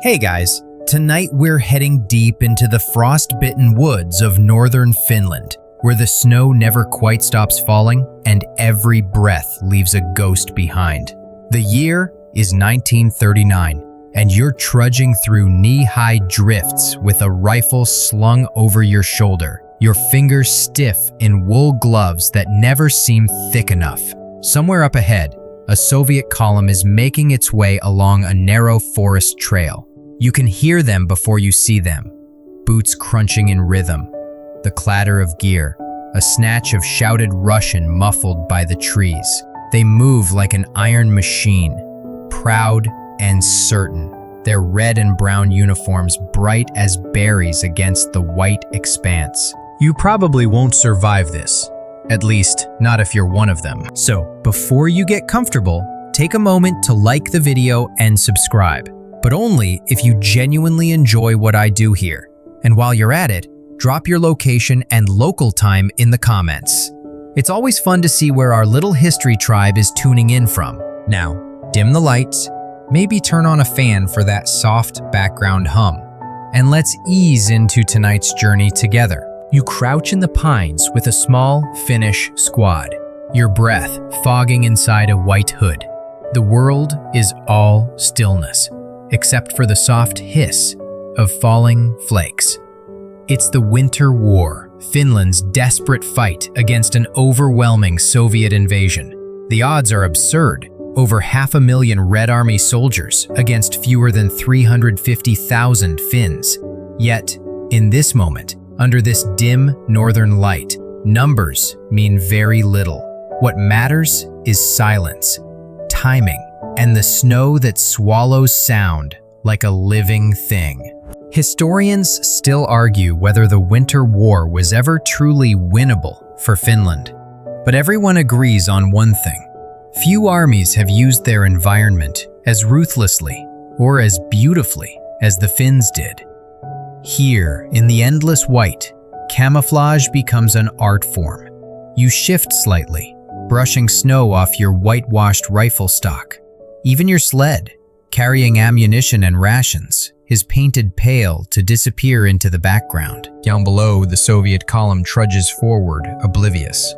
Hey guys, tonight we're heading deep into the frost-bitten woods of northern Finland, where the snow never quite stops falling and every breath leaves a ghost behind. The year is 1939, and you're trudging through knee-high drifts with a rifle slung over your shoulder, your fingers stiff in wool gloves that never seem thick enough. Somewhere up ahead, a Soviet column is making its way along a narrow forest trail. You can hear them before you see them, boots crunching in rhythm, the clatter of gear, a snatch of shouted Russian muffled by the trees. They move like an iron machine, proud and certain, their red and brown uniforms bright as berries against the white expanse. You probably won't survive this. At least, not if you're one of them. So, before you get comfortable, take a moment to like the video and subscribe, but only if you genuinely enjoy what I do here. And while you're at it, drop your location and local time in the comments. It's always fun to see where our little history tribe is tuning in from. Now, dim the lights, maybe turn on a fan for that soft background hum, and let's ease into tonight's journey together. You crouch in the pines with a small Finnish squad, your breath fogging inside a white hood. The world is all stillness, except for the soft hiss of falling flakes. It's the Winter War, Finland's desperate fight against an overwhelming Soviet invasion. The odds are absurd, over 500,000 Red Army soldiers against fewer than 350,000 Finns. Yet, in this moment, under this dim northern light, numbers mean very little. What matters is silence, timing, and the snow that swallows sound like a living thing. Historians still argue whether the Winter War was ever truly winnable for Finland. But everyone agrees on one thing. Few armies have used their environment as ruthlessly or as beautifully as the Finns did. Here, in the endless white, camouflage becomes an art form. You shift slightly, brushing snow off your whitewashed rifle stock. Even your sled, carrying ammunition and rations, is painted pale to disappear into the background. Down below, the Soviet column trudges forward, oblivious.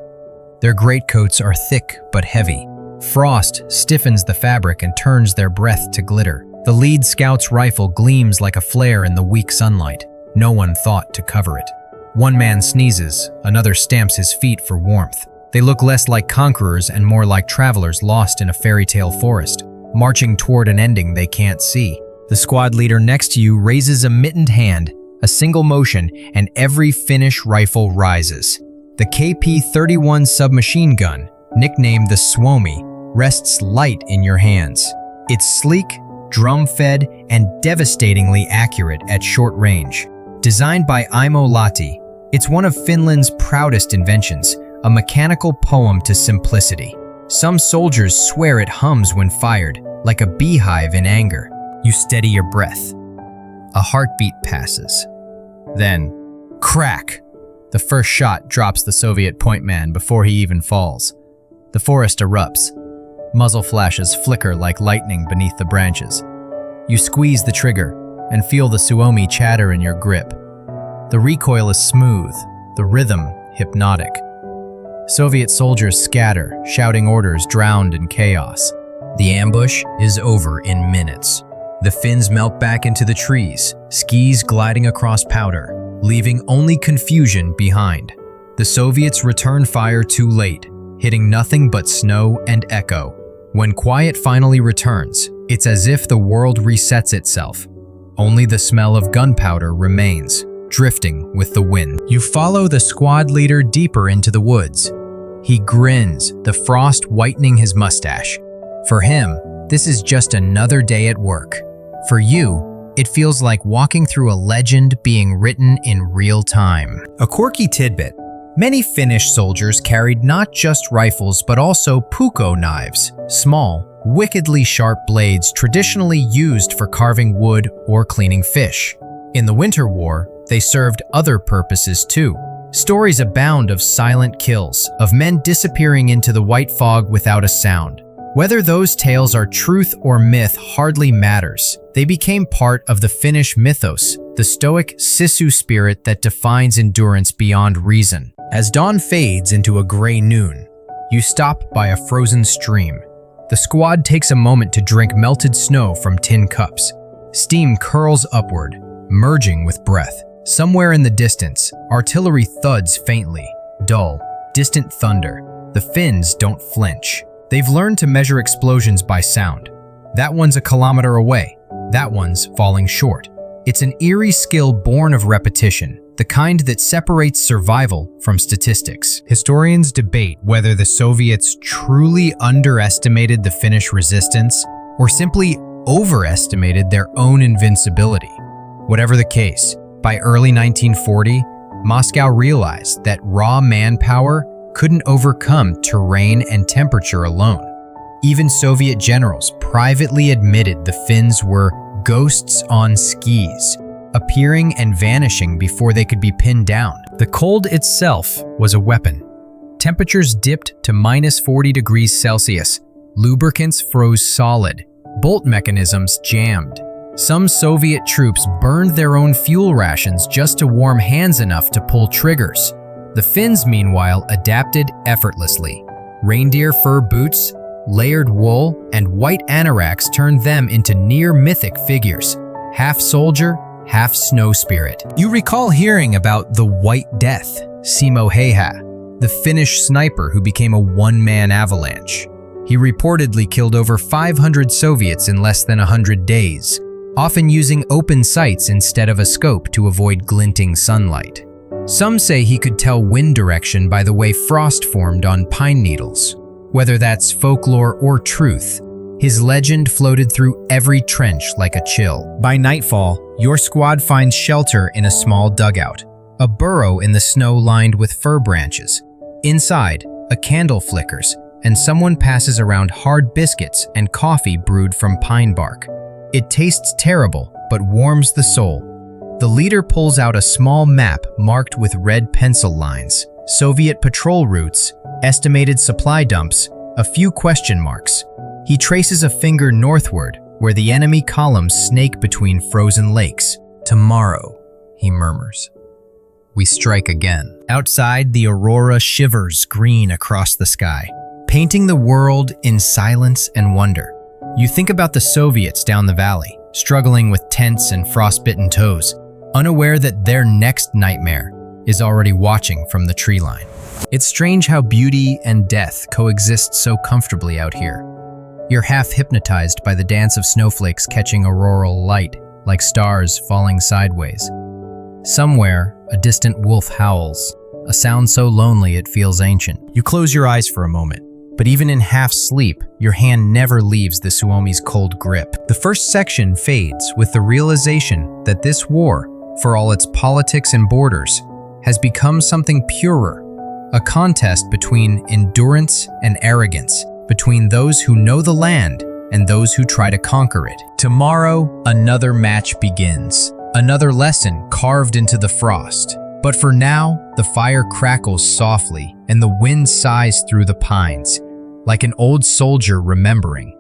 Their greatcoats are thick but heavy. Frost stiffens the fabric and turns their breath to glitter. The lead scout's rifle gleams like a flare in the weak sunlight. No one thought to cover it. One man sneezes, another stamps his feet for warmth. They look less like conquerors and more like travelers lost in a fairy tale forest, marching toward an ending they can't see. The squad leader next to you raises a mittened hand, a single motion, and every Finnish rifle rises. The KP-31 submachine gun, nicknamed the Suomi, rests light in your hands. It's sleek, drum-fed, and devastatingly accurate at short range. Designed by Aimo Lahti, it's one of Finland's proudest inventions, a mechanical poem to simplicity. Some soldiers swear it hums when fired, like a beehive in anger. You steady your breath. A heartbeat passes. Then, crack! The first shot drops the Soviet point man before he even falls. The forest erupts. Muzzle flashes flicker like lightning beneath the branches. You squeeze the trigger and feel the Suomi chatter in your grip. The recoil is smooth, the rhythm hypnotic. Soviet soldiers scatter, shouting orders drowned in chaos. The ambush is over in minutes. The Finns melt back into the trees, skis gliding across powder, leaving only confusion behind. The Soviets return fire too late, hitting nothing but snow and echo. When quiet finally returns, it's as if the world resets itself. Only the smell of gunpowder remains, drifting with the wind. You follow the squad leader deeper into the woods. He grins, the frost whitening his mustache. For him, this is just another day at work. For you, it feels like walking through a legend being written in real time. A quirky tidbit. Many Finnish soldiers carried not just rifles but also puukko knives, small, wickedly sharp blades traditionally used for carving wood or cleaning fish. In the Winter War, they served other purposes too. Stories abound of silent kills, of men disappearing into the white fog without a sound. Whether those tales are truth or myth hardly matters. They became part of the Finnish mythos, the stoic sisu spirit that defines endurance beyond reason. As dawn fades into a gray noon, you stop by a frozen stream. The squad takes a moment to drink melted snow from tin cups. Steam curls upward, merging with breath. Somewhere in the distance, artillery thuds faintly, dull, distant thunder. The Finns don't flinch. They've learned to measure explosions by sound. That one's a kilometer away. That one's falling short. It's an eerie skill born of repetition, the kind that separates survival from statistics. Historians debate whether the Soviets truly underestimated the Finnish resistance or simply overestimated their own invincibility. Whatever the case, by early 1940, Moscow realized that raw manpower couldn't overcome terrain and temperature alone. Even Soviet generals privately admitted the Finns were ghosts on skis, appearing and vanishing before they could be pinned down. The cold itself was a weapon. Temperatures dipped to -40 degrees Celsius. Lubricants froze solid. Bolt mechanisms jammed. Some Soviet troops burned their own fuel rations just to warm hands enough to pull triggers. The Finns, meanwhile, adapted effortlessly. Reindeer fur boots, layered wool, and white anoraks turned them into near-mythic figures, half soldier, half snow spirit. You recall hearing about the White Death, Simo Heiha, the Finnish sniper who became a one-man avalanche. He reportedly killed over 500 Soviets in less than 100 days, often using open sights instead of a scope to avoid glinting sunlight. Some say he could tell wind direction by the way frost formed on pine needles. Whether that's folklore or truth, his legend floated through every trench like a chill. By nightfall, your squad finds shelter in a small dugout, a burrow in the snow lined with fir branches. Inside, a candle flickers, and someone passes around hard biscuits and coffee brewed from pine bark. It tastes terrible, but warms the soul. The leader pulls out a small map marked with red pencil lines, Soviet patrol routes, estimated supply dumps, a few question marks. He traces a finger northward, where the enemy columns snake between frozen lakes. Tomorrow, he murmurs. We strike again. Outside, the aurora shivers green across the sky, painting the world in silence and wonder. You think about the Soviets down the valley, struggling with tents and frostbitten toes, unaware that their next nightmare is already watching from the tree line. It's strange how beauty and death coexist so comfortably out here. You're half hypnotized by the dance of snowflakes catching auroral light, like stars falling sideways. Somewhere, a distant wolf howls, a sound so lonely it feels ancient. You close your eyes for a moment, but even in half sleep, your hand never leaves the Suomi's cold grip. The first section fades with the realization that this war, for all its politics and borders, has become something purer, a contest between endurance and arrogance, between those who know the land and those who try to conquer it. Tomorrow, another match begins, another lesson carved into the frost. But for now, the fire crackles softly and the wind sighs through the pines, like an old soldier remembering.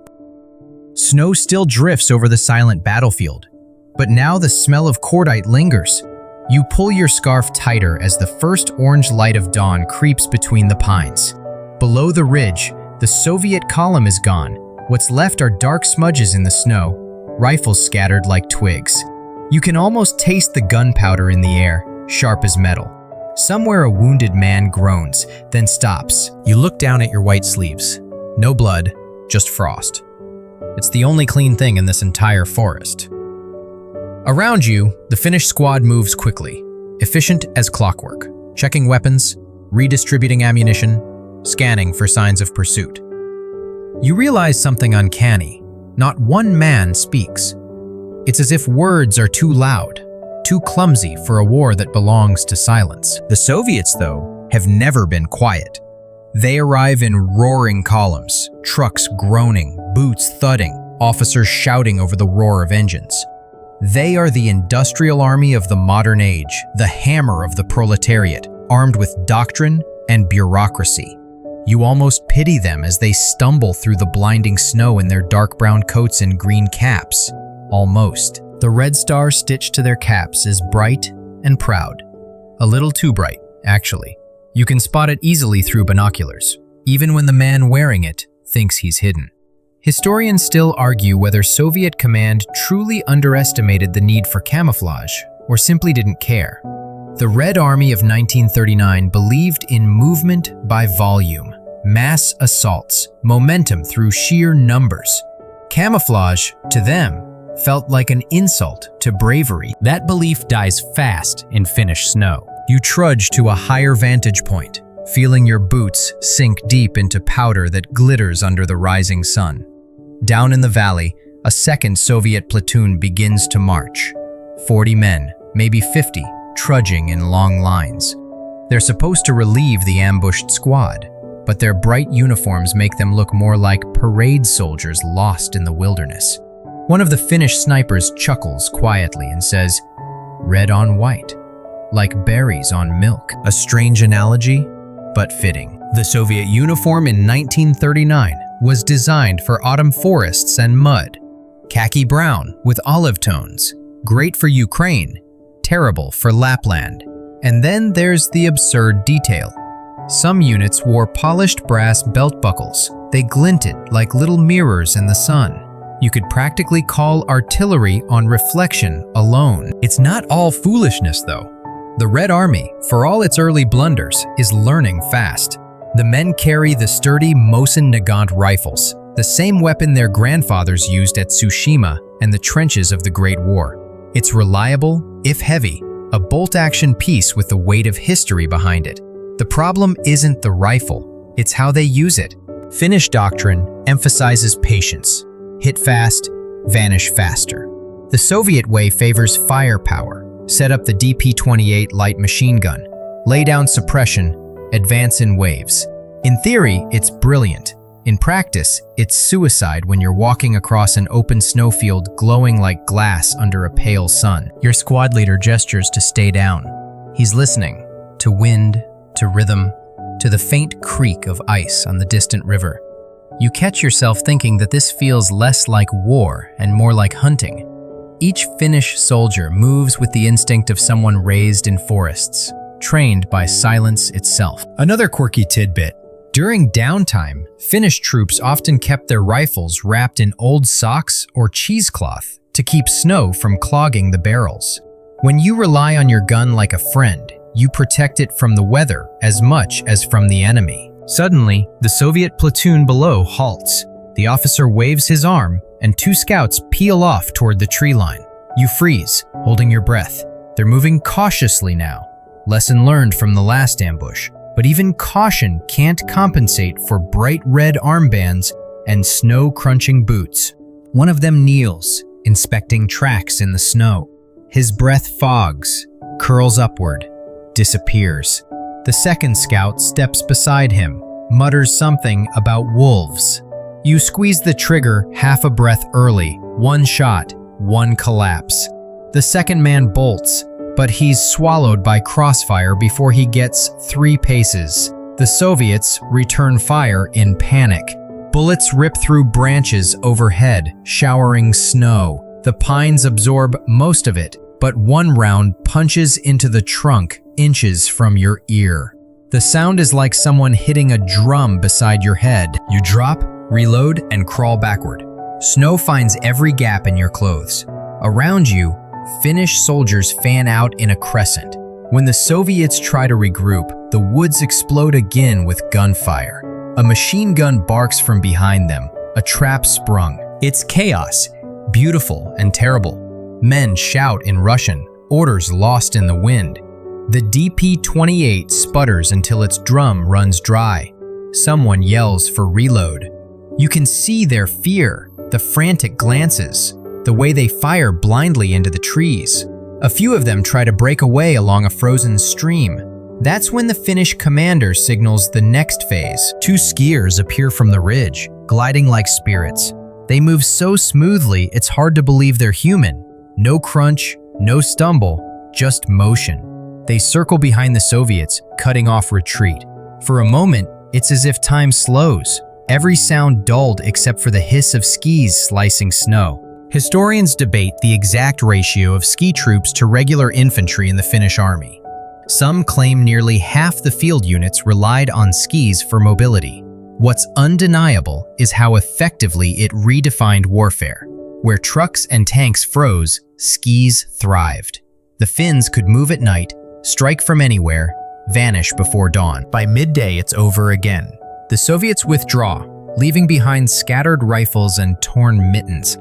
Snow still drifts over the silent battlefield, but now the smell of cordite lingers. You pull your scarf tighter as the first orange light of dawn creeps between the pines. Below the ridge, the Soviet column is gone. What's left are dark smudges in the snow, rifles scattered like twigs. You can almost taste the gunpowder in the air, sharp as metal. Somewhere a wounded man groans, then stops. You look down at your white sleeves. No blood, just frost. It's the only clean thing in this entire forest. Around you, the Finnish squad moves quickly, efficient as clockwork, checking weapons, redistributing ammunition, scanning for signs of pursuit. You realize something uncanny. Not one man speaks. It's as if words are too loud, too clumsy for a war that belongs to silence. The Soviets, though, have never been quiet. They arrive in roaring columns, trucks groaning, boots thudding, officers shouting over the roar of engines. They are the industrial army of the modern age, the hammer of the proletariat, armed with doctrine and bureaucracy. You almost pity them as they stumble through the blinding snow in their dark brown coats and green caps. Almost. The red star stitched to their caps is bright and proud. A little too bright, actually. You can spot it easily through binoculars, even when the man wearing it thinks he's hidden. Historians still argue whether Soviet command truly underestimated the need for camouflage or simply didn't care. The Red Army of 1939 believed in movement by volume, mass assaults, momentum through sheer numbers. Camouflage, to them, felt like an insult to bravery. That belief dies fast in Finnish snow. You trudge to a higher vantage point, feeling your boots sink deep into powder that glitters under the rising sun. Down in the valley, a second Soviet platoon begins to march. 40 men, maybe 50, trudging in long lines. They're supposed to relieve the ambushed squad, but their bright uniforms make them look more like parade soldiers lost in the wilderness. One of the Finnish snipers chuckles quietly and says, "Red on white, like berries on milk." A strange analogy, but fitting. The Soviet uniform in 1939 was designed for autumn forests and mud. Khaki brown with olive tones, great for Ukraine, terrible for Lapland. And then there's the absurd detail. Some units wore polished brass belt buckles. They glinted like little mirrors in the sun. You could practically call artillery on reflection alone. It's not all foolishness, though. The Red Army, for all its early blunders, is learning fast. The men carry the sturdy Mosin Nagant rifles, the same weapon their grandfathers used at Tsushima and the trenches of the Great War. It's reliable, if heavy, a bolt-action piece with the weight of history behind it. The problem isn't the rifle, it's how they use it. Finnish doctrine emphasizes patience. Hit fast, vanish faster. The Soviet way favors firepower. Set up the DP-28 light machine gun. Lay down suppression, advance in waves. In theory, it's brilliant. In practice, it's suicide when you're walking across an open snowfield glowing like glass under a pale sun. Your squad leader gestures to stay down. He's listening, to wind, to rhythm, to the faint creak of ice on the distant river. You catch yourself thinking that this feels less like war and more like hunting. Each Finnish soldier moves with the instinct of someone raised in forests, trained by silence itself. Another quirky tidbit. During downtime, Finnish troops often kept their rifles wrapped in old socks or cheesecloth to keep snow from clogging the barrels. When you rely on your gun like a friend, you protect it from the weather as much as from the enemy. Suddenly, the Soviet platoon below halts. The officer waves his arm, and two scouts peel off toward the tree line. You freeze, holding your breath. They're moving cautiously now. Lesson learned from the last ambush. But even caution can't compensate for bright red armbands and snow-crunching boots. One of them kneels, inspecting tracks in the snow. His breath fogs, curls upward, disappears. The second scout steps beside him, mutters something about wolves. You squeeze the trigger half a breath early. One shot, one collapse. The second man bolts, but he's swallowed by crossfire before he gets 3 paces. The Soviets return fire in panic. Bullets rip through branches overhead, showering snow. The pines absorb most of it, but one round punches into the trunk inches from your ear. The sound is like someone hitting a drum beside your head. You drop, reload, and crawl backward. Snow finds every gap in your clothes. Around you, Finnish soldiers fan out in a crescent. When the Soviets try to regroup, the woods explode again with gunfire. A machine gun barks from behind them, a trap sprung. It's chaos, beautiful and terrible. Men shout in Russian, orders lost in the wind. The DP-28 sputters until its drum runs dry. Someone yells for reload. You can see their fear, the frantic glances, the way they fire blindly into the trees. A few of them try to break away along a frozen stream. That's when the Finnish commander signals the next phase. 2 skiers appear from the ridge, gliding like spirits. They move so smoothly, it's hard to believe they're human. No crunch, no stumble, just motion. They circle behind the Soviets, cutting off retreat. For a moment, It's as if time slows, every sound dulled except for the hiss of skis slicing snow. Historians debate the exact ratio of ski troops to regular infantry in the Finnish army. Some claim nearly half the field units relied on skis for mobility. What's undeniable is how effectively it redefined warfare. Where trucks and tanks froze, skis thrived. The Finns could move at night, strike from anywhere, vanish before dawn. By midday, it's over again. The Soviets withdraw, leaving behind scattered rifles and torn mittens.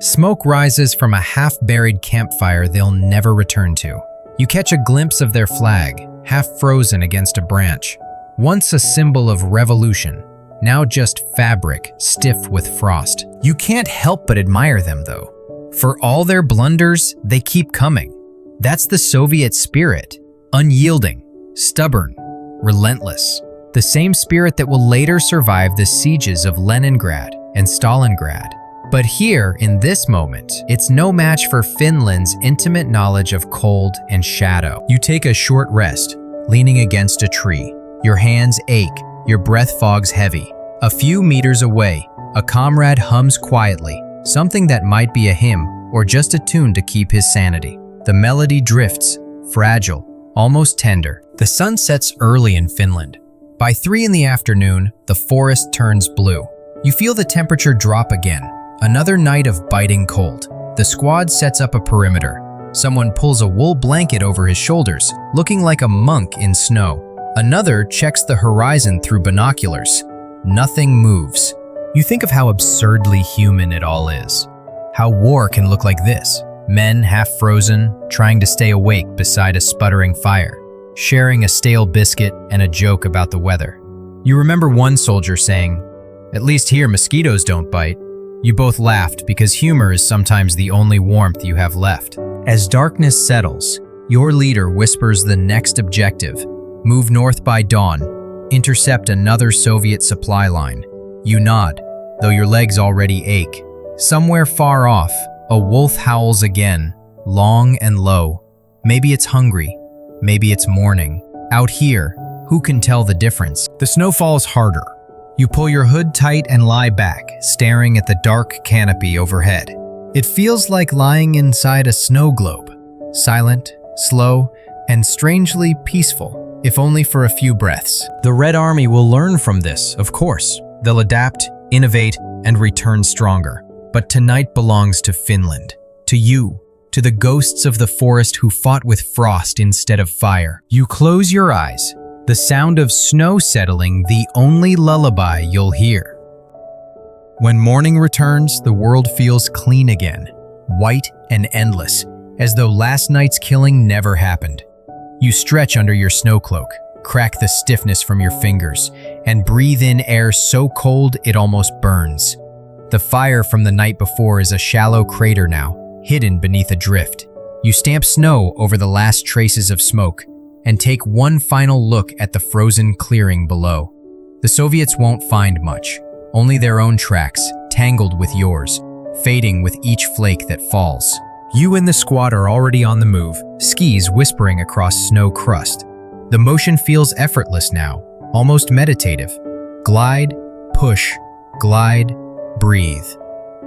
Smoke rises from a half-buried campfire they'll never return to. You catch a glimpse of their flag, half frozen against a branch. Once a symbol of revolution, now just fabric, stiff with frost. You can't help but admire them, though. For all their blunders, they keep coming. That's the Soviet spirit. Unyielding, stubborn, relentless. The same spirit that will later survive the sieges of Leningrad and Stalingrad. But here, in this moment, it's no match for Finland's intimate knowledge of cold and shadow. You take a short rest, leaning against a tree. Your hands ache, your breath fogs heavy. A few meters away, a comrade hums quietly, something that might be a hymn or just a tune to keep his sanity. The melody drifts, fragile, almost tender. The sun sets early in Finland. By 3 in the afternoon, the forest turns blue. You feel the temperature drop again. Another night of biting cold. The squad sets up a perimeter. Someone pulls a wool blanket over his shoulders, looking like a monk in snow. Another checks the horizon through binoculars. Nothing moves. You think of how absurdly human it all is. How war can look like this. Men half frozen, trying to stay awake beside a sputtering fire, sharing a stale biscuit and a joke about the weather. You remember one soldier saying, "At least here mosquitoes don't bite." You both laughed because humor is sometimes the only warmth you have left. As darkness settles, your leader whispers the next objective. Move north by dawn. Intercept another Soviet supply line. You nod, though your legs already ache. Somewhere far off, a wolf howls again, long and low. Maybe it's hungry, maybe it's mourning. Out here, who can tell the difference? The snow falls harder. You pull your hood tight and lie back, staring at the dark canopy overhead. It feels like lying inside a snow globe, silent, slow, and strangely peaceful, if only for a few breaths. The Red Army will learn from this, of course. They'll adapt, innovate, and return stronger. But tonight belongs to Finland, to you, to the ghosts of the forest who fought with frost instead of fire. You close your eyes, the sound of snow settling the only lullaby you'll hear. When morning returns, the world feels clean again, white and endless, as though last night's killing never happened. You stretch under your snow cloak, crack the stiffness from your fingers, and breathe in air so cold it almost burns. The fire from the night before is a shallow crater now, hidden beneath a drift. You stamp snow over the last traces of smoke, and take one final look at the frozen clearing below. The Soviets won't find much, only their own tracks, tangled with yours, fading with each flake that falls. You and the squad are already on the move, skis whispering across snow crust. The motion feels effortless now, almost meditative. Glide, push, glide, breathe.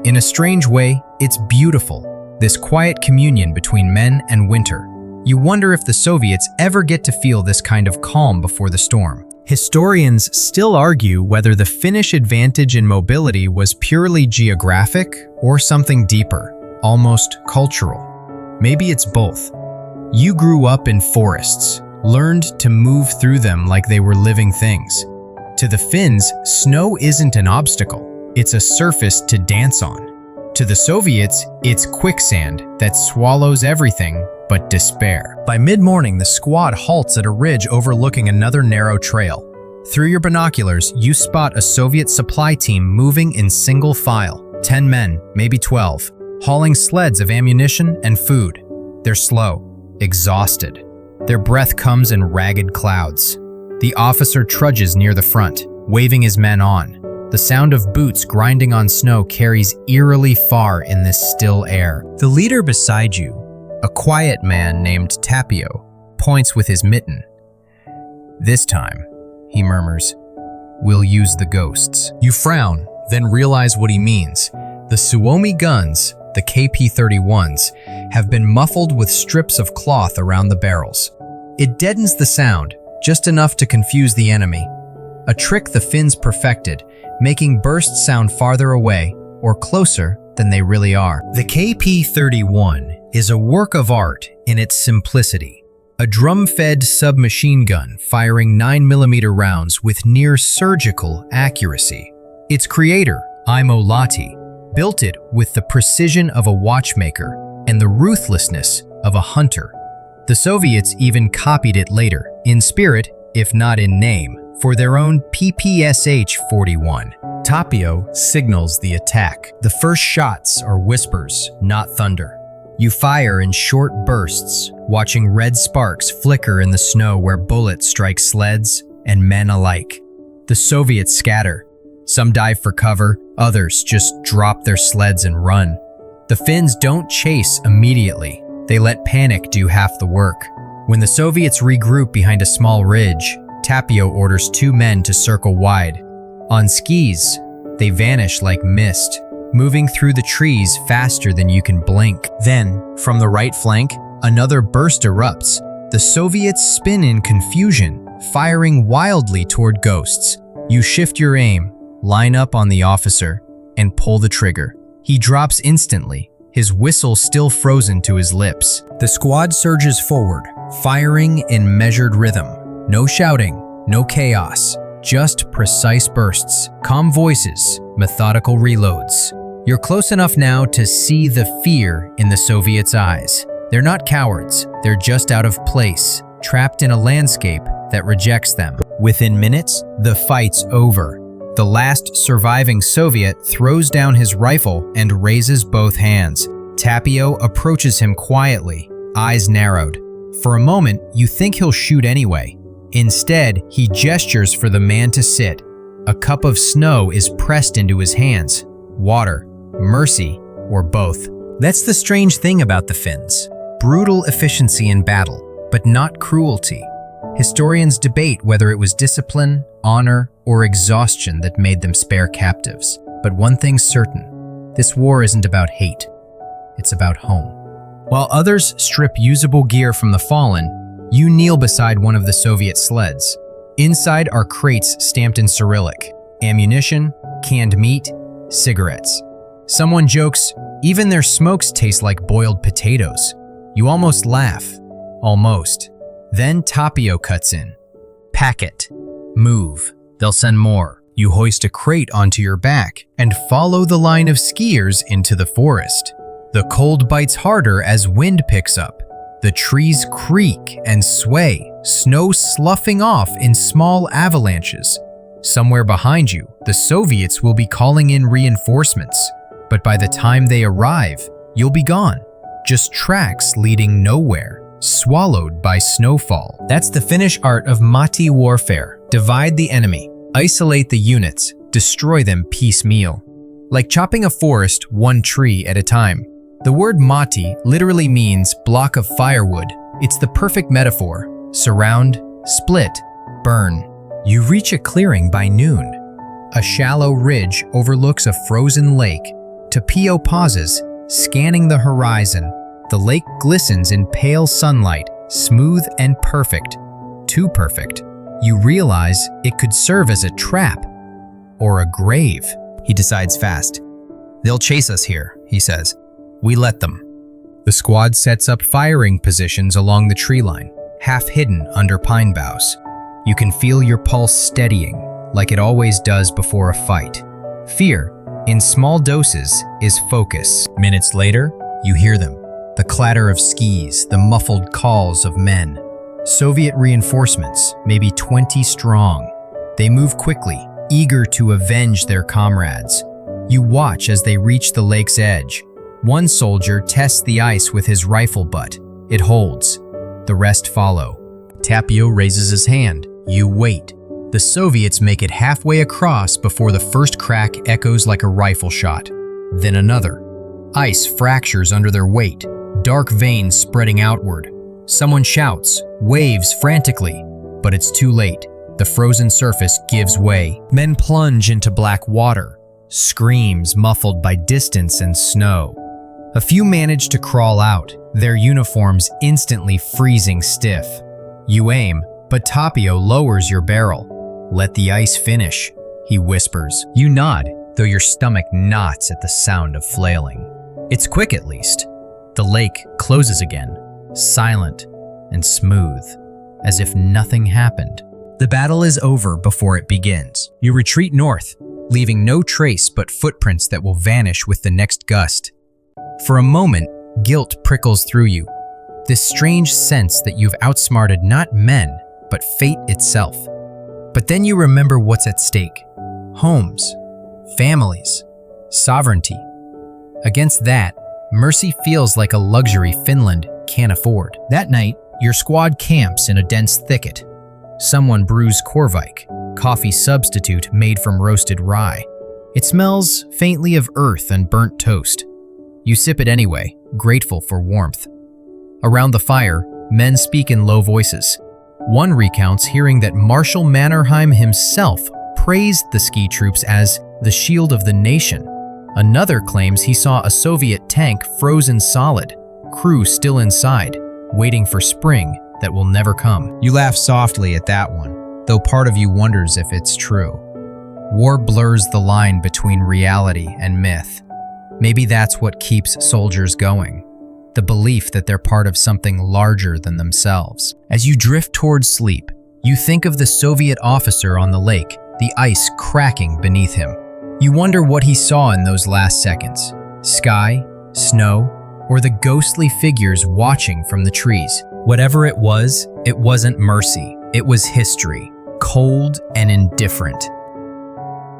In a strange way, it's beautiful, this quiet communion between men and winter. You wonder if the Soviets ever get to feel this kind of calm before the storm. Historians still argue whether the Finnish advantage in mobility was purely geographic or something deeper, almost cultural. Maybe it's both. You grew up in forests, learned to move through them like they were living things. To the Finns, snow isn't an obstacle, it's a surface to dance on. To the Soviets, it's quicksand that swallows everything but despair. By mid-morning, the squad halts at a ridge overlooking another narrow trail. Through your binoculars, you spot a Soviet supply team moving in single file, 10 men, maybe 12, hauling sleds of ammunition and food. They're slow, exhausted. Their breath comes in ragged clouds. The officer trudges near the front, waving his men on. The sound of boots grinding on snow carries eerily far in this still air. The leader beside you, a quiet man named Tapio, points with his mitten. "This time," he murmurs, we'll use the ghosts. You frown, then realize what he means. The Suomi guns, the KP-31s, have been muffled with strips of cloth around the barrels. It deadens the sound, just enough to confuse the enemy. A trick the Finns perfected, making bursts sound farther away or closer than they really are. The KP-31 is a work of art in its simplicity. A drum-fed submachine gun firing 9mm rounds with near-surgical accuracy. Its creator, Imo Lahti, built it with the precision of a watchmaker and the ruthlessness of a hunter. The Soviets even copied it later, in spirit, if not in name, for their own PPSH-41. Tapio signals the attack. The first shots are whispers, not thunder. You fire in short bursts, watching red sparks flicker in the snow where bullets strike sleds and men alike. The Soviets scatter. Some dive for cover, others just drop their sleds and run. The Finns don't chase immediately. They let panic do half the work. When the Soviets regroup behind a small ridge, Tapio orders 2 men to circle wide. On skis, they vanish like mist, moving through the trees faster than you can blink. Then, from the right flank, another burst erupts. The Soviets spin in confusion, firing wildly toward ghosts. You shift your aim, line up on the officer, and pull the trigger. He drops instantly, his whistle still frozen to his lips. The squad surges forward, firing in measured rhythm. No shouting, no chaos, just precise bursts, calm voices, methodical reloads. You're close enough now to see the fear in the Soviets' eyes. They're not cowards, they're just out of place, trapped in a landscape that rejects them. Within minutes, the fight's over. The last surviving Soviet throws down his rifle and raises both hands. Tapio approaches him quietly, eyes narrowed. For a moment, you think he'll shoot anyway. Instead, he gestures for the man to sit. A cup of snow is pressed into his hands. Water, mercy, or both. That's the strange thing about the Finns. Brutal efficiency in battle, but not cruelty. Historians debate whether it was discipline, honor, or exhaustion that made them spare captives. But one thing's certain, this war isn't about hate. It's about home. While others strip usable gear from the fallen, you kneel beside one of the Soviet sleds. Inside are crates stamped in Cyrillic, ammunition, canned meat, cigarettes. Someone jokes, even their smokes taste like boiled potatoes. You almost laugh. Almost. Then Tapio cuts in. Pack it. Move. They'll send more. You hoist a crate onto your back and follow the line of skiers into the forest. The cold bites harder as wind picks up. The trees creak and sway, snow sloughing off in small avalanches. Somewhere behind you, the Soviets will be calling in reinforcements. But by the time they arrive, you'll be gone. Just tracks leading nowhere, swallowed by snowfall. That's the Finnish art of motti warfare. Divide the enemy, isolate the units, destroy them piecemeal. Like chopping a forest one tree at a time. The word motti literally means block of firewood. It's the perfect metaphor. Surround, split, burn. You reach a clearing by noon. A shallow ridge overlooks a frozen lake. Tapio pauses, scanning the horizon. The lake glistens in pale sunlight, smooth and perfect. Too perfect. You realize it could serve as a trap or a grave. He decides fast. They'll chase us here, he says. We let them. The squad sets up firing positions along the tree line, half hidden under pine boughs. You can feel your pulse steadying, like it always does before a fight. Fear, in small doses, is focus. Minutes later, you hear them. The clatter of skis, the muffled calls of men. Soviet reinforcements, maybe 20 strong. They move quickly, eager to avenge their comrades. You watch as they reach the lake's edge. One soldier tests the ice with his rifle butt. It holds. The rest follow. Tapio raises his hand. You wait. The Soviets make it halfway across before the first crack echoes like a rifle shot. Then another. Ice fractures under their weight, dark veins spreading outward. Someone shouts, waves frantically, but it's too late. The frozen surface gives way. Men plunge into black water, screams muffled by distance and snow. A few manage to crawl out, their uniforms instantly freezing stiff. You aim, but Tapio lowers your barrel. "Let the ice finish," he whispers. You nod, though your stomach knots at the sound of flailing. It's quick at least. The lake closes again, silent and smooth, as if nothing happened. The battle is over before it begins. You retreat north, leaving no trace but footprints that will vanish with the next gust. For a moment, guilt prickles through you, this strange sense that you've outsmarted not men, but fate itself. But then you remember what's at stake: homes, families, sovereignty. Against that, mercy feels like a luxury Finland can't afford. That night, your squad camps in a dense thicket. Someone brews korvike, coffee substitute made from roasted rye. It smells faintly of earth and burnt toast. You sip it anyway, grateful for warmth. Around the fire, men speak in low voices. One recounts hearing that Marshal Mannerheim himself praised the ski troops as the shield of the nation. Another claims he saw a Soviet tank frozen solid, crew still inside, waiting for spring that will never come. You laugh softly at that one, though part of you wonders if it's true. War blurs the line between reality and myth. Maybe that's what keeps soldiers going, the belief that they're part of something larger than themselves. As you drift towards sleep, you think of the Soviet officer on the lake, the ice cracking beneath him. You wonder what he saw in those last seconds: sky, snow, or the ghostly figures watching from the trees. Whatever it wasn't mercy. It was history, cold and indifferent.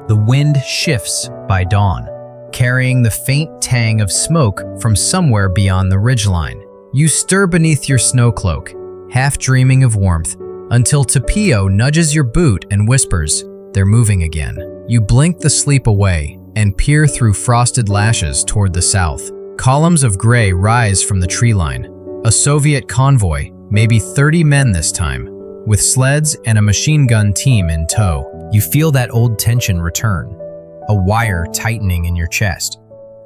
The wind shifts by dawn, carrying the faint tang of smoke from somewhere beyond the ridgeline. You stir beneath your snow cloak, half dreaming of warmth, until Tapio nudges your boot and whispers, "They're moving again." You blink the sleep away and peer through frosted lashes toward the south. Columns of gray rise from the tree line. A Soviet convoy, maybe 30 men this time, with sleds and a machine gun team in tow. You feel that old tension return, a wire tightening in your chest.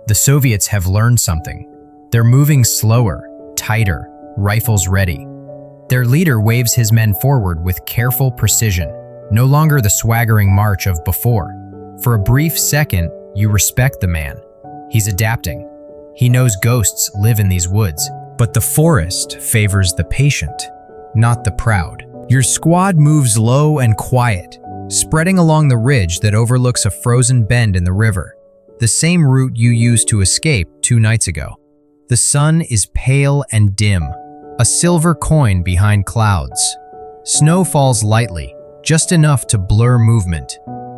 The Soviets have learned something. They're moving slower, tighter, rifles ready. Their leader waves his men forward with careful precision, no longer the swaggering march of before. For a brief second, you respect the man. He's adapting. He knows ghosts live in these woods, but the forest favors the patient, not the proud. Your squad moves low and quiet, spreading along the ridge that overlooks a frozen bend in the river, the same route you used to escape 2 nights ago. The sun is pale and dim, a silver coin behind clouds. Snow falls lightly, just enough to blur movement.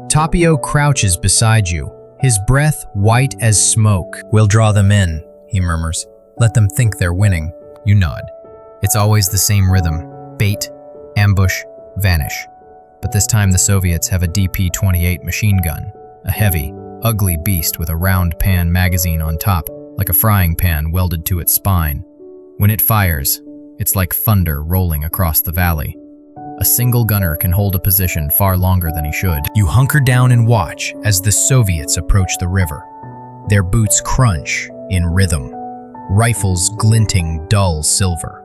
Tapio crouches beside you, his breath white as smoke. "We'll draw them in," he murmurs. "Let them think they're winning." You nod. It's always the same rhythm: bait, ambush, vanish. But this time the Soviets have a DP-28 machine gun, a heavy, ugly beast with a round pan magazine on top, like a frying pan welded to its spine. When it fires, it's like thunder rolling across the valley. A single gunner can hold a position far longer than he should. You hunker down and watch as the Soviets approach the river. Their boots crunch in rhythm, rifles glinting dull silver.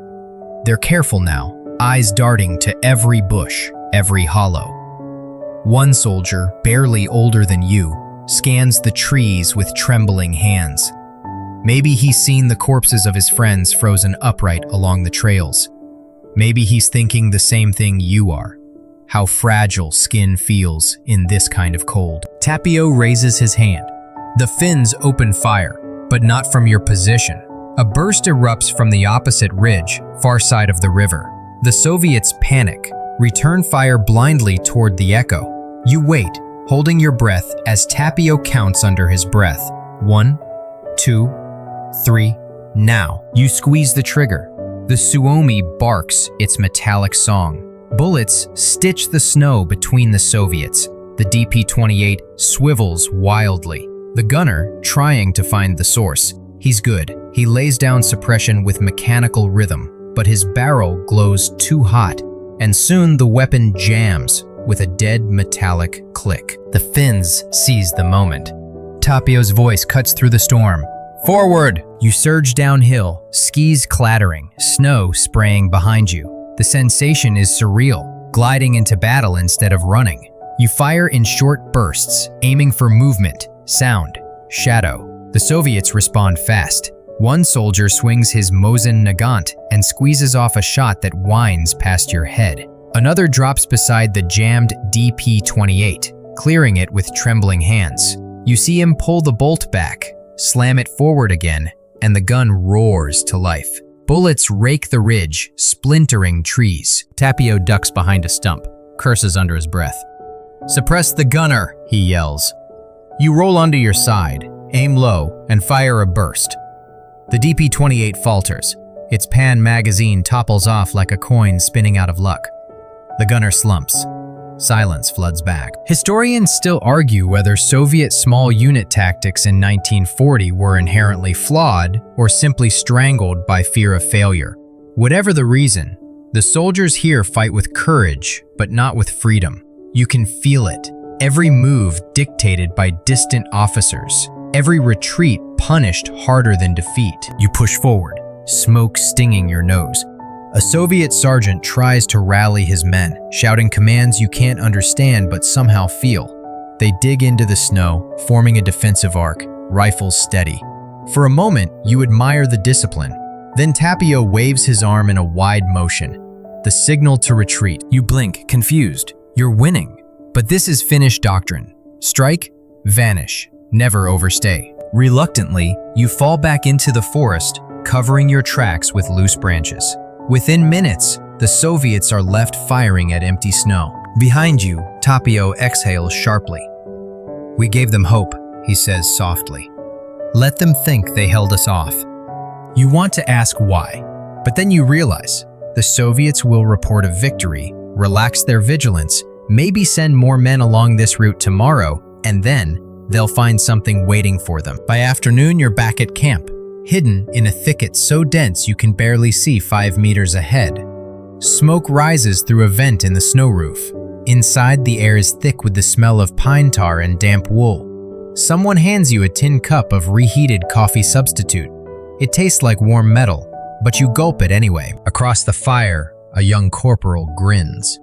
They're careful now, eyes darting to every bush, every hollow. One soldier, barely older than you, scans the trees with trembling hands. Maybe he's seen the corpses of his friends frozen upright along the trails. Maybe he's thinking the same thing you are: how fragile skin feels in this kind of cold. Tapio raises his hand. The Finns open fire, but not from your position. A burst erupts from the opposite ridge, far side of the river. The Soviets panic, return fire blindly toward the echo. You wait, holding your breath as Tapio counts under his breath. 1, 2, 3, now. You squeeze the trigger. The Suomi barks its metallic song. Bullets stitch the snow between the Soviets. The DP-28 swivels wildly. The gunner, trying to find the source. He's good. He lays down suppression with mechanical rhythm, but his barrel glows too hot, and soon the weapon jams, with a dead metallic click. The Finns seize the moment. Tapio's voice cuts through the storm. Forward! You surge downhill, skis clattering, snow spraying behind you. The sensation is surreal, gliding into battle instead of running. You fire in short bursts, aiming for movement, sound, shadow. The Soviets respond fast. One soldier swings his Mosin Nagant and squeezes off a shot that winds past your head. Another drops beside the jammed DP-28, clearing it with trembling hands. You see him pull the bolt back, slam it forward again, and the gun roars to life. Bullets rake the ridge, splintering trees. Tapio ducks behind a stump, curses under his breath. "Suppress the gunner," he yells. You roll onto your side, aim low, and fire a burst. The DP-28 falters. Its pan magazine topples off like a coin spinning out of luck. The gunner slumps. Silence floods back. Historians still argue whether Soviet small unit tactics in 1940 were inherently flawed or simply strangled by fear of failure. Whatever the reason, the soldiers here fight with courage, but not with freedom. You can feel it. Every move dictated by distant officers. Every retreat punished harder than defeat. You push forward, smoke stinging your nose. A Soviet sergeant tries to rally his men, shouting commands you can't understand but somehow feel. They dig into the snow, forming a defensive arc, rifles steady. For a moment, you admire the discipline. Then Tapio waves his arm in a wide motion, the signal to retreat. You blink, confused. You're winning. But this is Finnish doctrine. Strike, vanish, never overstay. Reluctantly, you fall back into the forest, covering your tracks with loose branches. Within minutes, the Soviets are left firing at empty snow. Behind you, Tapio exhales sharply. We gave them hope, he says softly. Let them think they held us off. You want to ask why, but then you realize the Soviets will report a victory, relax their vigilance, maybe send more men along this route tomorrow, and then they'll find something waiting for them. By afternoon, you're back at camp, hidden in a thicket so dense you can barely see 5 meters ahead. Smoke rises through a vent in the snow roof. Inside, the air is thick with the smell of pine tar and damp wool. Someone hands you a tin cup of reheated coffee substitute. It tastes like warm metal, but you gulp it anyway. Across the fire, a young corporal grins.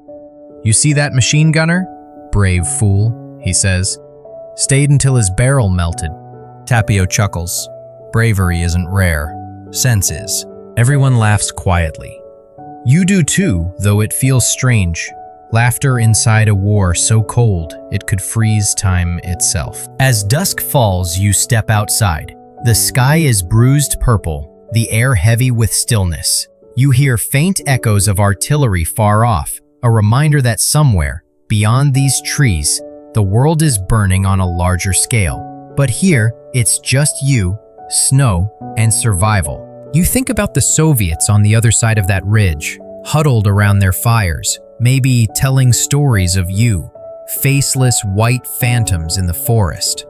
You see that machine gunner? Brave fool, he says. Stayed until his barrel melted. Tapio chuckles. Bravery isn't rare. Sense is. Everyone laughs quietly. You do too, though it feels strange. Laughter inside a war so cold it could freeze time itself. As dusk falls, you step outside. The sky is bruised purple, the air heavy with stillness. You hear faint echoes of artillery far off, a reminder that somewhere, beyond these trees, the world is burning on a larger scale. But here, it's just you, snow, and survival. You think about the Soviets on the other side of that ridge, huddled around their fires, maybe telling stories of you, faceless white phantoms in the forest.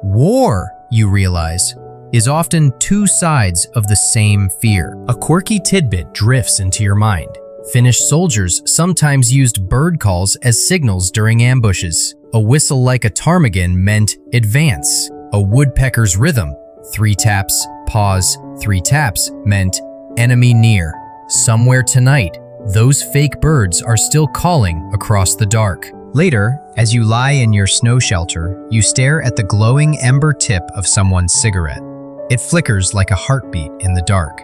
War, you realize, is often two sides of the same fear. A quirky tidbit drifts into your mind. Finnish soldiers sometimes used bird calls as signals during ambushes. A whistle like a ptarmigan meant advance. A woodpecker's rhythm, 3 taps, pause, 3 taps, meant enemy near. Somewhere tonight, those fake birds are still calling across the dark. Later, as you lie in your snow shelter, you stare at the glowing ember tip of someone's cigarette. It flickers like a heartbeat in the dark.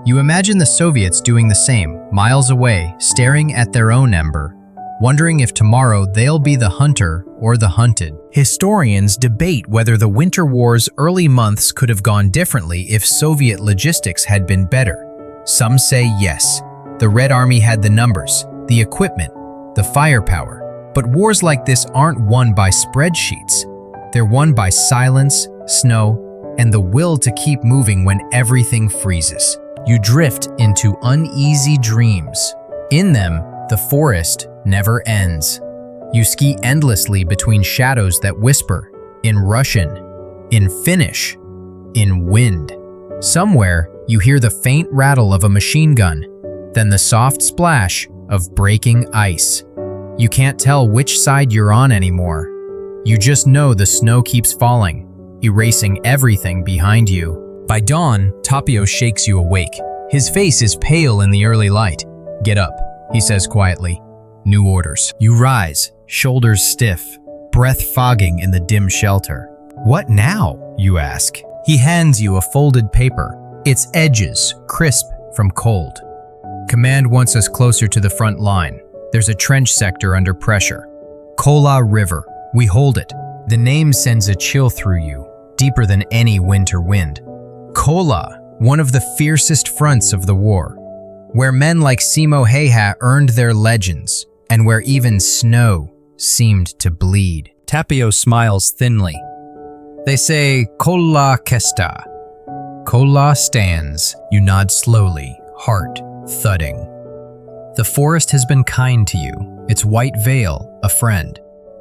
You imagine the Soviets doing the same, miles away, staring at their own ember, wondering if tomorrow they'll be the hunter or the hunted. Historians debate whether the Winter War's early months could have gone differently if Soviet logistics had been better. Some say yes. The Red Army had the numbers, the equipment, the firepower. But wars like this aren't won by spreadsheets. They're won by silence, snow, and the will to keep moving when everything freezes. You drift into uneasy dreams. In them, the forest never ends. You ski endlessly between shadows that whisper, in Russian, in Finnish, in wind. Somewhere, you hear the faint rattle of a machine gun, then the soft splash of breaking ice. You can't tell which side you're on anymore. You just know the snow keeps falling, erasing everything behind you. By dawn, Tapio shakes you awake. His face is pale in the early light. "Get up," he says quietly. "New orders." You rise, shoulders stiff, breath fogging in the dim shelter. "What now?" you ask. He hands you a folded paper, its edges crisp from cold. "Command wants us closer to the front line. There's a trench sector under pressure. Kollaa River. We hold it." The name sends a chill through you, deeper than any winter wind. Kollaa, one of the fiercest fronts of the war, where men like Simo Heiha earned their legends, and where even snow seemed to bleed. Tapio smiles thinly. "They say, Kollaa kesta." Kollaa stands. You nod slowly, heart thudding. The forest has been kind to you, its white veil a friend.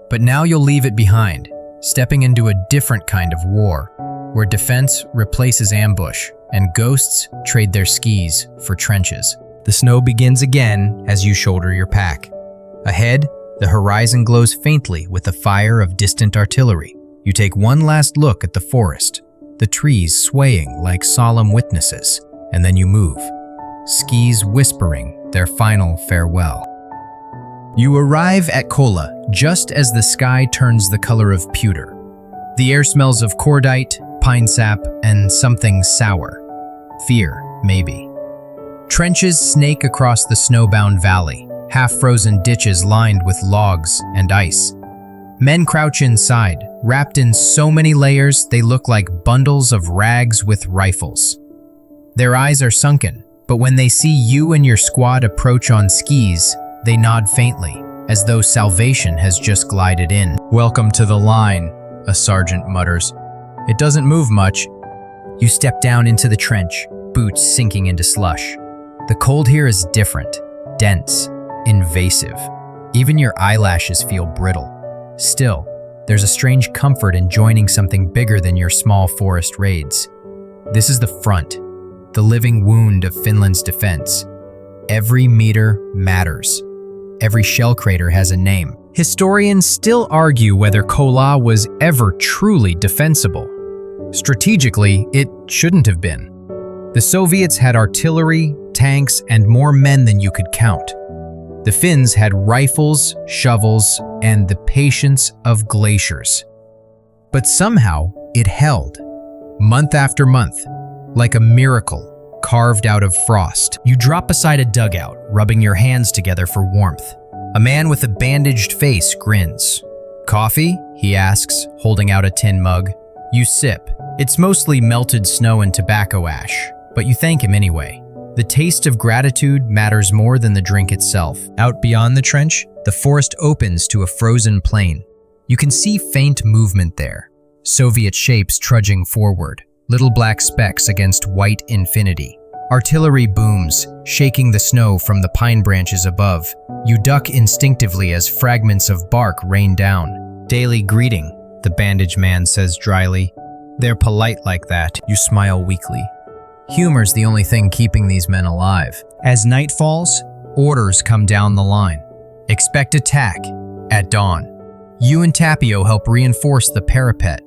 But now you'll leave it behind, stepping into a different kind of war, where defense replaces ambush, and ghosts trade their skis for trenches. The snow begins again as you shoulder your pack. Ahead, the horizon glows faintly with the fire of distant artillery. You take one last look at the forest, the trees swaying like solemn witnesses, and then you move, skis whispering their final farewell. You arrive at Kollaa just as the sky turns the color of pewter. The air smells of cordite, pine sap, and something sour. Fear, maybe. Trenches snake across the snowbound valley, half-frozen ditches lined with logs and ice. Men crouch inside, wrapped in so many layers they look like bundles of rags with rifles. Their eyes are sunken, but when they see you and your squad approach on skis, they nod faintly, as though salvation has just glided in. "Welcome to the line," a sergeant mutters. It doesn't move much. You step down into the trench, boots sinking into slush. The cold here is different, dense, invasive. Even your eyelashes feel brittle. Still, there's a strange comfort in joining something bigger than your small forest raids. This is the front, the living wound of Finland's defense. Every meter matters. Every shell crater has a name. Historians still argue whether Kollaa was ever truly defensible. Strategically, it shouldn't have been. The Soviets had artillery, tanks, and more men than you could count. The Finns had rifles, shovels, and the patience of glaciers. But somehow, it held, month after month, like a miracle carved out of frost. You drop beside a dugout, rubbing your hands together for warmth. A man with a bandaged face grins. "Coffee?" he asks, holding out a tin mug. You sip. It's mostly melted snow and tobacco ash, but you thank him anyway. The taste of gratitude matters more than the drink itself. Out beyond the trench, the forest opens to a frozen plain. You can see faint movement there. Soviet shapes trudging forward, little black specks against white infinity. Artillery booms, shaking the snow from the pine branches above. You duck instinctively as fragments of bark rain down. "Daily greeting," the bandaged man says dryly. "They're polite like that." You smile weakly. Humor's the only thing keeping these men alive. As night falls, orders come down the line. Expect attack at dawn. You and Tapio help reinforce the parapet,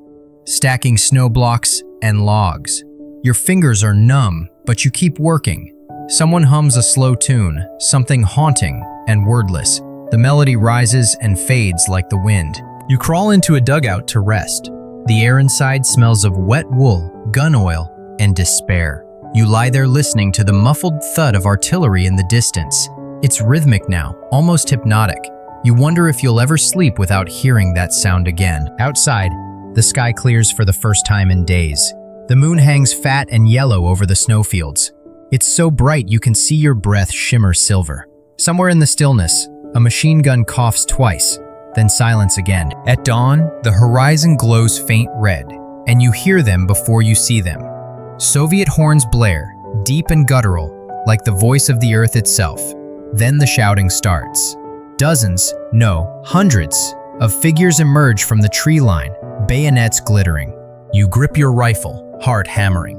stacking snow blocks and logs. Your fingers are numb, but you keep working. Someone hums a slow tune, something haunting and wordless. The melody rises and fades like the wind. You crawl into a dugout to rest. The air inside smells of wet wool, gun oil, and despair. You lie there listening to the muffled thud of artillery in the distance. It's rhythmic now, almost hypnotic. You wonder if you'll ever sleep without hearing that sound again. Outside, the sky clears for the first time in days. The moon hangs fat and yellow over the snowfields. It's so bright you can see your breath shimmer silver. Somewhere in the stillness, a machine gun coughs twice, then silence again. At dawn, the horizon glows faint red, and you hear them before you see them. Soviet horns blare, deep and guttural, like the voice of the earth itself. Then the shouting starts. Dozens, no, hundreds, of figures emerge from the tree line, bayonets glittering. You grip your rifle, heart hammering.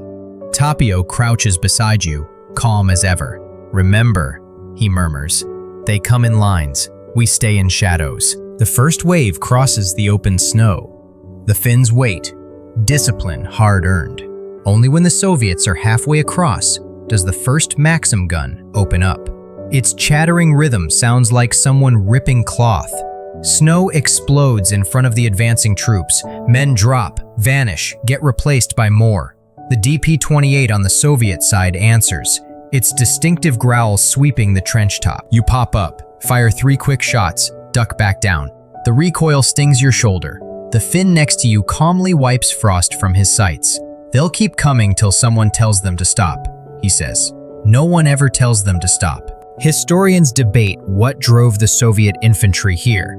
Tapio crouches beside you, calm as ever. "Remember," he murmurs, "they come in lines, We stay in shadows. The first wave crosses the open snow. The Finns wait. Discipline hard-earned. Only when the Soviets are halfway across does the first Maxim gun open up. Its chattering rhythm sounds like someone ripping cloth. Snow explodes in front of the advancing troops. Men drop, vanish, get replaced by more. The DP-28 on the Soviet side answers, its distinctive growl sweeping the trench top. You pop up, fire 3 quick shots, duck back down. The recoil stings your shoulder. The Finn next to you calmly wipes frost from his sights. They'll keep coming till someone tells them to stop, he says. No one ever tells them to stop. Historians debate what drove the Soviet infantry here.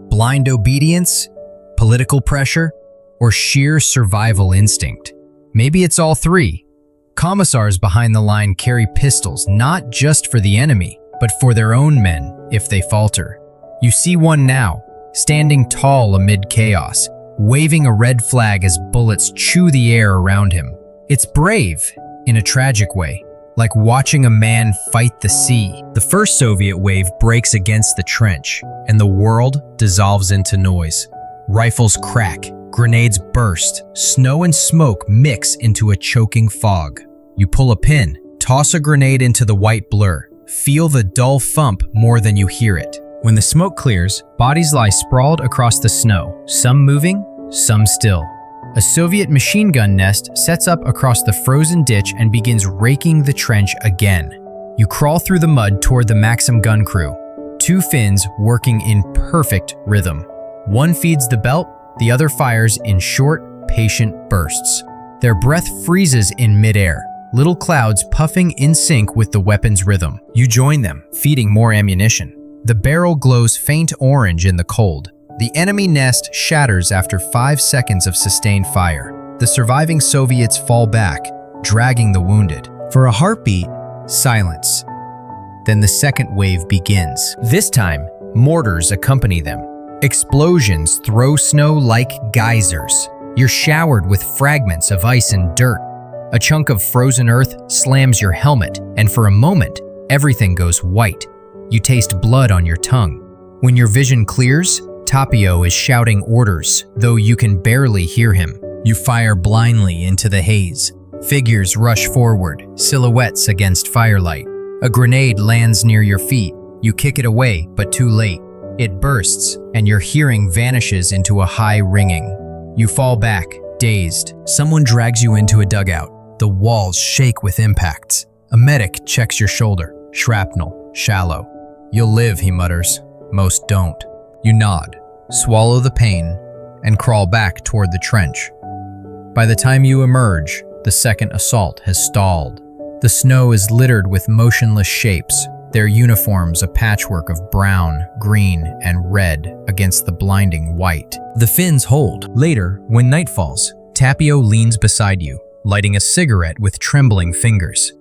Blind obedience, political pressure, or sheer survival instinct. Maybe it's all three. Commissars behind the line carry pistols not just for the enemy, but for their own men if they falter. You see one now, standing tall amid chaos, waving a red flag as bullets chew the air around him. It's brave, in a tragic way, like watching a man fight the sea. The first Soviet wave breaks against the trench, and the world dissolves into noise. Rifles crack, grenades burst, snow and smoke mix into a choking fog. You pull a pin, toss a grenade into the white blur, feel the dull thump more than you hear it. When the smoke clears, bodies lie sprawled across the snow, some moving, some still. A Soviet machine gun nest sets up across the frozen ditch and begins raking the trench again. You crawl through the mud toward the Maxim gun crew. 2 Finns working in perfect rhythm. One feeds the belt, the other fires in short, patient bursts. Their breath freezes in midair, little clouds puffing in sync with the weapon's rhythm. You join them, feeding more ammunition. The barrel glows faint orange in the cold. The enemy nest shatters after 5 seconds of sustained fire. The surviving Soviets fall back, dragging the wounded. For a heartbeat, silence. Then the second wave begins. This time, mortars accompany them. Explosions throw snow like geysers. You're showered with fragments of ice and dirt. A chunk of frozen earth slams your helmet, and for a moment, everything goes white. You taste blood on your tongue. When your vision clears, Tapio is shouting orders, though you can barely hear him. You fire blindly into the haze. Figures rush forward, silhouettes against firelight. A grenade lands near your feet. You kick it away, but too late. It bursts, and your hearing vanishes into a high ringing. You fall back, dazed. Someone drags you into a dugout. The walls shake with impacts. A medic checks your shoulder. Shrapnel, shallow. You'll live, he mutters. Most don't. You nod, swallow the pain, and crawl back toward the trench. By the time you emerge, the second assault has stalled. The snow is littered with motionless shapes, their uniforms a patchwork of brown, green, and red against the blinding white. The Finns hold. Later, when night falls, Tapio leans beside you, lighting a cigarette with trembling fingers.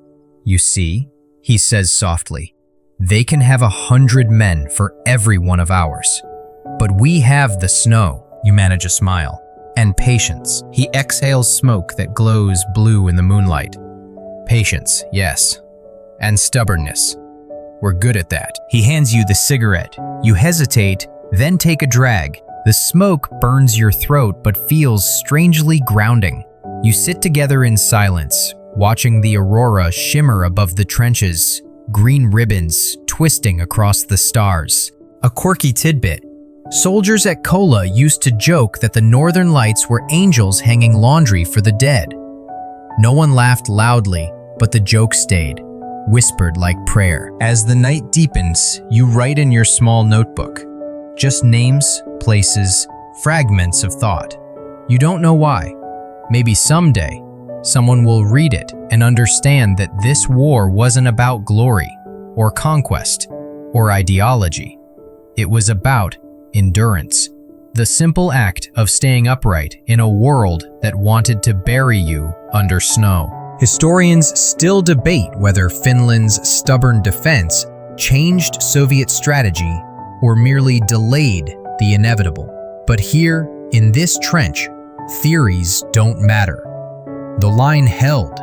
You see, he says softly, they can have 100 men for every one of ours. But we have the snow, you manage a smile, and patience. He exhales smoke that glows blue in the moonlight. Patience, yes. And stubbornness. We're good at that. He hands you the cigarette. You hesitate, then take a drag. The smoke burns your throat but feels strangely grounding. You sit together in silence, watching the aurora shimmer above the trenches, green ribbons twisting across the stars. A quirky tidbit. Soldiers at Kollaa used to joke that the northern lights were angels hanging laundry for the dead. No one laughed loudly, but the joke stayed, whispered like prayer. As the night deepens, you write in your small notebook. Just names, places, fragments of thought. You don't know why. Maybe someday, someone will read it and understand that this war wasn't about glory, or conquest, or ideology. It was about endurance. The simple act of staying upright in a world that wanted to bury you under snow. Historians still debate whether Finland's stubborn defense changed Soviet strategy or merely delayed the inevitable. But here, in this trench, theories don't matter. The line held.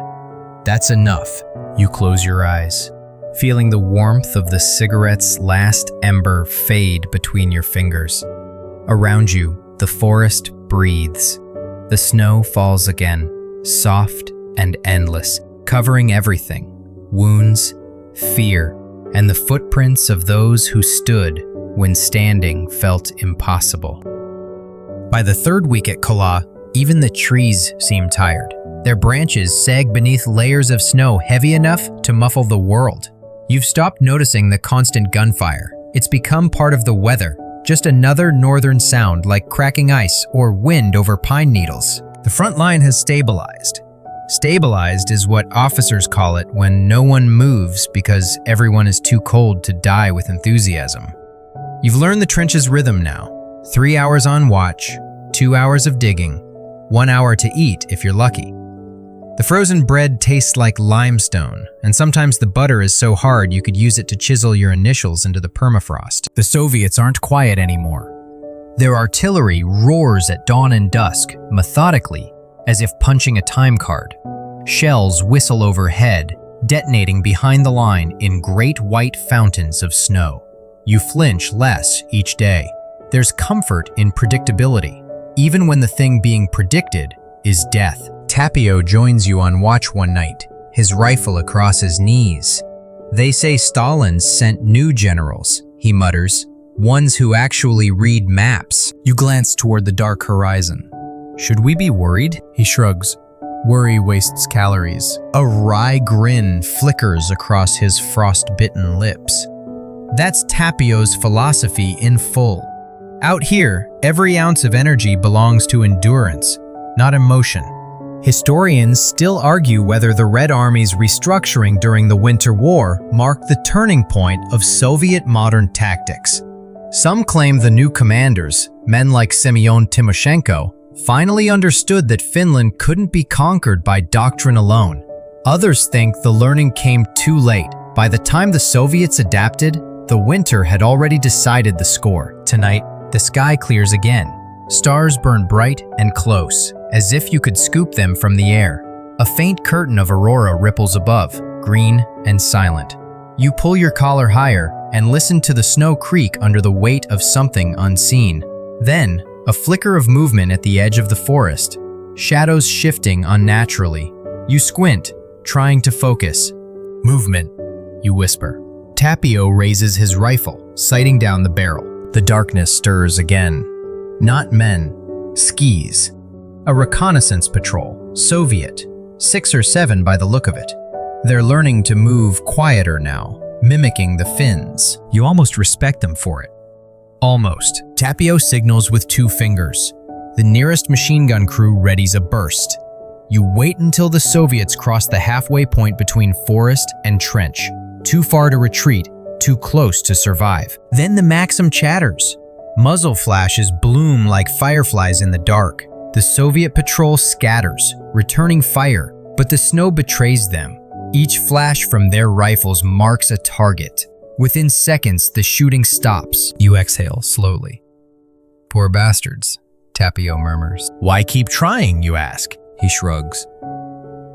That's enough. You close your eyes, feeling the warmth of the cigarette's last ember fade between your fingers. Around you, the forest breathes. The snow falls again, soft and endless, covering everything: wounds, fear, and the footprints of those who stood when standing felt impossible. By the third week at Kollaa, even the trees seem tired. Their branches sag beneath layers of snow heavy enough to muffle the world. You've stopped noticing the constant gunfire. It's become part of the weather, just another northern sound like cracking ice or wind over pine needles. The front line has stabilized. Stabilized is what officers call it when no one moves because everyone is too cold to die with enthusiasm. You've learned the trench's rhythm now. 3 hours on watch, 2 hours of digging, 1 hour to eat if you're lucky. The frozen bread tastes like limestone, and sometimes the butter is so hard you could use it to chisel your initials into the permafrost. The Soviets aren't quiet anymore. Their artillery roars at dawn and dusk, methodically, as if punching a time card. Shells whistle overhead, detonating behind the line in great white fountains of snow. You flinch less each day. There's comfort in predictability, even when the thing being predicted is death. Tapio joins you on watch one night, his rifle across his knees. They say Stalin sent new generals, he mutters, ones who actually read maps. You glance toward the dark horizon. Should we be worried? He shrugs. Worry wastes calories. A wry grin flickers across his frost-bitten lips. That's Tapio's philosophy in full. Out here, every ounce of energy belongs to endurance, not emotion. Historians still argue whether the Red Army's restructuring during the Winter War marked the turning point of Soviet modern tactics. Some claim the new commanders, men like Semyon Timoshenko, finally understood that Finland couldn't be conquered by doctrine alone. Others think the learning came too late. By the time the Soviets adapted, the winter had already decided the score. Tonight, the sky clears again. Stars burn bright and close, as if you could scoop them from the air. A faint curtain of aurora ripples above, green and silent. You pull your collar higher and listen to the snow creak under the weight of something unseen. Then, a flicker of movement at the edge of the forest, shadows shifting unnaturally. You squint, trying to focus. Movement, you whisper. Tapio raises his rifle, sighting down the barrel. The darkness stirs again. Not men, skis. A reconnaissance patrol, Soviet, 6 or 7 by the look of it. They're learning to move quieter now, mimicking the Finns. You almost respect them for it. Almost. Tapio signals with 2 fingers. The nearest machine gun crew readies a burst. You wait until the Soviets cross the halfway point between forest and trench. Too far to retreat, too close to survive. Then the Maxim chatters. Muzzle flashes bloom like fireflies in the dark. The Soviet patrol scatters, returning fire, but the snow betrays them. Each flash from their rifles marks a target. Within seconds, the shooting stops. You exhale slowly. Poor bastards, Tapio murmurs. Why keep trying, you ask? He shrugs.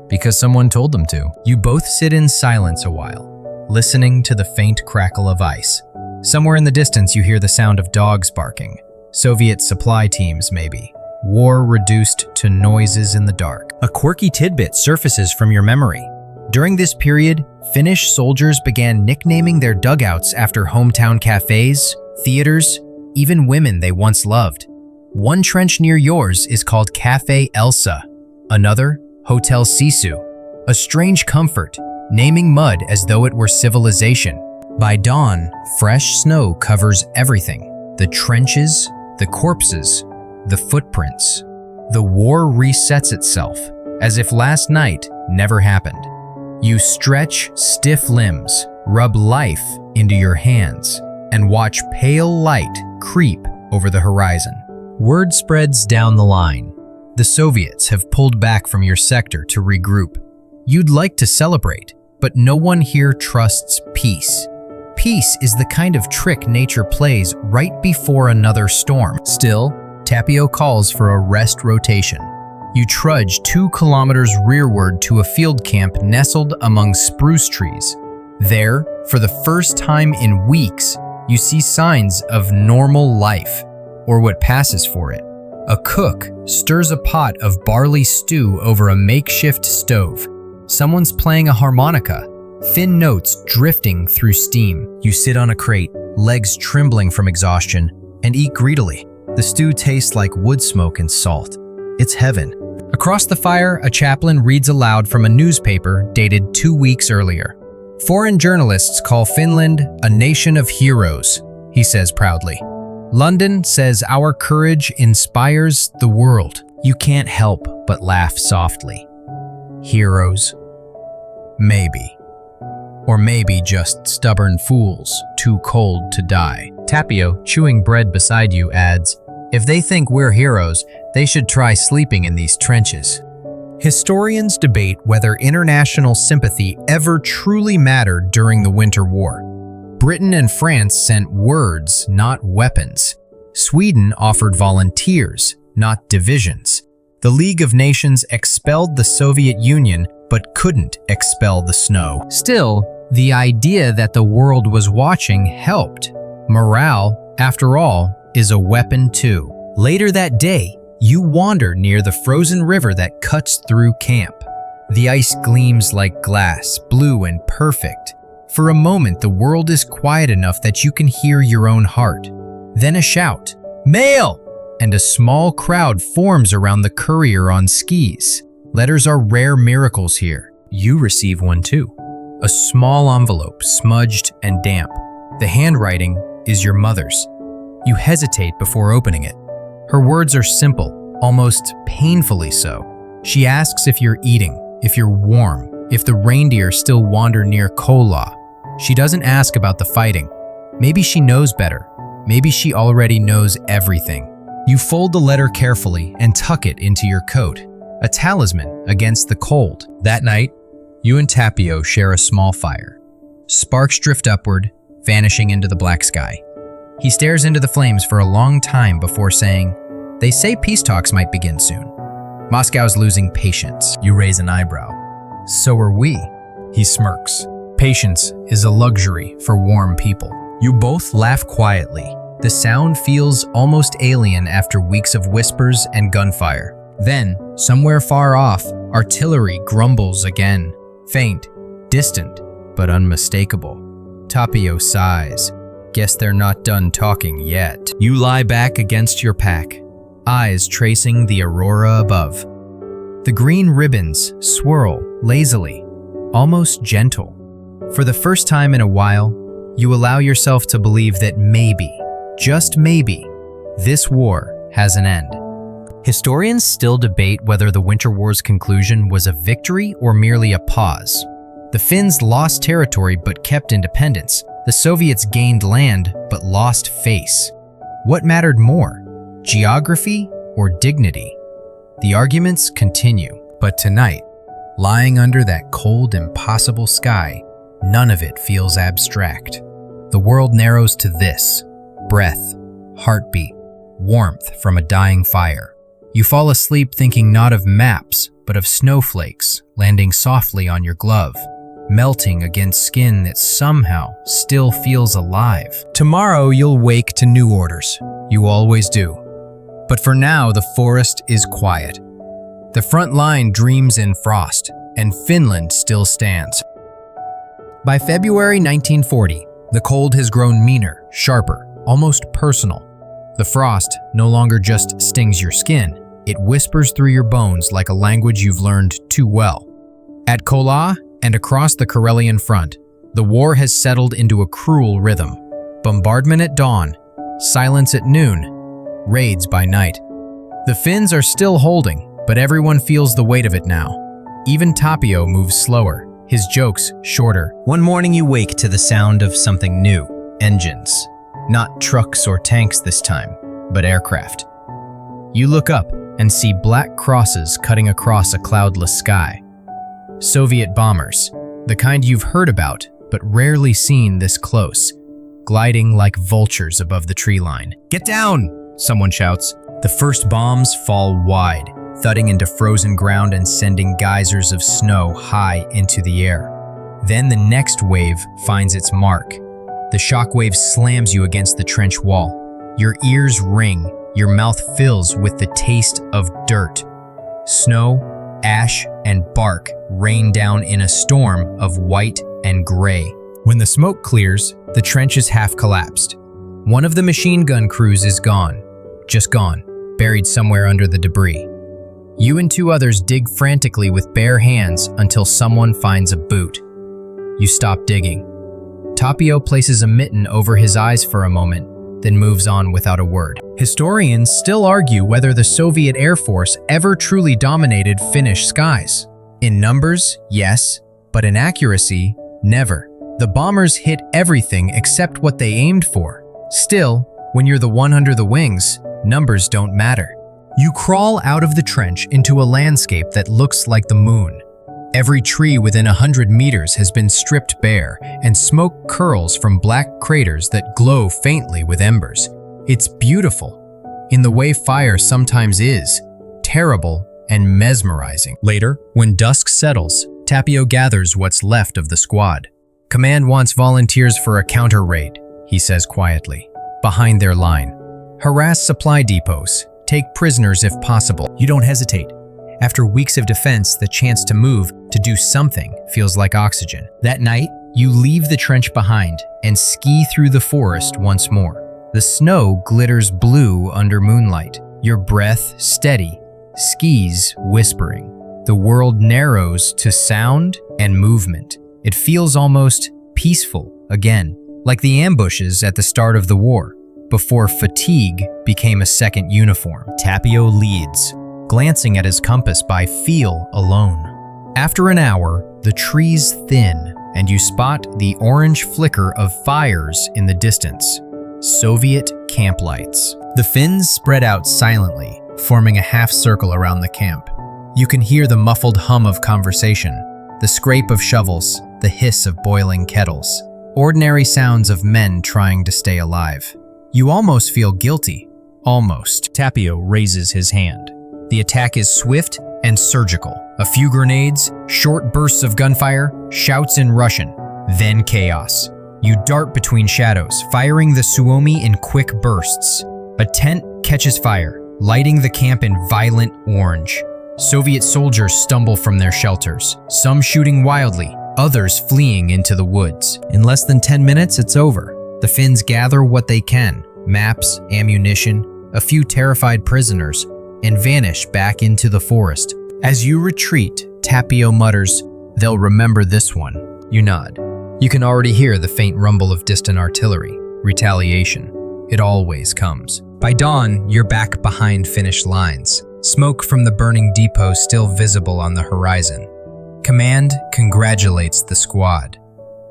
Because someone told them to. You both sit in silence a while, listening to the faint crackle of ice. Somewhere in the distance, you hear the sound of dogs barking. Soviet supply teams, maybe. War reduced to noises in the dark. A quirky tidbit surfaces from your memory. During this period, Finnish soldiers began nicknaming their dugouts after hometown cafes, theaters, even women they once loved. One trench near yours is called Cafe Elsa, another, Hotel Sisu. A strange comfort, naming mud as though it were civilization. By dawn, fresh snow covers everything. The trenches, the corpses, the footprints. The war resets itself, as if last night never happened. You stretch stiff limbs, rub life into your hands, and watch pale light creep over the horizon. Word spreads down the line. The Soviets have pulled back from your sector to regroup. You'd like to celebrate, but no one here trusts peace. Peace is the kind of trick nature plays right before another storm. Still, Tapio calls for a rest rotation. You trudge 2 kilometers rearward to a field camp nestled among spruce trees. There, for the first time in weeks, you see signs of normal life, or what passes for it. A cook stirs a pot of barley stew over a makeshift stove. Someone's playing a harmonica, thin notes drifting through steam. You sit on a crate, legs trembling from exhaustion, and eat greedily. The stew tastes like wood smoke and salt. It's heaven. Across the fire, a chaplain reads aloud from a newspaper dated 2 weeks earlier. "Foreign journalists call Finland a nation of heroes," he says proudly. "London says our courage inspires the world." You can't help but laugh softly. Heroes? Maybe. Or maybe just stubborn fools, too cold to die. Tapio, chewing bread beside you, adds, "If they think we're heroes, they should try sleeping in these trenches." Historians debate whether international sympathy ever truly mattered during the Winter War. Britain and France sent words, not weapons. Sweden offered volunteers, not divisions. The League of Nations expelled the Soviet Union, but couldn't expel the snow. Still, the idea that the world was watching helped. Morale, after all, is a weapon too. Later that day, you wander near the frozen river that cuts through camp. The ice gleams like glass, blue and perfect. For a moment, the world is quiet enough that you can hear your own heart. Then a shout, "Mail!" and a small crowd forms around the courier on skis. Letters are rare miracles here. You receive one too. A small envelope, smudged and damp. The handwriting is your mother's. You hesitate before opening it. Her words are simple, almost painfully so. She asks if you're eating, if you're warm, if the reindeer still wander near Kollaa. She doesn't ask about the fighting. Maybe she knows better. Maybe she already knows everything. You fold the letter carefully and tuck it into your coat, a talisman against the cold. That night, you and Tapio share a small fire. Sparks drift upward, vanishing into the black sky. He stares into the flames for a long time before saying, "They say peace talks might begin soon." Moscow's losing patience. You raise an eyebrow. "So are we." He smirks. Patience is a luxury for warm people. You both laugh quietly. The sound feels almost alien after weeks of whispers and gunfire. Then, somewhere far off, artillery grumbles again. Faint, distant, but unmistakable. Tapio sighs. Guess they're not done talking yet. You lie back against your pack, eyes tracing the aurora above. The green ribbons swirl lazily, almost gentle. For the first time in a while, you allow yourself to believe that maybe, just maybe, this war has an end. Historians still debate whether the Winter War's conclusion was a victory or merely a pause. The Finns lost territory but kept independence. The Soviets gained land but lost face. What mattered more, geography or dignity? The arguments continue, but tonight, lying under that cold, impossible sky, none of it feels abstract. The world narrows to this: breath, heartbeat, warmth from a dying fire. You fall asleep thinking not of maps, but of snowflakes landing softly on your glove, melting against skin that somehow still feels alive. Tomorrow you'll wake to new orders. You always do. But for now, the forest is quiet. The front line dreams in frost, and Finland still stands. By February 1940, the cold has grown meaner, sharper, almost personal. The frost no longer just stings your skin, it whispers through your bones like a language you've learned too well. At Kollaa and across the Karelian front, the war has settled into a cruel rhythm. Bombardment at dawn, silence at noon, raids by night. The Finns are still holding, but everyone feels the weight of it now. Even Tapio moves slower, his jokes shorter. One morning you wake to the sound of something new, engines. Not trucks or tanks this time, but aircraft. You look up and see black crosses cutting across a cloudless sky. Soviet bombers, the kind you've heard about, but rarely seen this close, gliding like vultures above the tree line. "Get down!" someone shouts. The first bombs fall wide, thudding into frozen ground and sending geysers of snow high into the air. Then the next wave finds its mark. The shockwave slams you against the trench wall. Your ears ring, your mouth fills with the taste of dirt. Snow, ash, and bark rain down in a storm of white and gray. When the smoke clears, the trench is half collapsed. One of the machine gun crews is gone, just gone, buried somewhere under the debris. You and two others dig frantically with bare hands until someone finds a boot. You stop digging. Tapio places a mitten over his eyes for a moment, then moves on without a word. Historians still argue whether the Soviet Air Force ever truly dominated Finnish skies. In numbers, yes, but in accuracy, never. The bombers hit everything except what they aimed for. Still, when you're the one under the wings, numbers don't matter. You crawl out of the trench into a landscape that looks like the moon. Every tree within 100 meters has been stripped bare, and smoke curls from black craters that glow faintly with embers. It's beautiful, in the way fire sometimes is, terrible and mesmerizing. Later, when dusk settles, Tapio gathers what's left of the squad. Command wants volunteers for a counter raid, he says quietly, behind their line. Harass supply depots, take prisoners if possible. You don't hesitate. After weeks of defense, the chance to move, to do something, feels like oxygen. That night, you leave the trench behind and ski through the forest once more. The snow glitters blue under moonlight, your breath steady, skis whispering. The world narrows to sound and movement. It feels almost peaceful again, like the ambushes at the start of the war, before fatigue became a second uniform. Tapio leads, glancing at his compass by feel alone. After an hour, the trees thin, and you spot the orange flicker of fires in the distance. Soviet camp lights. The Finns spread out silently, forming a half circle around the camp. You can hear the muffled hum of conversation, the scrape of shovels, the hiss of boiling kettles. Ordinary sounds of men trying to stay alive. You almost feel guilty. Almost. Tapio raises his hand. The attack is swift and surgical. A few grenades, short bursts of gunfire, shouts in Russian, then chaos. You dart between shadows, firing the Suomi in quick bursts. A tent catches fire, lighting the camp in violent orange. Soviet soldiers stumble from their shelters, some shooting wildly, others fleeing into the woods. In less than 10 minutes, it's over. The Finns gather what they can, maps, ammunition, a few terrified prisoners, and vanish back into the forest. As you retreat, Tapio mutters, "They'll remember this one." You nod. You can already hear the faint rumble of distant artillery. Retaliation. It always comes. By dawn, you're back behind Finnish lines. Smoke from the burning depot still visible on the horizon. Command congratulates the squad.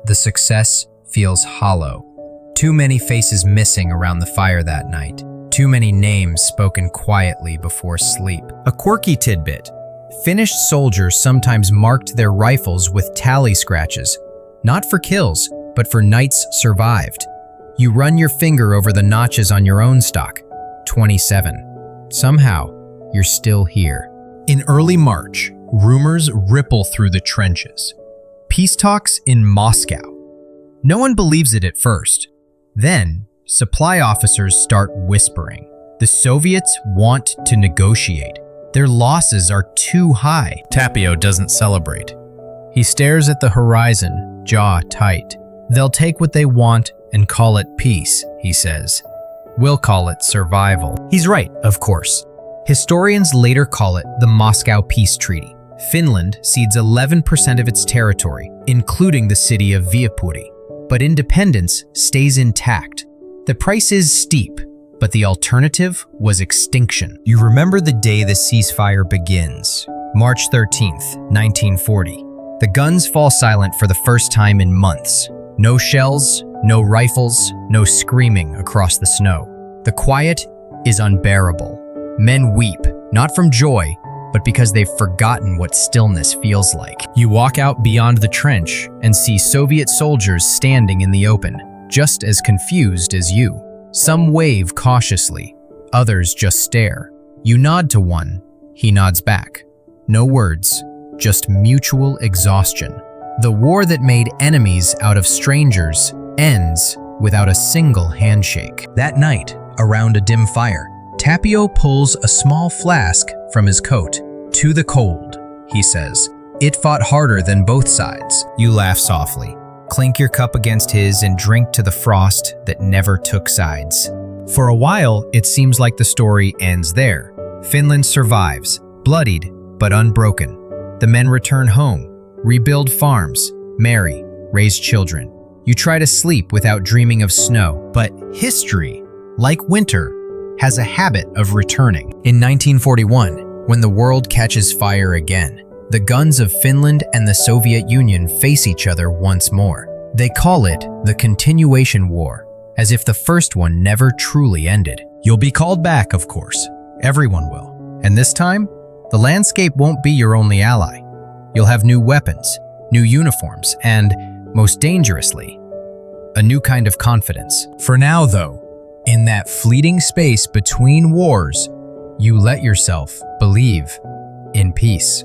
The success feels hollow. Too many faces missing around the fire that night. Too many names spoken quietly before sleep. A quirky tidbit. Finnish soldiers sometimes marked their rifles with tally scratches, not for kills, but for nights survived. You run your finger over the notches on your own stock. 27. Somehow, you're still here. In early March, rumors ripple through the trenches. Peace talks in Moscow. No one believes it at first. Then, supply officers start whispering. The Soviets want to negotiate. Their losses are too high. Tapio doesn't celebrate. He stares at the horizon, jaw tight. They'll take what they want and call it peace, he says. We'll call it survival. He's right, of course. Historians later call it the Moscow Peace Treaty. Finland cedes 11% of its territory, including the city of Viipuri. But independence stays intact. The price is steep, but the alternative was extinction. You remember the day the ceasefire begins, March 13th, 1940. The guns fall silent for the first time in months. No shells, no rifles, no screaming across the snow. The quiet is unbearable. Men weep, not from joy, but because they've forgotten what stillness feels like. You walk out beyond the trench and see Soviet soldiers standing in the open, just as confused as you. Some wave cautiously, others just stare. You nod to one, he nods back. No words, just mutual exhaustion. The war that made enemies out of strangers ends without a single handshake. That night, around a dim fire, Tapio pulls a small flask from his coat. "To the cold," he says. "It fought harder than both sides." You laugh softly, clink your cup against his, and drink to the frost that never took sides. For a while, it seems like the story ends there. Finland survives, bloodied but unbroken. The men return home, rebuild farms, marry, raise children. You try to sleep without dreaming of snow, but history, like winter, has a habit of returning. In 1941, when the world catches fire again, the guns of Finland and the Soviet Union face each other once more. They call it the Continuation War, as if the first one never truly ended. You'll be called back, of course. Everyone will. And this time, the landscape won't be your only ally. You'll have new weapons, new uniforms, and, most dangerously, a new kind of confidence. For now, though, in that fleeting space between wars, you let yourself believe in peace.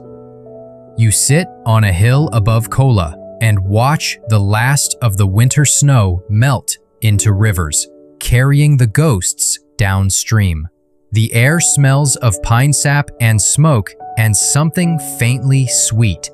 You sit on a hill above Kollaa and watch the last of the winter snow melt into rivers, carrying the ghosts downstream. The air smells of pine sap and smoke and something faintly sweet.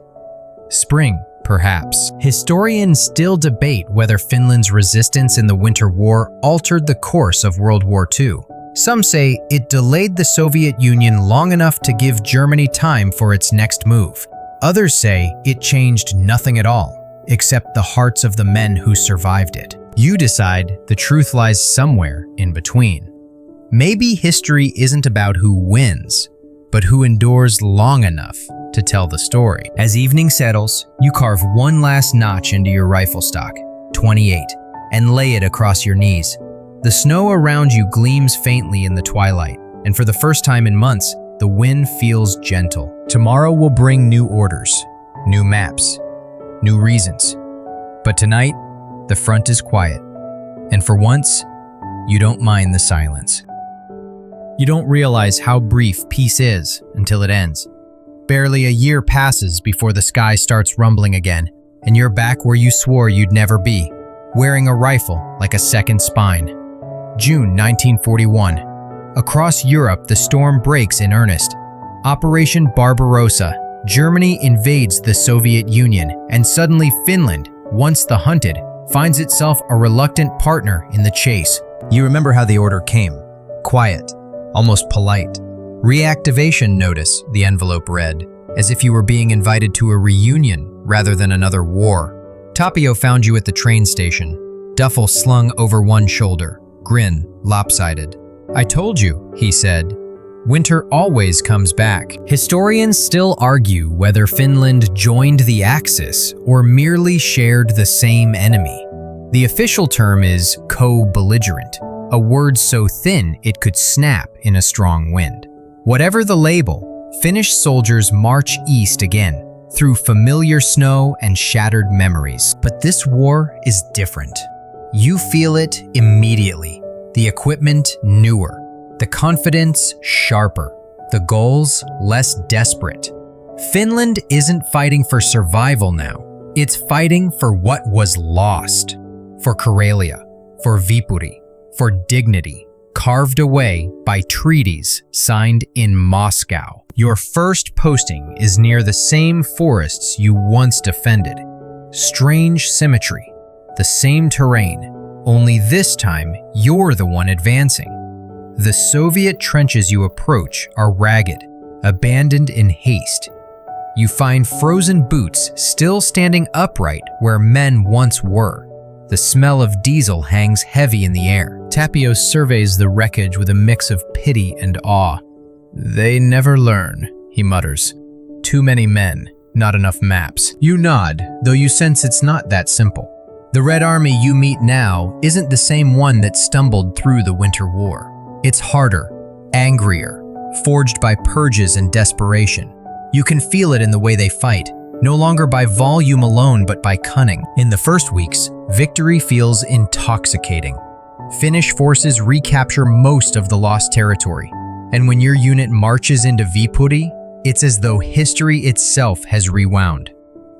Spring, perhaps. Historians still debate whether Finland's resistance in the Winter War altered the course of World War II. Some say it delayed the Soviet Union long enough to give Germany time for its next move. Others say it changed nothing at all, except the hearts of the men who survived it. You decide the truth lies somewhere in between. Maybe history isn't about who wins, but who endures long enough to tell the story. As evening settles, you carve one last notch into your rifle stock, 28, and lay it across your knees. The snow around you gleams faintly in the twilight, and for the first time in months, the wind feels gentle. Tomorrow will bring new orders, new maps, new reasons. But tonight, the front is quiet, and for once, you don't mind the silence. You don't realize how brief peace is until it ends. Barely a year passes before the sky starts rumbling again, and you're back where you swore you'd never be, wearing a rifle like a second spine. June 1941. Across Europe, the storm breaks in earnest. Operation Barbarossa. Germany invades the Soviet Union, and suddenly Finland, once the hunted, finds itself a reluctant partner in the chase. You remember how the order came. Quiet, almost polite. Reactivation notice, the envelope read, as if you were being invited to a reunion rather than another war. Tapio found you at the train station, duffel slung over one shoulder, grin lopsided. "I told you," he said. "Winter always comes back." Historians still argue whether Finland joined the Axis or merely shared the same enemy. The official term is co-belligerent, a word so thin it could snap in a strong wind. Whatever the label, Finnish soldiers march east again, through familiar snow and shattered memories. But this war is different. You feel it immediately. The equipment newer, the confidence sharper, the goals less desperate. Finland isn't fighting for survival now. It's fighting for what was lost. For Karelia, for Viipuri, for dignity, carved away by treaties signed in Moscow. Your first posting is near the same forests you once defended. Strange symmetry, the same terrain, only this time you're the one advancing. The Soviet trenches you approach are ragged, abandoned in haste. You find frozen boots still standing upright where men once were. The smell of diesel hangs heavy in the air. Tapio surveys the wreckage with a mix of pity and awe. "They never learn," he mutters. "Too many men, not enough maps." You nod, though you sense it's not that simple. The Red Army you meet now isn't the same one that stumbled through the Winter War. It's harder, angrier, forged by purges and desperation. You can feel it in the way they fight, no longer by volume alone but by cunning. In the first weeks, victory feels intoxicating. Finnish forces recapture most of the lost territory, and when your unit marches into Viipuri, it's as though history itself has rewound.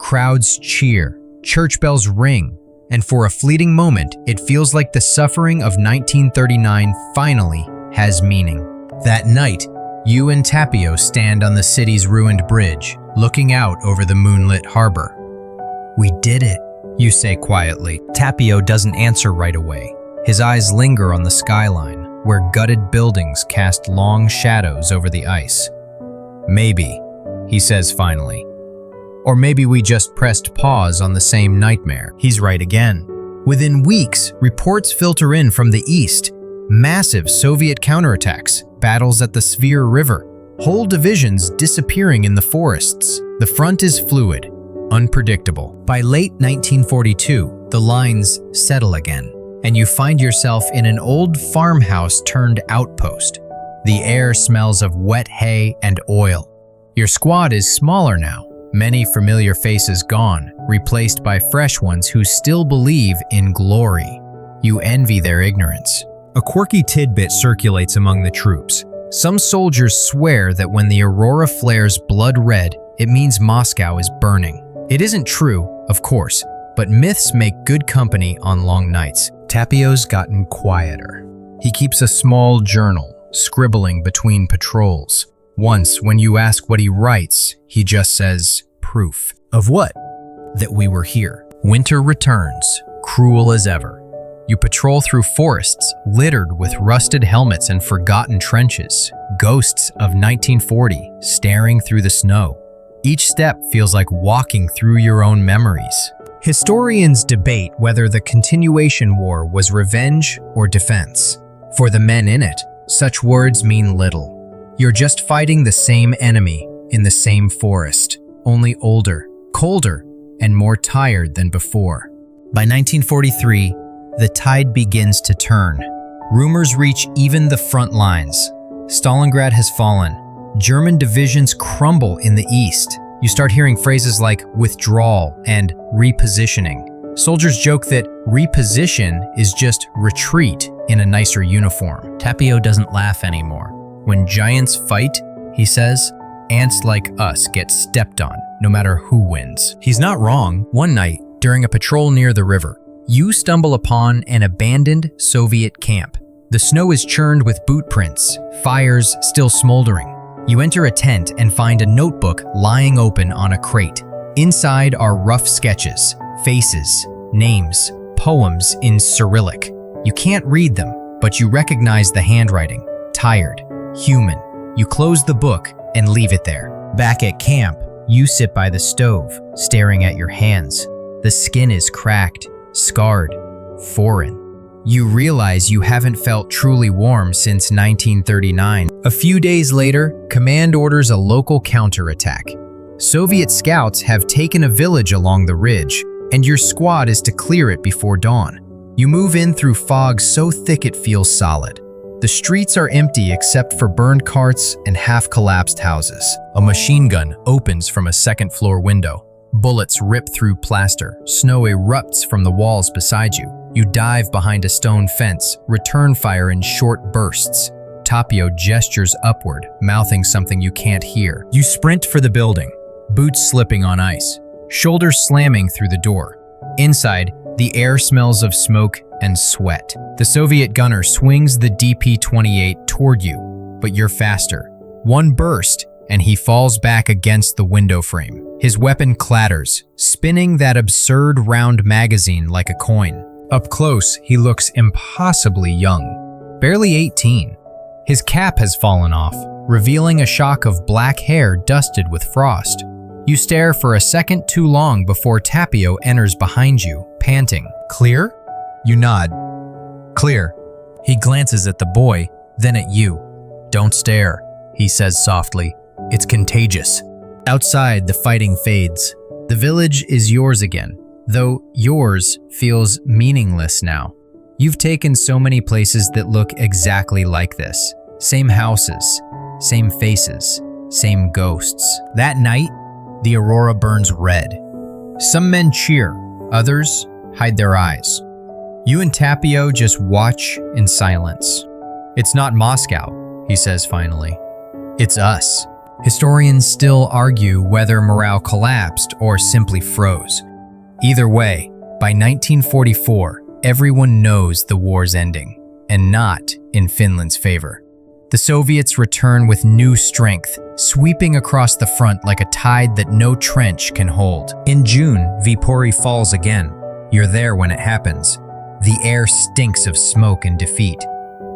Crowds cheer, church bells ring, and for a fleeting moment, it feels like the suffering of 1939 finally has meaning. That night, you and Tapio stand on the city's ruined bridge, looking out over the moonlit harbor. "We did it," you say quietly. Tapio doesn't answer right away. His eyes linger on the skyline, where gutted buildings cast long shadows over the ice. "Maybe," he says finally. "Or maybe we just pressed pause on the same nightmare." He's right again. Within weeks, reports filter in from the east. Massive Soviet counterattacks, battles at the Svir River, whole divisions disappearing in the forests. The front is fluid, unpredictable. By late 1942, the lines settle again, and you find yourself in an old farmhouse turned outpost. The air smells of wet hay and oil. Your squad is smaller now, many familiar faces gone, replaced by fresh ones who still believe in glory. You envy their ignorance. A quirky tidbit circulates among the troops. Some soldiers swear that when the aurora flares blood red, it means Moscow is burning. It isn't true, of course, but myths make good company on long nights. Tapio's gotten quieter. He keeps a small journal, scribbling between patrols. Once, when you ask what he writes, he just says, "Proof." Of what? That we were here. Winter returns, cruel as ever. You patrol through forests littered with rusted helmets and forgotten trenches, ghosts of 1940 staring through the snow. Each step feels like walking through your own memories. Historians debate whether the continuation war was revenge or defense. For the men in it, such words mean little. You're just fighting the same enemy in the same forest, only older, colder, and more tired than before. By 1943, the tide begins to turn. Rumors reach even the front lines. Stalingrad has fallen. German divisions crumble in the east. You start hearing phrases like withdrawal and repositioning. Soldiers joke that reposition is just retreat in a nicer uniform. Tapio doesn't laugh anymore. When giants fight, he says, ants like us get stepped on, no matter who wins. He's not wrong. One night, during a patrol near the river, you stumble upon an abandoned Soviet camp. The snow is churned with boot prints, fires still smoldering. You enter a tent and find a notebook lying open on a crate. Inside are rough sketches, faces, names, poems in Cyrillic. You can't read them, but you recognize the handwriting. Tired, human. You close the book and leave it there. Back at camp, you sit by the stove, staring at your hands. The skin is cracked, scarred, foreign. You realize you haven't felt truly warm since 1939. A few days later, command orders a local counterattack. Soviet scouts have taken a village along the ridge, and your squad is to clear it before dawn. You move in through fog so thick it feels solid. The streets are empty except for burned carts and half-collapsed houses. A machine gun opens from a second-floor window. Bullets rip through plaster. Snow erupts from the walls beside you. You dive behind a stone fence, return fire in short bursts. Tapio gestures upward, mouthing something you can't hear. You sprint for the building, boots slipping on ice, shoulders slamming through the door. Inside, the air smells of smoke and sweat. The Soviet gunner swings the DP-28 toward you, but you're faster. One burst, and he falls back against the window frame. His weapon clatters, spinning that absurd round magazine like a coin. Up close, he looks impossibly young, barely 18. His cap has fallen off, revealing a shock of black hair dusted with frost. You stare for a second too long before Tapio enters behind you, panting. "Clear?" You nod. "Clear." He glances at the boy, then at you. "Don't stare," he says softly. "It's contagious." Outside, the fighting fades. The village is yours again, though yours feels meaningless now. You've taken so many places that look exactly like this. Same houses, same faces, same ghosts. That night, the aurora burns red. Some men cheer, others hide their eyes. You and Tapio just watch in silence. "It's not Moscow," he says finally. "It's us." Historians still argue whether morale collapsed or simply froze. Either way, by 1944, everyone knows the war's ending, and not in Finland's favor. The Soviets return with new strength, sweeping across the front like a tide that no trench can hold. In June, Viipuri falls again. You're there when it happens. The air stinks of smoke and defeat.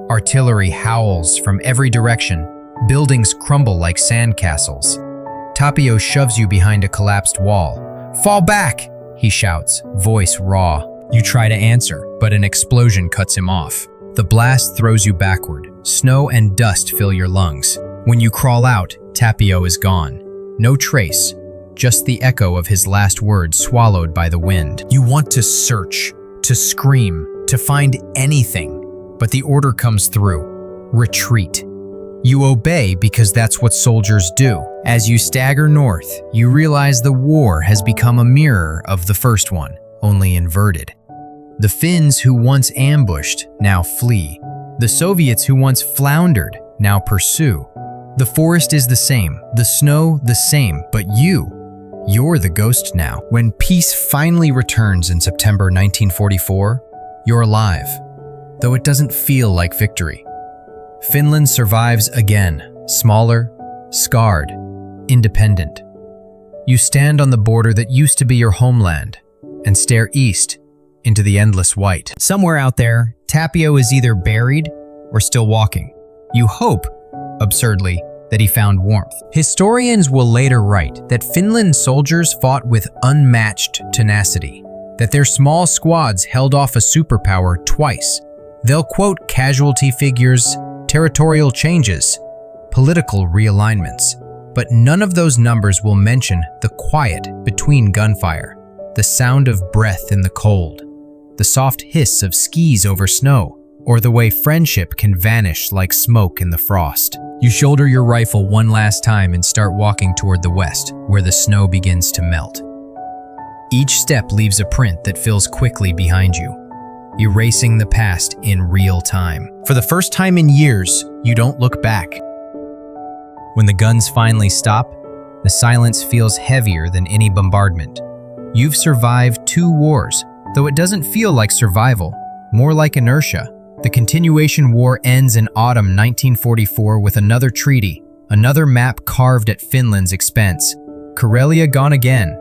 Artillery howls from every direction. Buildings crumble like sandcastles. Tapio shoves you behind a collapsed wall. "Fall back!" he shouts, voice raw. You try to answer, but an explosion cuts him off. The blast throws you backward. Snow and dust fill your lungs. When you crawl out, Tapio is gone. No trace, just the echo of his last words swallowed by the wind. You want to search, to scream, to find anything, but the order comes through. Retreat. You obey because that's what soldiers do. As you stagger north, you realize the war has become a mirror of the first one, only inverted. The Finns who once ambushed now flee. The Soviets who once floundered now pursue. The forest is the same, the snow the same, but you're the ghost now. When peace finally returns in September 1944, you're alive, though it doesn't feel like victory. Finland survives again, smaller, scarred, independent. You stand on the border that used to be your homeland and stare east into the endless white. Somewhere out there, Tapio is either buried or still walking. You hope, absurdly, that he found warmth. Historians will later write that Finland soldiers fought with unmatched tenacity, that their small squads held off a superpower twice. They'll quote casualty figures, territorial changes, political realignments, but none of those numbers will mention the quiet between gunfire, the sound of breath in the cold, the soft hiss of skis over snow, or the way friendship can vanish like smoke in the frost. You shoulder your rifle one last time and start walking toward the west, where the snow begins to melt. Each step leaves a print that fills quickly behind you, erasing the past in real time. For the first time in years, you don't look back. When the guns finally stop, the silence feels heavier than any bombardment. You've survived 2 wars, though it doesn't feel like survival, more like inertia. The continuation war ends in autumn 1944 with another treaty, another map carved at Finland's expense. Karelia gone again,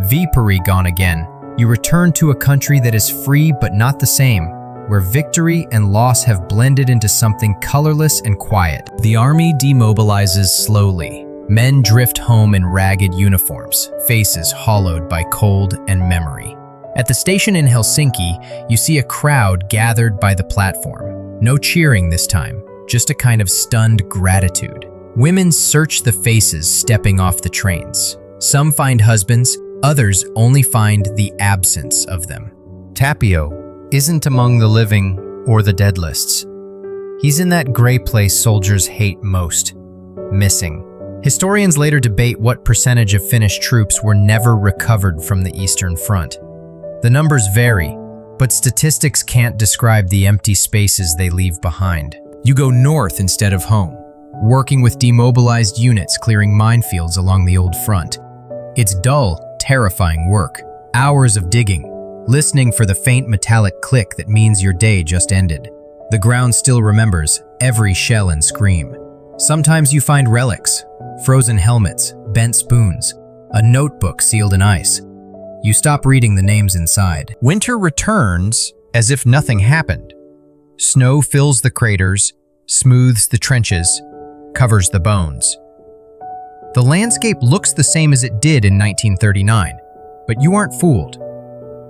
Viipuri gone again. You return to a country that is free but not the same, where victory and loss have blended into something colorless and quiet. The army demobilizes slowly. Men drift home in ragged uniforms, faces hollowed by cold and memory. At the station in Helsinki, you see a crowd gathered by the platform. No cheering this time, just a kind of stunned gratitude. Women search the faces stepping off the trains. Some find husbands, others only find the absence of them. Tapio isn't among the living or the dead lists. He's in that gray place soldiers hate most, missing. Historians later debate what percentage of Finnish troops were never recovered from the Eastern Front. The numbers vary, but statistics can't describe the empty spaces they leave behind. You go north instead of home, working with demobilized units clearing minefields along the old front. It's dull, terrifying work. Hours of digging, listening for the faint metallic click that means your day just ended. The ground still remembers every shell and scream. Sometimes you find relics, frozen helmets, bent spoons, a notebook sealed in ice. You stop reading the names inside. Winter returns as if nothing happened. Snow fills the craters, smooths the trenches, covers the bones. The landscape looks the same as it did in 1939, but you aren't fooled.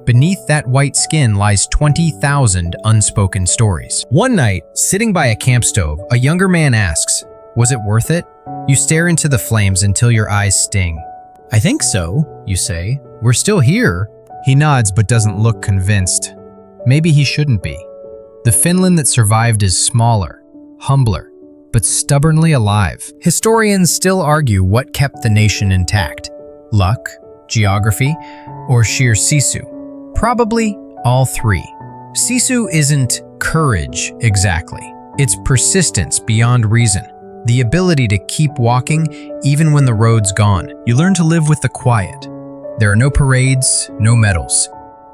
Beneath that white skin lies 20,000 unspoken stories. One night, sitting by a camp stove, a younger man asks, "Was it worth it?" You stare into the flames until your eyes sting. "I think so," you say. "We're still here." He nods but doesn't look convinced. Maybe he shouldn't be. The Finland that survived is smaller, humbler, but stubbornly alive. Historians still argue what kept the nation intact. Luck, geography, or sheer sisu. Probably all 3. Sisu isn't courage exactly. It's persistence beyond reason. The ability to keep walking even when the road's gone. You learn to live with the quiet. There are no parades, no medals.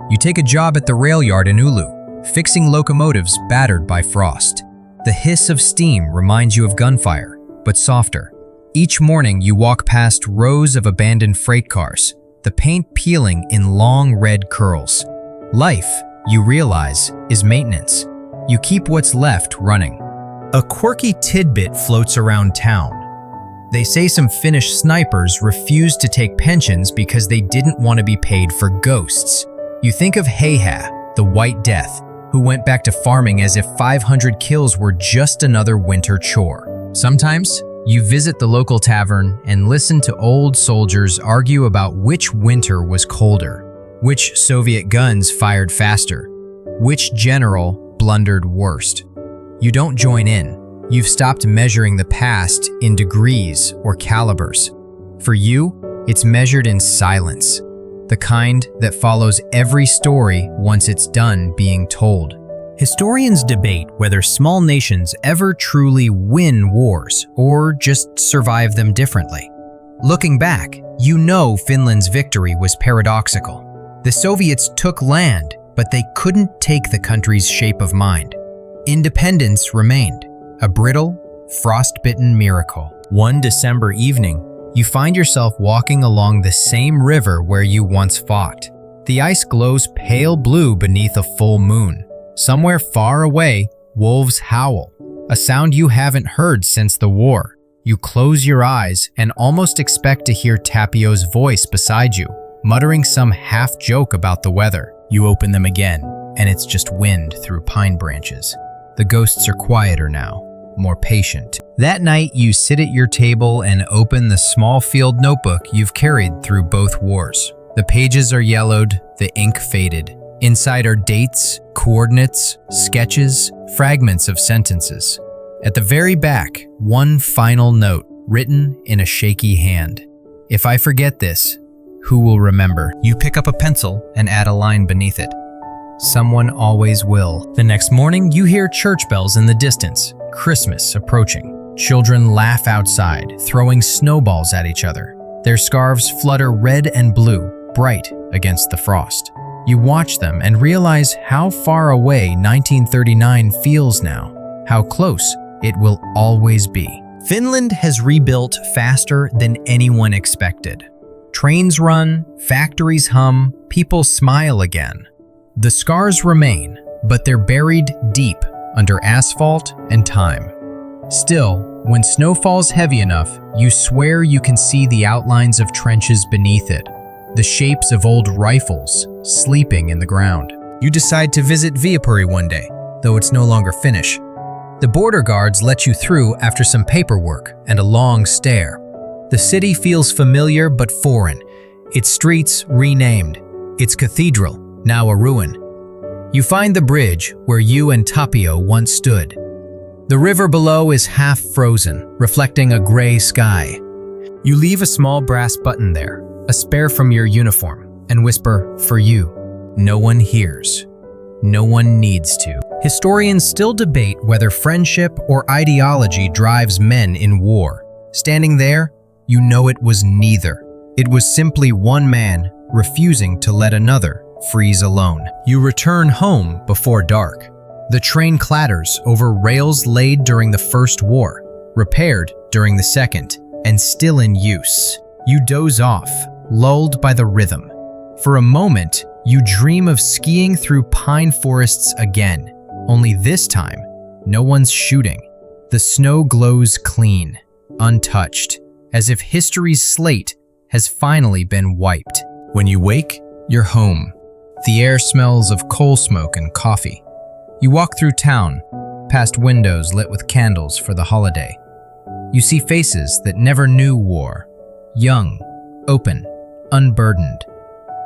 You take a job at the rail yard in Oulu, fixing locomotives battered by frost. The hiss of steam reminds you of gunfire, but softer. Each morning you walk past rows of abandoned freight cars, the paint peeling in long red curls. Life, you realize, is maintenance. You keep what's left running. A quirky tidbit floats around town. They say some Finnish snipers refused to take pensions because they didn't want to be paid for ghosts. You think of Heiha, the White Death, who went back to farming as if 500 kills were just another winter chore. Sometimes, you visit the local tavern and listen to old soldiers argue about which winter was colder, which Soviet guns fired faster, which general blundered worst. You don't join in. You've stopped measuring the past in degrees or calibers. For you, it's measured in silence, the kind that follows every story once it's done being told. Historians debate whether small nations ever truly win wars or just survive them differently. Looking back, you know Finland's victory was paradoxical. The Soviets took land, but they couldn't take the country's shape of mind. Independence remained, a brittle, frost-bitten miracle. One December evening, you find yourself walking along the same river where you once fought. The ice glows pale blue beneath a full moon. Somewhere far away, wolves howl, a sound you haven't heard since the war. You close your eyes and almost expect to hear Tapio's voice beside you, muttering some half-joke about the weather. You open them again, and it's just wind through pine branches. The ghosts are quieter now, more patient. That night, you sit at your table and open the small field notebook you've carried through both wars. The pages are yellowed, the ink faded. Inside are dates, coordinates, sketches, fragments of sentences. At the very back, one final note, written in a shaky hand. If I forget this, who will remember? You pick up a pencil and add a line beneath it. Someone always will. The next morning, you hear church bells in the distance, Christmas approaching. Children laugh outside, throwing snowballs at each other. Their scarves flutter red and blue, bright against the frost. You watch them and realize how far away 1939 feels now, how close it will always be. Finland has rebuilt faster than anyone expected. Trains run, factories hum, people smile again. The scars remain, but they're buried deep under asphalt and time. Still, when snow falls heavy enough, you swear you can see the outlines of trenches beneath it, the shapes of old rifles sleeping in the ground. You decide to visit Viipuri one day, though it's no longer Finnish. The border guards let you through after some paperwork and a long stare. The city feels familiar but foreign, its streets renamed, its cathedral now a ruin. You find the bridge where you and Tapio once stood. The river below is half frozen, reflecting a gray sky. You leave a small brass button there, a spare from your uniform, and whisper, "For you." No one hears. No one needs to. Historians still debate whether friendship or ideology drives men in war. Standing there, you know it was neither. It was simply one man refusing to let another freeze alone. You return home before dark. The train clatters over rails laid during the First War, repaired during the Second, and still in use. You doze off, lulled by the rhythm. For a moment, you dream of skiing through pine forests again, only this time, no one's shooting. The snow glows clean, untouched, as if history's slate has finally been wiped. When you wake, you're home. The air smells of coal smoke and coffee. You walk through town, past windows lit with candles for the holiday. You see faces that never knew war, young, open, unburdened.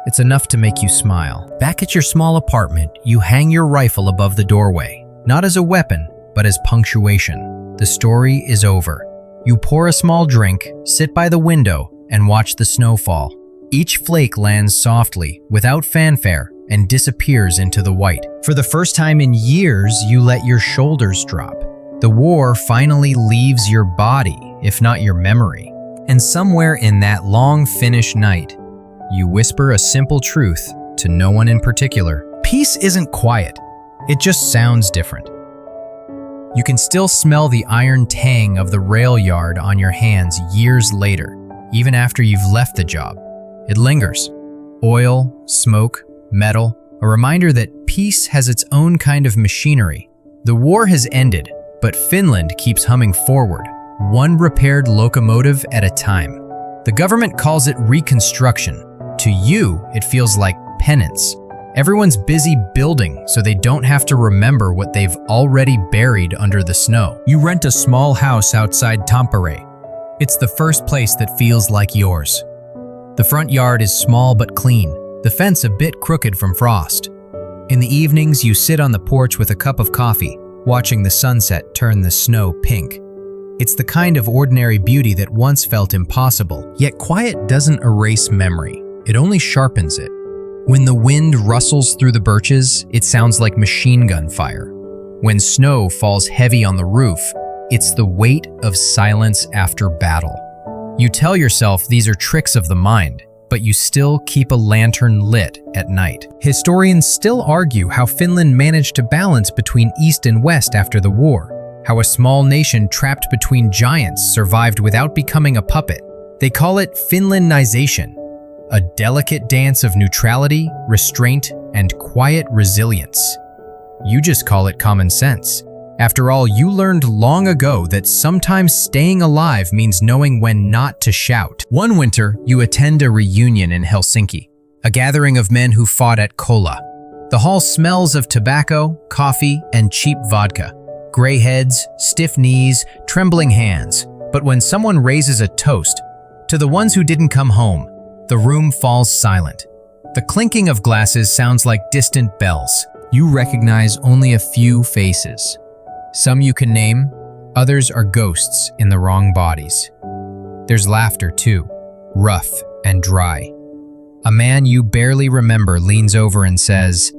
It's enough to make you smile. Back at your small apartment, you hang your rifle above the doorway, not as a weapon, but as punctuation. The story is over. You pour a small drink, sit by the window, and watch the snow fall. Each flake lands softly, without fanfare, and disappears into the white. For the first time in years, you let your shoulders drop. The war finally leaves your body, if not your memory. And somewhere in that long Finnish night, you whisper a simple truth to no one in particular. Peace isn't quiet, it just sounds different. You can still smell the iron tang of the rail yard on your hands years later, even after you've left the job. It lingers. Oil, smoke, metal, a reminder that peace has its own kind of machinery. The war has ended, but Finland keeps humming forward, one repaired locomotive at a time. The government calls it reconstruction. To you, it feels like penance. Everyone's busy building so they don't have to remember what they've already buried under the snow. You rent a small house outside Tampere. It's the first place that feels like yours. The front yard is small but clean, the fence a bit crooked from frost. In the evenings, you sit on the porch with a cup of coffee, watching the sunset turn the snow pink. It's the kind of ordinary beauty that once felt impossible, yet quiet doesn't erase memory, it only sharpens it. When the wind rustles through the birches, it sounds like machine gun fire. When snow falls heavy on the roof, it's the weight of silence after battle. You tell yourself these are tricks of the mind, but you still keep a lantern lit at night. Historians still argue how Finland managed to balance between East and West after the war, how a small nation trapped between giants survived without becoming a puppet. They call it Finlandization, a delicate dance of neutrality, restraint, and quiet resilience. You just call it common sense. After all, you learned long ago that sometimes staying alive means knowing when not to shout. One winter, you attend a reunion in Helsinki, a gathering of men who fought at Kollaa. The hall smells of tobacco, coffee, and cheap vodka. Gray heads, stiff knees, trembling hands. But when someone raises a toast to the ones who didn't come home, the room falls silent. The clinking of glasses sounds like distant bells. You recognize only a few faces. Some you can name, others are ghosts in the wrong bodies. There's laughter too, rough and dry. A man you barely remember leans over and says,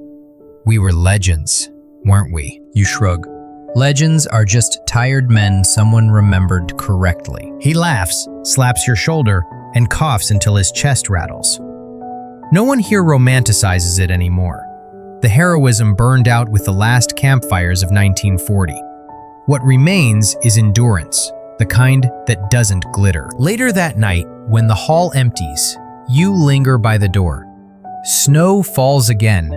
"We were legends, weren't we?" You shrug. Legends are just tired men someone remembered correctly. He laughs, slaps your shoulder, and coughs until his chest rattles. No one here romanticizes it anymore. The heroism burned out with the last campfires of 1940. What remains is endurance, the kind that doesn't glitter. Later that night, when the hall empties, you linger by the door. Snow falls again,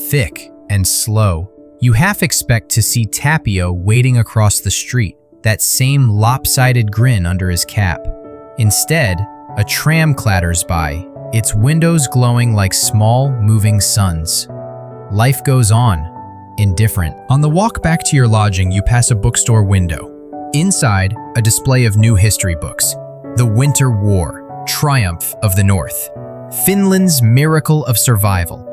thick and slow. You half expect to see Tapio waiting across the street, that same lopsided grin under his cap. Instead, a tram clatters by, its windows glowing like small, moving suns. Life goes on, indifferent. On the walk back to your lodging, you pass a bookstore window. Inside, a display of new history books. The Winter War, Triumph of the North. Finland's Miracle of Survival.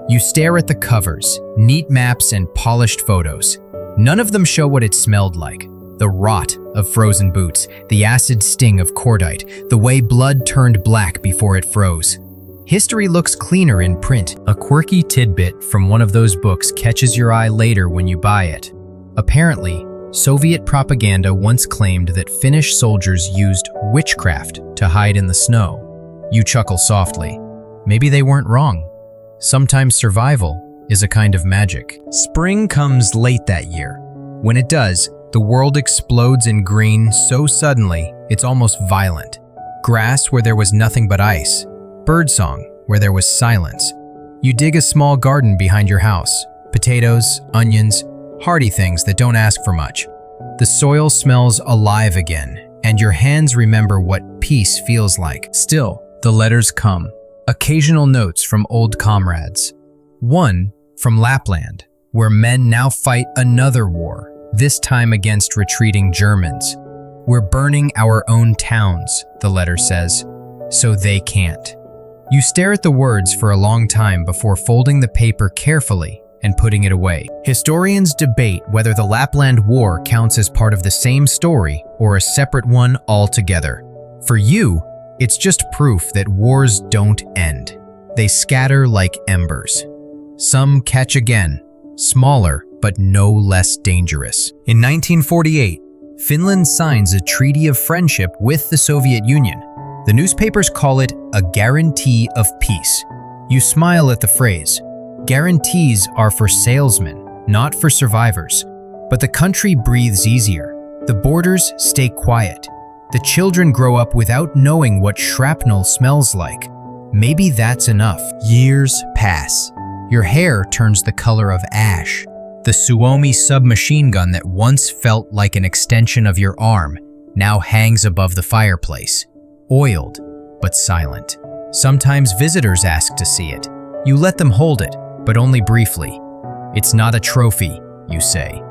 You stare at the covers, neat maps and polished photos. None of them show what it smelled like. The rot of frozen boots, the acid sting of cordite, the way blood turned black before it froze. History looks cleaner in print. A quirky tidbit from one of those books catches your eye later when you buy it. Apparently, Soviet propaganda once claimed that Finnish soldiers used witchcraft to hide in the snow. You chuckle softly. Maybe they weren't wrong. Sometimes survival is a kind of magic. Spring comes late that year. When it does, the world explodes in green so suddenly, it's almost violent. Grass where there was nothing but ice. Birdsong where there was silence. You dig a small garden behind your house. Potatoes, onions, hardy things that don't ask for much. The soil smells alive again, and your hands remember what peace feels like. Still, the letters come. Occasional notes from old comrades. One from Lapland, where men now fight another war, this time against retreating Germans. "We're burning our own towns," the letter says, "so they can't." You stare at the words for a long time before folding the paper carefully and putting it away. Historians debate whether the Lapland War counts as part of the same story or a separate one altogether. For you, it's just proof that wars don't end. They scatter like embers. Some catch again, smaller but no less dangerous. In 1948, Finland signs a treaty of friendship with the Soviet Union. The newspapers call it a guarantee of peace. You smile at the phrase. Guarantees are for salesmen, not for survivors. But the country breathes easier. The borders stay quiet. The children grow up without knowing what shrapnel smells like. Maybe that's enough. Years pass. Your hair turns the color of ash. The Suomi submachine gun that once felt like an extension of your arm now hangs above the fireplace, oiled but silent. Sometimes visitors ask to see it. You let them hold it, but only briefly. It's not a trophy, you say.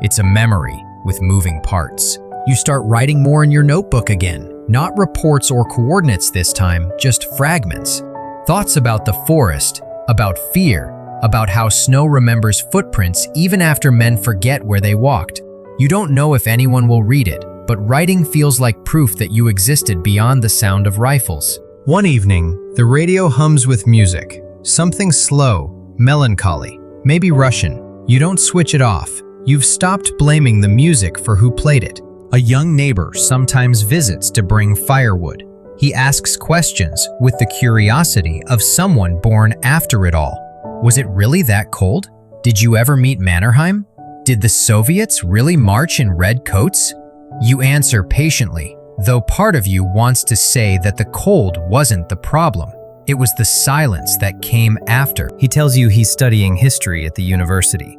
It's a memory with moving parts. You start writing more in your notebook again. Not reports or coordinates this time, just fragments. Thoughts about the forest, about fear, about how snow remembers footprints even after men forget where they walked. You don't know if anyone will read it, but writing feels like proof that you existed beyond the sound of rifles. One evening, the radio hums with music. Something slow, melancholy, maybe Russian. You don't switch it off. You've stopped blaming the music for who played it. A young neighbor sometimes visits to bring firewood. He asks questions with the curiosity of someone born after it all. Was it really that cold? Did you ever meet Mannerheim? Did the Soviets really march in red coats? You answer patiently, though part of you wants to say that the cold wasn't the problem. It was the silence that came after. He tells you he's studying history at the university.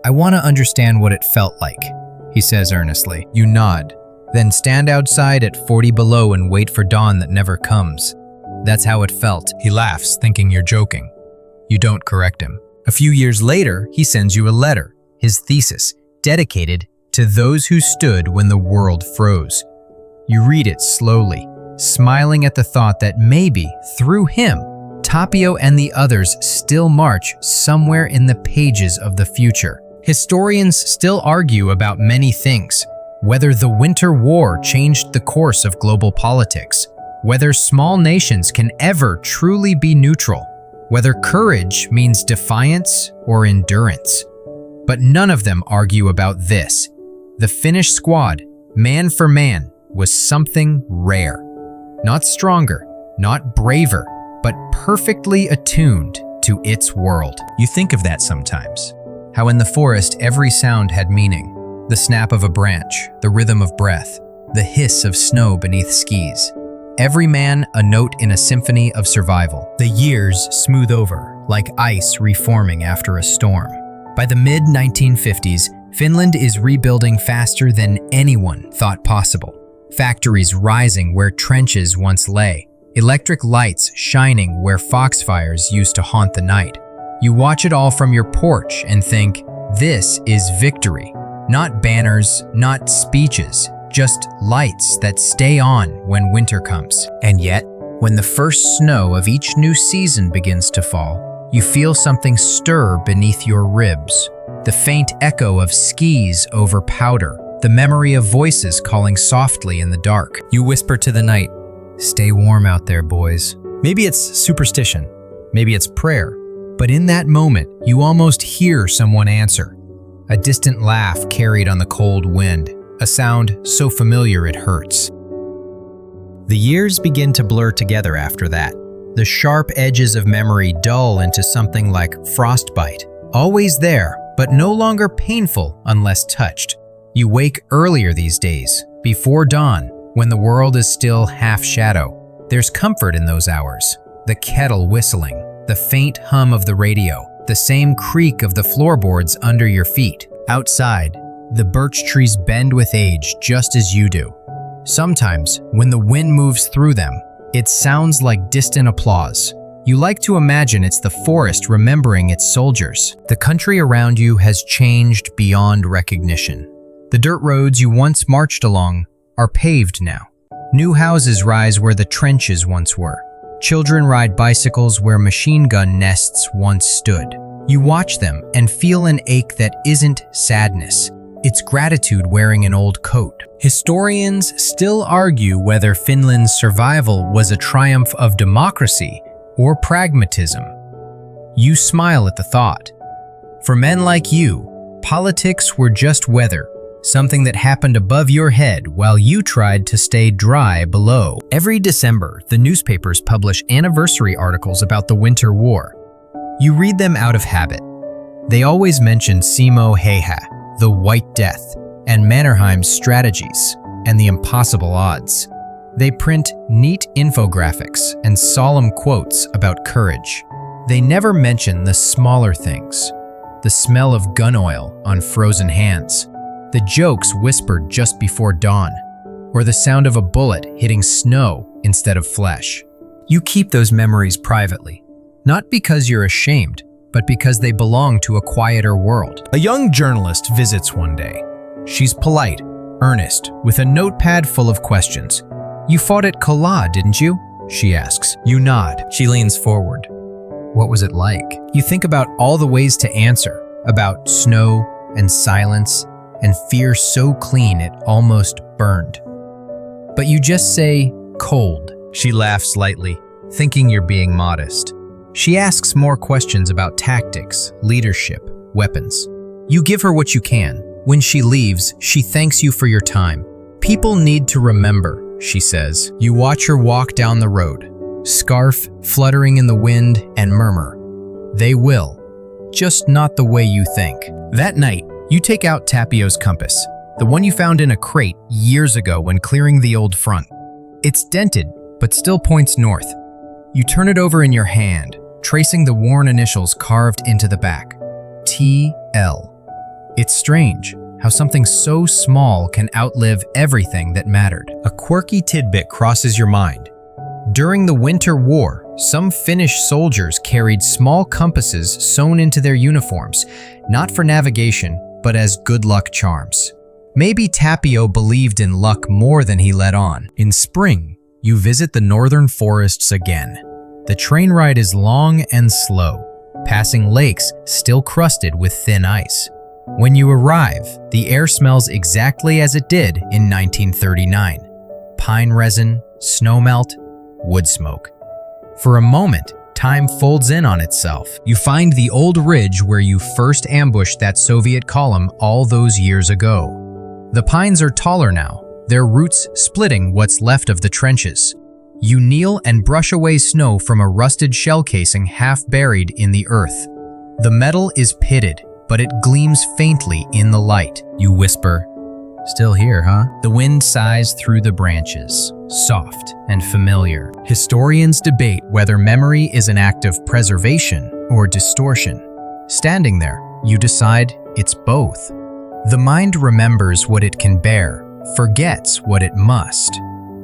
I want to understand what it felt like, he says earnestly. You nod, then stand outside at 40 below and wait for dawn that never comes. That's how it felt. He laughs, thinking you're joking. You don't correct him. A few years later, he sends you a letter, his thesis, dedicated to those who stood when the world froze. You read it slowly, smiling at the thought that maybe, through him, Tapio and the others still march somewhere in the pages of the future. Historians still argue about many things. Whether the Winter War changed the course of global politics, whether small nations can ever truly be neutral, whether courage means defiance or endurance. But none of them argue about this. The Finnish squad, man for man, was something rare. Not stronger, not braver, but perfectly attuned to its world. You think of that sometimes. How in the forest every sound had meaning. The snap of a branch, the rhythm of breath, the hiss of snow beneath skis. Every man a note in a symphony of survival. The years smooth over, like ice reforming after a storm. By the mid-1950s, Finland is rebuilding faster than anyone thought possible. Factories rising where trenches once lay. Electric lights shining where foxfires used to haunt the night. You watch it all from your porch and think, this is victory. Not banners, not speeches, just lights that stay on when winter comes. And yet, when the first snow of each new season begins to fall, you feel something stir beneath your ribs. The faint echo of skis over powder, the memory of voices calling softly in the dark. You whisper to the night, stay warm out there, boys. Maybe it's superstition, maybe it's prayer, but in that moment, you almost hear someone answer. A distant laugh carried on the cold wind, a sound so familiar it hurts. The years begin to blur together after that. The sharp edges of memory dull into something like frostbite, always there, but no longer painful unless touched. You wake earlier these days, before dawn, when the world is still half shadow. There's comfort in those hours. The kettle whistling, the faint hum of the radio, the same creak of the floorboards under your feet. Outside, the birch trees bend with age just as you do. Sometimes, when the wind moves through them, it sounds like distant applause. You like to imagine it's the forest remembering its soldiers. The country around you has changed beyond recognition. The dirt roads you once marched along are paved now. New houses rise where the trenches once were. Children ride bicycles where machine gun nests once stood. You watch them and feel an ache that isn't sadness. It's gratitude wearing an old coat. Historians still argue whether Finland's survival was a triumph of democracy or pragmatism. You smile at the thought. For men like you, Politics were just weather, something that happened above your head while you tried to stay dry below. Every December, the newspapers publish anniversary articles about the Winter War. You read them out of habit. They always mention Simo Häyhä, the White Death, and Mannerheim's strategies, and the impossible odds. They print neat infographics and solemn quotes about courage. They never mention the smaller things, the smell of gun oil on frozen hands, the jokes whispered just before dawn, or the sound of a bullet hitting snow instead of flesh. You keep those memories privately, not because you're ashamed, but because they belong to a quieter world. A young journalist visits one day. She's polite, earnest, with a notepad full of questions. "You fought at Kollaa, didn't you?" she asks. You nod. She leans forward. What was it like? You think about all the ways to answer, about snow and silence and fear so clean it almost burned. But you just say, cold. She laughs lightly, thinking you're being modest. She asks more questions about tactics, leadership, weapons. You give her what you can. When she leaves, she thanks you for your time. People need to remember, she says. You watch her walk down the road, scarf fluttering in the wind, and murmur, "They will, just not the way you think." That night, you take out Tapio's compass, the one you found in a crate years ago when clearing the old front. It's dented, but still points north. You turn it over in your hand, tracing the worn initials carved into the back. TL. It's strange how something so small can outlive everything that mattered. A quirky tidbit crosses your mind. During the Winter War, some Finnish soldiers carried small compasses sewn into their uniforms, not for navigation, but as good luck charms. Maybe Tapio believed in luck more than he let on. In spring, you visit the northern forests again. The train ride is long and slow, passing lakes still crusted with thin ice. When you arrive, the air smells exactly as it did in 1939. Pine resin, snowmelt, wood smoke. For a moment, time folds in on itself. You find the old ridge where you first ambushed that Soviet column all those years ago. The pines are taller now, their roots splitting what's left of the trenches. You kneel and brush away snow from a rusted shell casing half buried in the earth. The metal is pitted, but it gleams faintly in the light. You whisper, "Still here, huh?" The wind sighs through the branches, soft and familiar. Historians debate whether memory is an act of preservation or distortion. Standing there, you decide it's both. The mind remembers what it can bear, forgets what it must.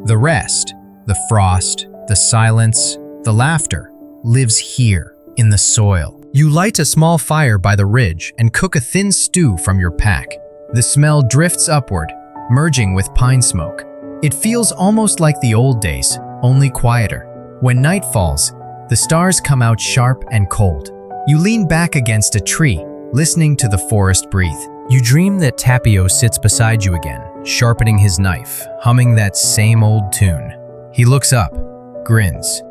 The rest, the frost, the silence, the laughter, lives here in the soil. You light a small fire by the ridge and cook a thin stew from your pack. The smell drifts upward, merging with pine smoke. It feels almost like the old days, only quieter. When night falls, the stars come out sharp and cold. You lean back against a tree, listening to the forest breathe. You dream that Tapio sits beside you again, sharpening his knife, humming that same old tune. He looks up, grins.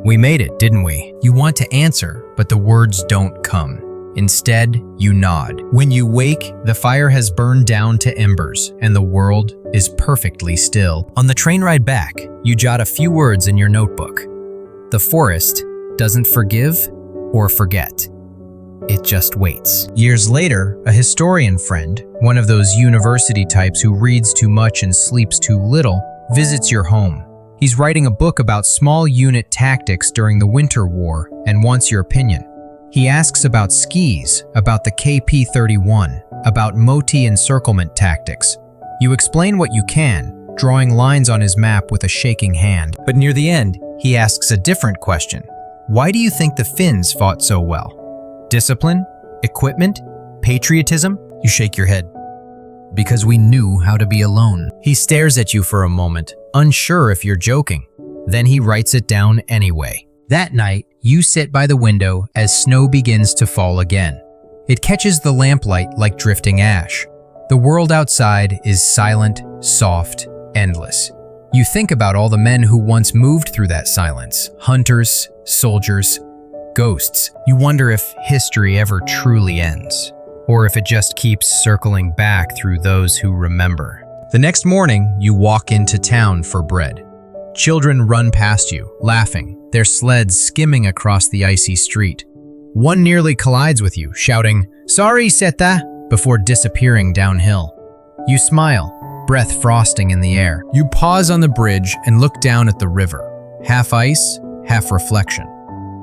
"We made it, didn't we?" You want to answer, but the words don't come. Instead, you nod. When you wake, the fire has burned down to embers, and the world is perfectly still. On the train ride back, you jot a few words in your notebook. The forest doesn't forgive or forget. It just waits. Years later, a historian friend, one of those university types who reads too much and sleeps too little, visits your home. He's writing a book about small unit tactics during the Winter War and wants your opinion. He asks about skis, about the KP-31, about motti encirclement tactics. You explain what you can, drawing lines on his map with a shaking hand. But near the end, he asks a different question. Why do you think the Finns fought so well? Discipline? Equipment? Patriotism? You shake your head. Because we knew how to be alone. He stares at you for a moment, unsure if you're joking. Then he writes it down anyway. That night, you sit by the window as snow begins to fall again. It catches the lamplight like drifting ash. The world outside is silent, soft, endless. You think about all the men who once moved through that silence. Hunters, soldiers, ghosts. You wonder if history ever truly ends. or if it just keeps circling back through those who remember. The next morning, you walk into town for bread. Children run past you, laughing, their sleds skimming across the icy street. One nearly collides with you, shouting, "Sorry, Seta," before disappearing downhill. You smile, breath frosting in the air. You pause on the bridge and look down at the river, half ice, half reflection.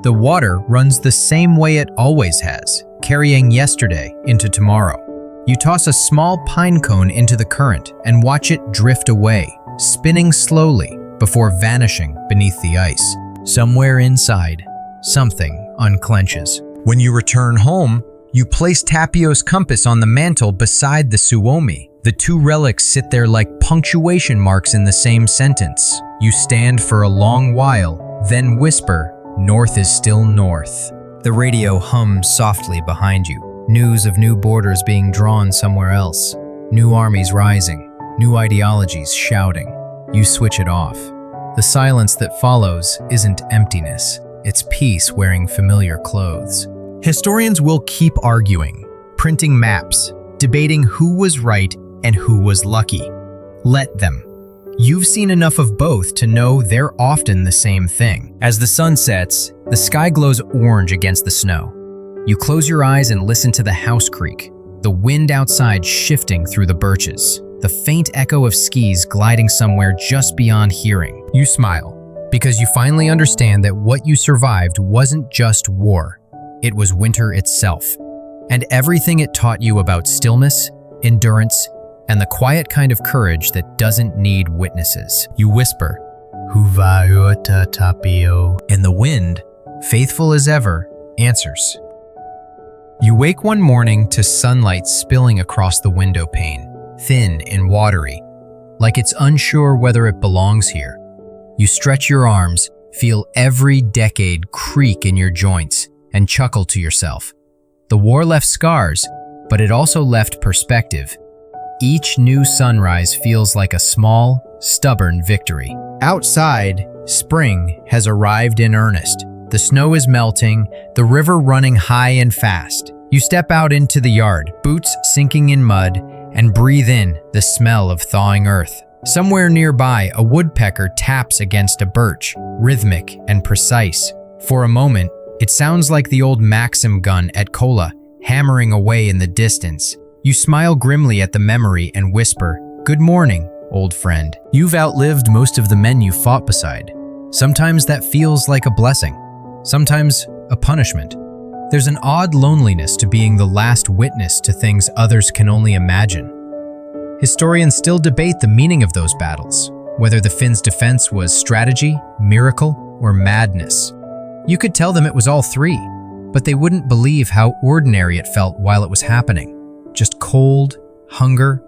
The water runs the same way it always has, carrying yesterday into tomorrow. You toss a small pine cone into the current and watch it drift away, spinning slowly before vanishing beneath the ice. Somewhere inside, something unclenches. When you return home, you place Tapio's compass on the mantle beside the Suomi. The two relics sit there like punctuation marks in the same sentence. You stand for a long while, then whisper, "North is still north." The radio hums softly behind you. News of new borders being drawn somewhere else. New armies rising. New ideologies shouting. You switch it off. The silence that follows isn't emptiness. It's peace wearing familiar clothes. Historians will keep arguing, printing maps, debating who was right and who was lucky. Let them. You've seen enough of both to know they're often the same thing. As the sun sets, the sky glows orange against the snow. You close your eyes and listen to the house creak, the wind outside shifting through the birches, the faint echo of skis gliding somewhere just beyond hearing. You smile, because you finally understand that what you survived wasn't just war, it was winter itself, and everything it taught you about stillness, endurance, and the quiet kind of courage that doesn't need witnesses. You whisper, "Huvauta Tapio," and the wind, faithful as ever, answers. You wake one morning to sunlight spilling across the window pane, thin and watery, like it's unsure whether it belongs here. You stretch your arms, feel every decade creak in your joints, and chuckle to yourself. The war left scars, but it also left perspective. Each new sunrise feels like a small, stubborn victory. Outside, spring has arrived in earnest. The snow is melting, the river running high and fast. You step out into the yard, boots sinking in mud, and breathe in the smell of thawing earth. Somewhere nearby, a woodpecker taps against a birch, rhythmic and precise. For a moment, it sounds like the old Maxim gun at Kollaa, hammering away in the distance. You smile grimly at the memory and whisper, "Good morning, old friend." You've outlived most of the men you fought beside. Sometimes that feels like a blessing, sometimes a punishment. There's an odd loneliness to being the last witness to things others can only imagine. Historians still debate the meaning of those battles, whether the Finns' defense was strategy, miracle, or madness. You could tell them it was all three, but they wouldn't believe how ordinary it felt while it was happening. Just cold, hunger,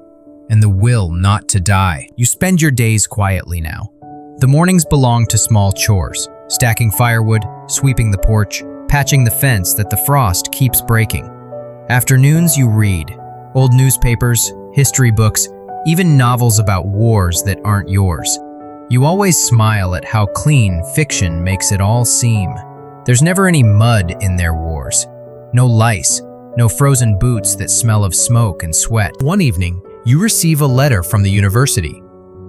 and the will not to die. You spend your days quietly now. The mornings belong to small chores, stacking firewood, sweeping the porch, patching the fence that the frost keeps breaking. Afternoons you read, old newspapers, history books, even novels about wars that aren't yours. You always smile at how clean fiction makes it all seem. There's never any mud in their wars, no lice, no frozen boots that smell of smoke and sweat. One evening, you receive a letter from the university.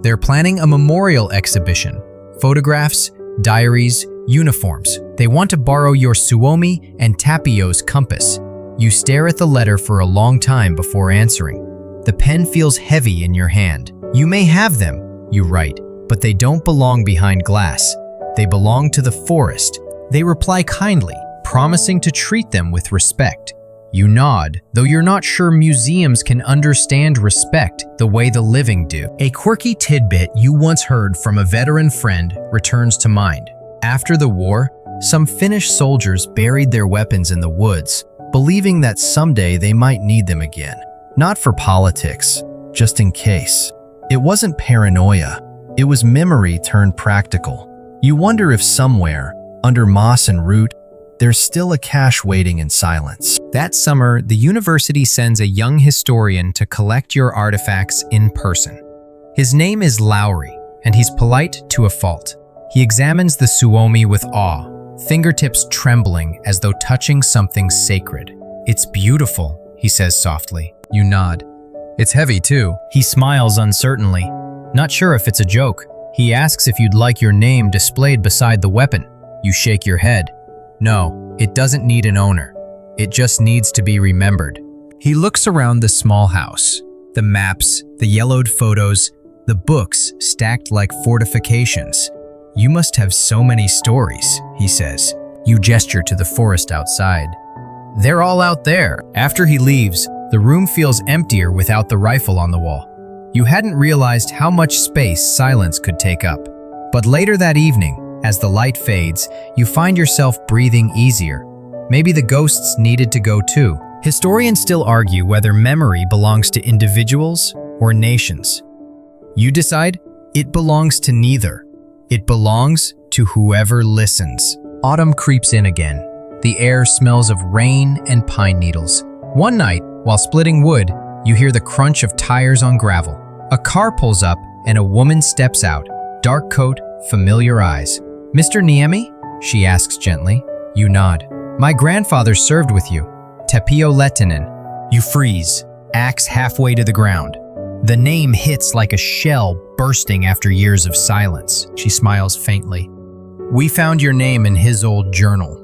They're planning a memorial exhibition. Photographs, diaries, uniforms. They want to borrow your Suomi and Tapio's compass. You stare at the letter for a long time before answering. The pen feels heavy in your hand. "You may have them," you write, "but they don't belong behind glass. They belong to the forest." They reply kindly, promising to treat them with respect. You nod, though you're not sure museums can understand respect the way the living do. A quirky tidbit you once heard from a veteran friend returns to mind. After the war, some Finnish soldiers buried their weapons in the woods, believing that someday they might need them again. Not for politics, just in case. It wasn't paranoia. It was memory turned practical. You wonder if somewhere, under moss and root, there's still a cache waiting in silence. That summer, the university sends a young historian to collect your artifacts in person. His name is Lowry, and he's polite to a fault. He examines the Suomi with awe, fingertips trembling as though touching something sacred. "It's beautiful," he says softly. You nod. It's heavy too. He smiles uncertainly, not sure if it's a joke. He asks if you'd like your name displayed beside the weapon. You shake your head. No, it doesn't need an owner. It just needs to be remembered. He looks around the small house. The maps, the yellowed photos, the books stacked like fortifications. You must have so many stories, he says. You gesture to the forest outside. They're all out there. After he leaves, the room feels emptier without the rifle on the wall. You hadn't realized how much space silence could take up. But later that evening, as the light fades, you find yourself breathing easier. Maybe the ghosts needed to go too. Historians still argue whether memory belongs to individuals or nations. You decide it belongs to neither. It belongs to whoever listens. Autumn creeps in again. The air smells of rain and pine needles. One night, while splitting wood, you hear the crunch of tires on gravel. A car pulls up and a woman steps out. Dark coat, familiar eyes. Mr. Niemi? She asks gently. You nod. My grandfather served with you. Tapio Lehtinen. You freeze, axe halfway to the ground. The name hits like a shell bursting after years of silence. She smiles faintly. We found your name in his old journal.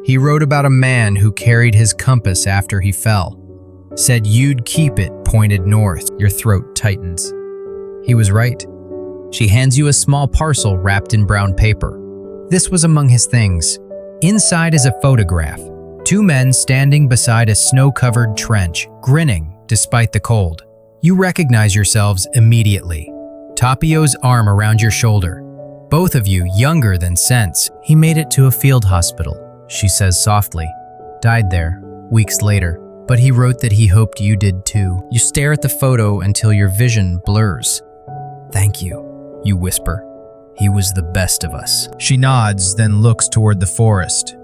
He wrote about a man who carried his compass after he fell. Said you'd keep it pointed north. Your throat tightens. He was right. She hands you a small parcel wrapped in brown paper. This was among his things. Inside is a photograph. Two men standing beside a snow-covered trench, grinning despite the cold. You recognize yourselves immediately. Tapio's arm around your shoulder. Both of you younger than sense. He made it to a field hospital, she says softly. Died there, weeks later. But he wrote that he hoped you did too. You stare at the photo until your vision blurs. Thank you, you whisper. He was the best of us. She nods, then looks toward the forest.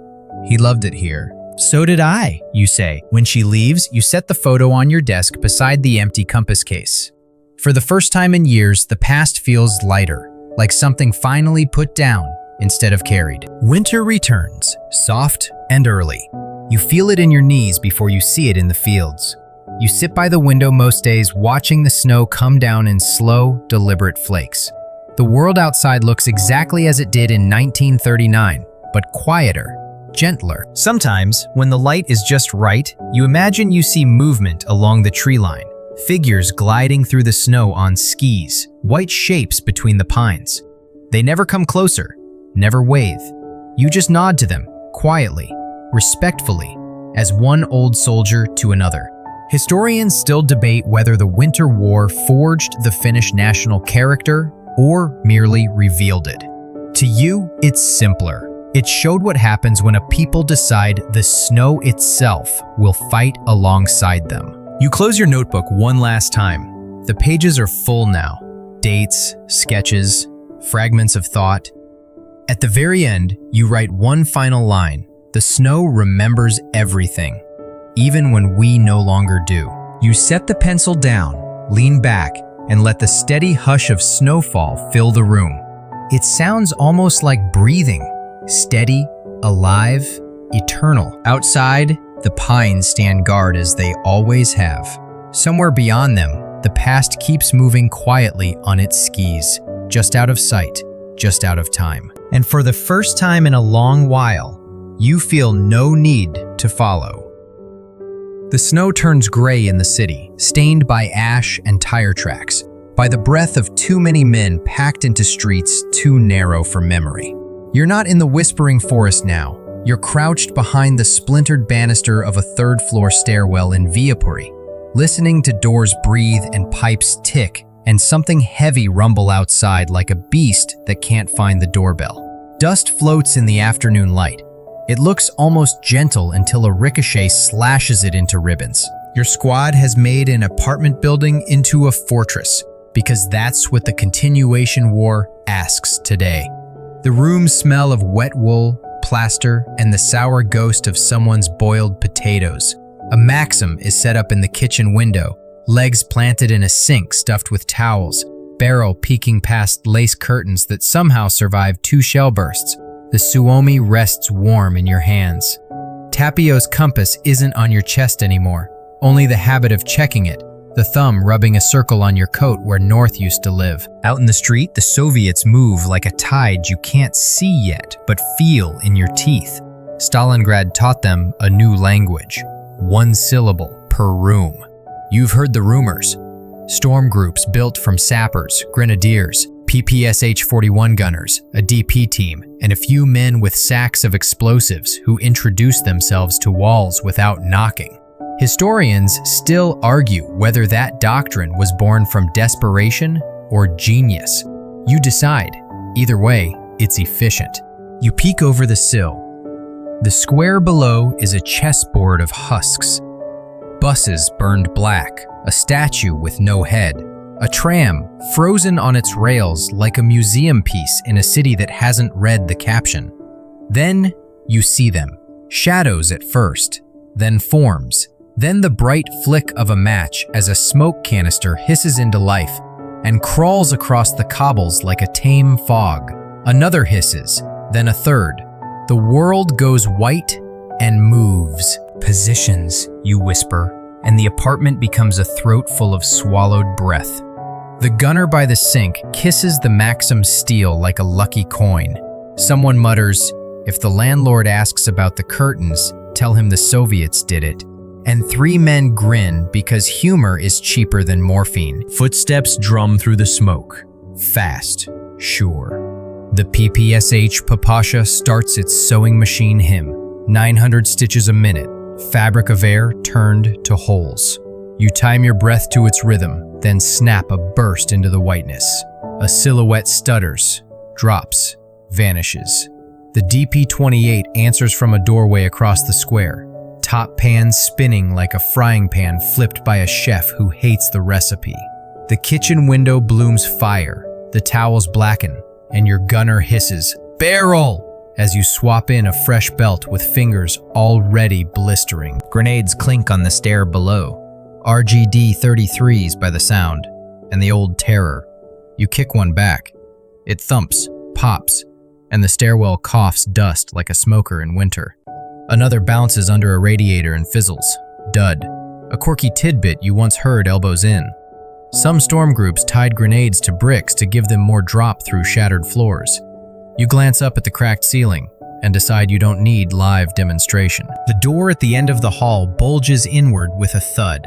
He loved it here. So did I, you say. When she leaves, you set the photo on your desk beside the empty compass case. For the first time in years, the past feels lighter, like something finally put down instead of carried. Winter returns, soft and early. You feel it in your knees before you see it in the fields. You sit by the window most days, watching the snow come down in slow, deliberate flakes. The world outside looks exactly as it did in 1939, but quieter, gentler. Sometimes, when the light is just right, you imagine you see movement along the tree line, figures gliding through the snow on skis, white shapes between the pines. They never come closer, never wave. You just nod to them, quietly, respectfully, as one old soldier to another. Historians still debate whether the Winter War forged the Finnish national character or merely revealed it. To you, it's simpler. It showed what happens when a people decide the snow itself will fight alongside them. You close your notebook one last time. The pages are full now. Dates, sketches, fragments of thought. At the very end, you write one final line. The snow remembers everything, even when we no longer do. You set the pencil down, lean back, and let the steady hush of snowfall fill the room. It sounds almost like breathing, steady, alive, eternal. Outside, the pines stand guard as they always have. Somewhere beyond them, the past keeps moving quietly on its skis, just out of sight, just out of time. And for the first time in a long while, you feel no need to follow. The snow turns gray in the city, stained by ash and tire tracks, by the breath of too many men packed into streets too narrow for memory. You're not in the whispering forest now. You're crouched behind the splintered banister of a third-floor stairwell in Viapuri, listening to doors breathe and pipes tick, and something heavy rumble outside like a beast that can't find the doorbell. Dust floats in the afternoon light. It looks almost gentle until a ricochet slashes it into ribbons. Your squad has made an apartment building into a fortress, because that's what the continuation war asks today. The rooms smell of wet wool, plaster, and the sour ghost of someone's boiled potatoes. A Maxim is set up in the kitchen window, legs planted in a sink stuffed with towels, barrel peeking past lace curtains that somehow survived 2 shell bursts. The Suomi rests warm in your hands. Tapio's compass isn't on your chest anymore. only the habit of checking it, the thumb rubbing a circle on your coat where North used to live. Out in the street, the Soviets move like a tide you can't see yet, but feel in your teeth. Stalingrad taught them a new language, 1 syllable per room. You've heard the rumors. Storm groups built from sappers, grenadiers, PPSH-41 gunners, a DP team, and a few men with sacks of explosives who introduced themselves to walls without knocking. Historians still argue whether that doctrine was born from desperation or genius. You decide. Either way, it's efficient. You peek over the sill. The square below is a chessboard of husks. Buses burned black, a statue with no head, a tram frozen on its rails like a museum piece in a city that hasn't read the caption. Then you see them. Shadows at first, then forms, then the bright flick of a match as a smoke canister hisses into life and crawls across the cobbles like a tame fog. Another hisses, then a third. The world goes white and moves. Positions, you whisper, and the apartment becomes a throat full of swallowed breath. The gunner by the sink kisses the Maxim steel like a lucky coin. Someone mutters, "If the landlord asks about the curtains, tell him the Soviets did it." And 3 men grin because humor is cheaper than morphine. Footsteps drum through the smoke. Fast, sure. The PPSH Papasha starts its sewing machine hymn. 900 stitches a minute. Fabric of air turned to holes. You time your breath to its rhythm, then snap a burst into the whiteness. A silhouette stutters, drops, vanishes. The DP-28 answers from a doorway across the square. Top pan spinning like a frying pan flipped by a chef who hates the recipe. The kitchen window blooms fire, the towels blacken, and your gunner hisses, "Barrel!" as you swap in a fresh belt with fingers already blistering. Grenades clink on the stair below. RGD-33s by the sound, and the old terror. You kick one back. It thumps, pops, and the stairwell coughs dust like a smoker in winter. Another bounces under a radiator and fizzles. Dud. A quirky tidbit you once heard elbows in. Some storm groups tied grenades to bricks to give them more drop through shattered floors. You glance up at the cracked ceiling and decide you don't need live demonstration. The door at the end of the hall bulges inward with a thud.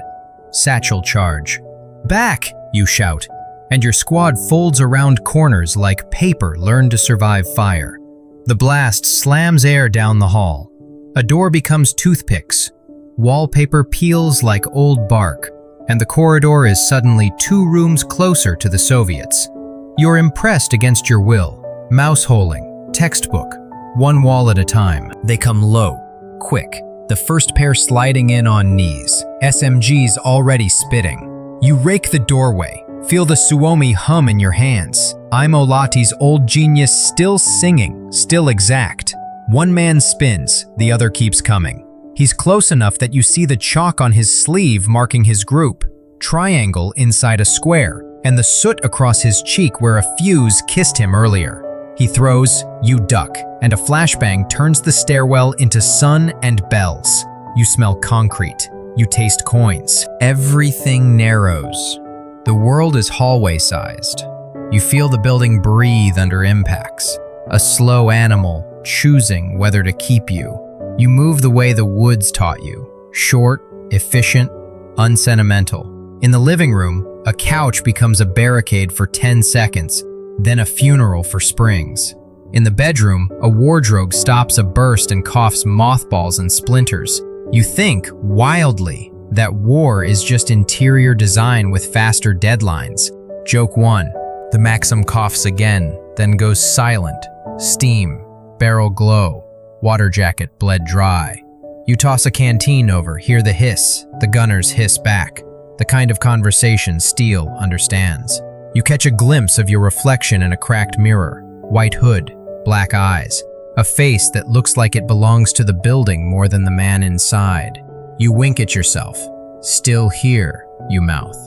Satchel charge. "Back!" you shout, and your squad folds around corners like paper learned to survive fire. The blast slams air down the hall. A door becomes toothpicks. Wallpaper peels like old bark, and the corridor is suddenly 2 rooms closer to the Soviets. You're impressed against your will. Mouse-holing, textbook, 1 wall at a time. They come low, quick, the first pair sliding in on knees, SMGs already spitting. You rake the doorway, feel the Suomi hum in your hands. Imo Lati's old genius still singing, still exact. One man spins, the other keeps coming. He's close enough that you see the chalk on his sleeve marking his group, triangle inside a square, and the soot across his cheek where a fuse kissed him earlier. He throws, you duck, and a flashbang turns the stairwell into sun and bells. You smell concrete. You taste coins. Everything narrows. The world is hallway-sized. You feel the building breathe under impacts. A slow animal choosing whether to keep you. You move the way the woods taught you. Short, efficient, unsentimental. In the living room, a couch becomes a barricade for 10 seconds, then a funeral for springs. In the bedroom, a wardrobe stops a burst and coughs mothballs and splinters. You think, wildly, that war is just interior design with faster deadlines. Joke 1. The Maxim coughs again, then goes silent. Steam, barrel glow, water jacket bled dry. You toss a canteen over, hear the hiss, the gunners hiss back. The kind of conversation Steele understands. You catch a glimpse of your reflection in a cracked mirror. White hood, black eyes. A face that looks like it belongs to the building more than the man inside. You wink at yourself. Still here, you mouth.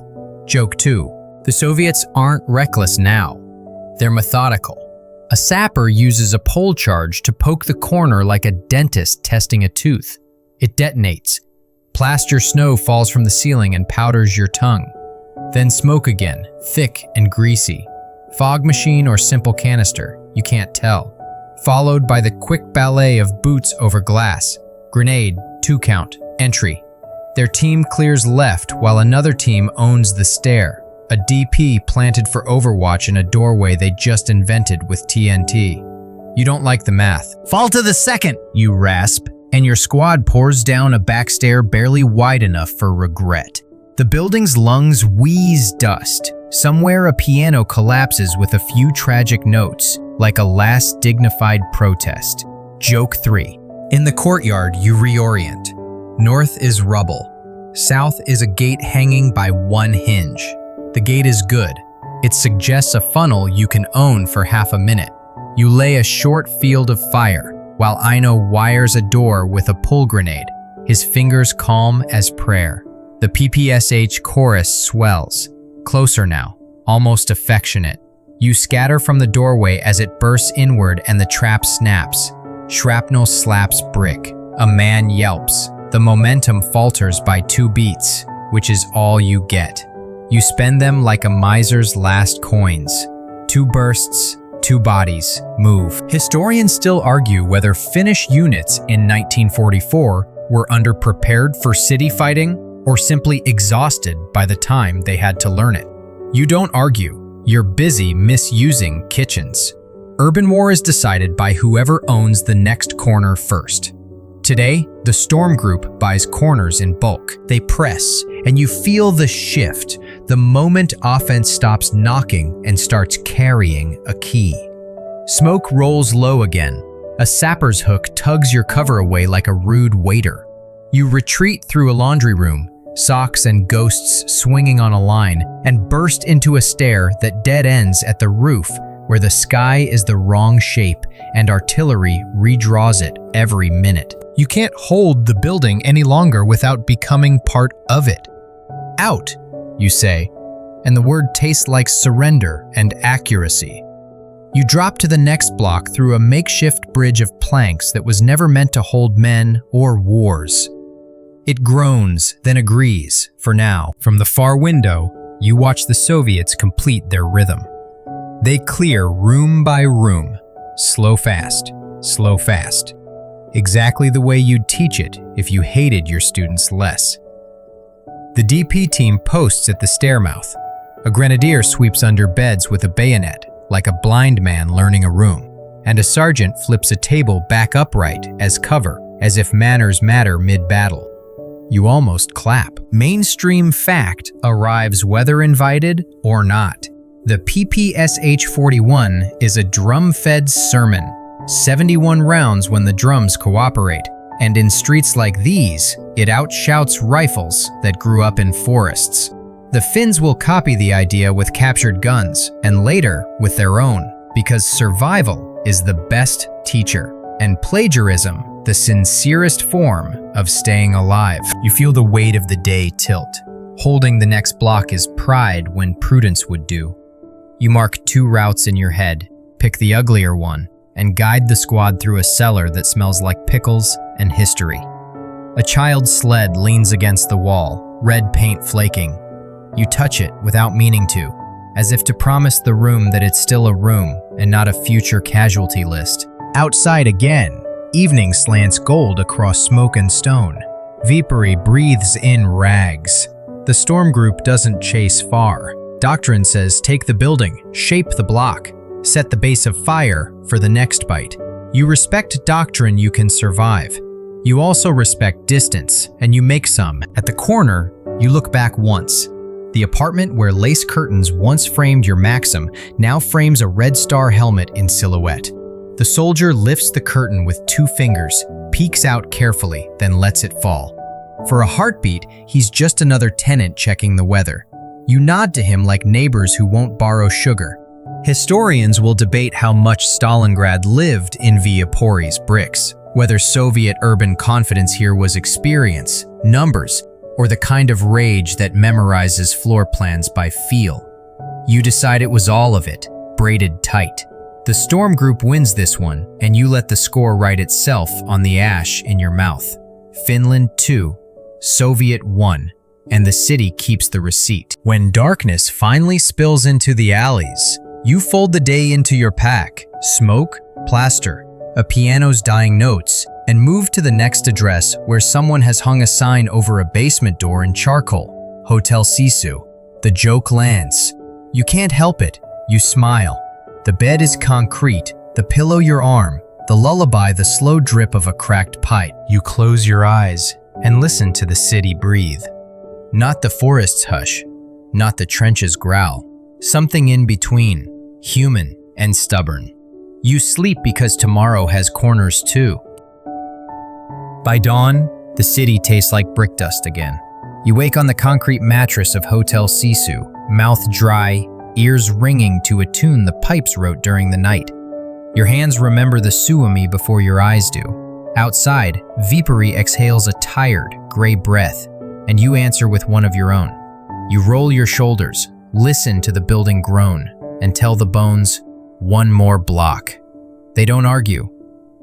Joke 2. The Soviets aren't reckless now. They're methodical. A sapper uses a pole charge to poke the corner like a dentist testing a tooth. It detonates. Plaster snow falls from the ceiling and powders your tongue. Then smoke again, thick and greasy. Fog machine or simple canister, you can't tell. Followed by the quick ballet of boots over glass. Grenade, 2 count, entry. Their team clears left while another team owns the stair. A DP planted for Overwatch in a doorway they just invented with TNT. You don't like the math. Fall to the second, you rasp, and your squad pours down a back stair barely wide enough for regret. The building's lungs wheeze dust. Somewhere a piano collapses with a few tragic notes, like a last dignified protest. Joke 3. In the courtyard, you reorient. North is rubble. South is a gate hanging by one hinge. The gate is good. It suggests a funnel you can own for half a minute. You lay a short field of fire, while Ino wires a door with a pull grenade, his fingers calm as prayer. The PPSH chorus swells. Closer now, almost affectionate. You scatter from the doorway as it bursts inward and the trap snaps. Shrapnel slaps brick. A man yelps. The momentum falters by 2 beats, which is all you get. You spend them like a miser's last coins. 2 bursts, 2 bodies, move. Historians still argue whether Finnish units in 1944 were underprepared for city fighting or simply exhausted by the time they had to learn it. You don't argue. You're busy misusing kitchens. Urban war is decided by whoever owns the next corner first. Today, the Storm Group buys corners in bulk. They press, and you feel the shift, the moment offense stops knocking and starts carrying a key. Smoke rolls low again. A sapper's hook tugs your cover away like a rude waiter. You retreat through a laundry room, socks and ghosts swinging on a line, and burst into a stair that dead ends at the roof where the sky is the wrong shape and artillery redraws it every minute. You can't hold the building any longer without becoming part of it. Out, you say, and the word tastes like surrender and accuracy. You drop to the next block through a makeshift bridge of planks that was never meant to hold men or wars. It groans, then agrees, for now. From the far window, you watch the Soviets complete their rhythm. They clear room by room, slow fast, slow fast. Exactly the way you'd teach it if you hated your students less. The DP team posts at the stairmouth. A grenadier sweeps under beds with a bayonet, like a blind man learning a room, and a sergeant flips a table back upright as cover, as if manners matter mid-battle. You almost clap. Mainstream fact arrives whether invited or not. The PPSH-41 is a drum-fed sermon. 71 rounds when the drums cooperate, and in streets like these, it outshouts rifles that grew up in forests. The Finns will copy the idea with captured guns, and later with their own, because survival is the best teacher, and plagiarism the sincerest form of staying alive. You feel the weight of the day tilt. Holding the next block is pride when prudence would do. You mark 2 routes in your head, pick the uglier one, and guide the squad through a cellar that smells like pickles and history. A child's sled leans against the wall, red paint flaking. You touch it without meaning to, as if to promise the room that it's still a room and not a future casualty list. Outside again, evening slants gold across smoke and stone. Viperi breathes in rags. The storm group doesn't chase far. Doctrine says take the building, shape the block, set the base of fire for the next bite. You respect doctrine you can survive. You also respect distance, and you make some. At the corner, you look back once. The apartment where lace curtains once framed your Maxim now frames a Red Star helmet in silhouette. The soldier lifts the curtain with 2 fingers, peeks out carefully, then lets it fall. For a heartbeat, he's just another tenant checking the weather. You nod to him like neighbors who won't borrow sugar. Historians will debate how much Stalingrad lived in Viapori's bricks, whether Soviet urban confidence here was experience, numbers, or the kind of rage that memorizes floor plans by feel. You decide it was all of it, braided tight. The storm group wins this one, and you let the score write itself on the ash in your mouth. Finland 2, Soviet won, and the city keeps the receipt. When darkness finally spills into the alleys, you fold the day into your pack, smoke, plaster, a piano's dying notes, and move to the next address where someone has hung a sign over a basement door in charcoal, Hotel Sisu. The joke lands. You can't help it. You smile. The bed is concrete, the pillow your arm, the lullaby the slow drip of a cracked pipe. You close your eyes and listen to the city breathe. Not the forest's hush, not the trench's growl. Something in between, human and stubborn. You sleep because tomorrow has corners too. By dawn, the city tastes like brick dust again. You wake on the concrete mattress of Hotel Sisu, mouth dry, ears ringing to a tune the pipes wrote during the night. Your hands remember the Suomi before your eyes do. Outside, Viipuri exhales a tired, gray breath, and you answer with one of your own. You roll your shoulders, listen to the building groan, and tell the bones, one more block. They don't argue,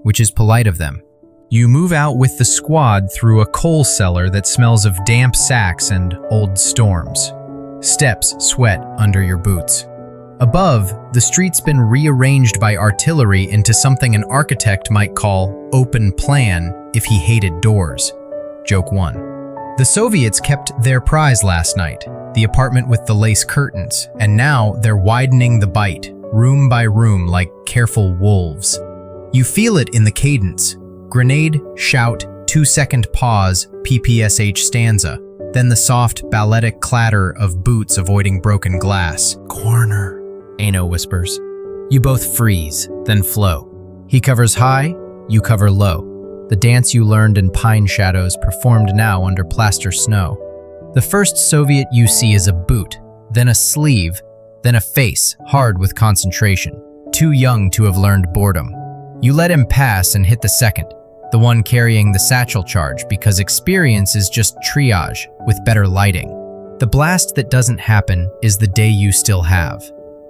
which is polite of them. You move out with the squad through a coal cellar that smells of damp sacks and old storms. Steps sweat under your boots. Above, the street's been rearranged by artillery into something an architect might call open plan if he hated doors. Joke 1. The Soviets kept their prize last night, the apartment with the lace curtains, and now they're widening the bite, room by room like careful wolves. You feel it in the cadence. Grenade, shout, 2-second pause, PPSH stanza, then the soft, balletic clatter of boots avoiding broken glass. Corner, Ano whispers. You both freeze, then flow. He covers high, you cover low. The dance you learned in pine shadows performed now under plaster snow. The first Soviet you see is a boot, then a sleeve, then a face, hard with concentration, too young to have learned boredom. You let him pass and hit the second, the one carrying the satchel charge, because experience is just triage with better lighting. The blast that doesn't happen is the day you still have.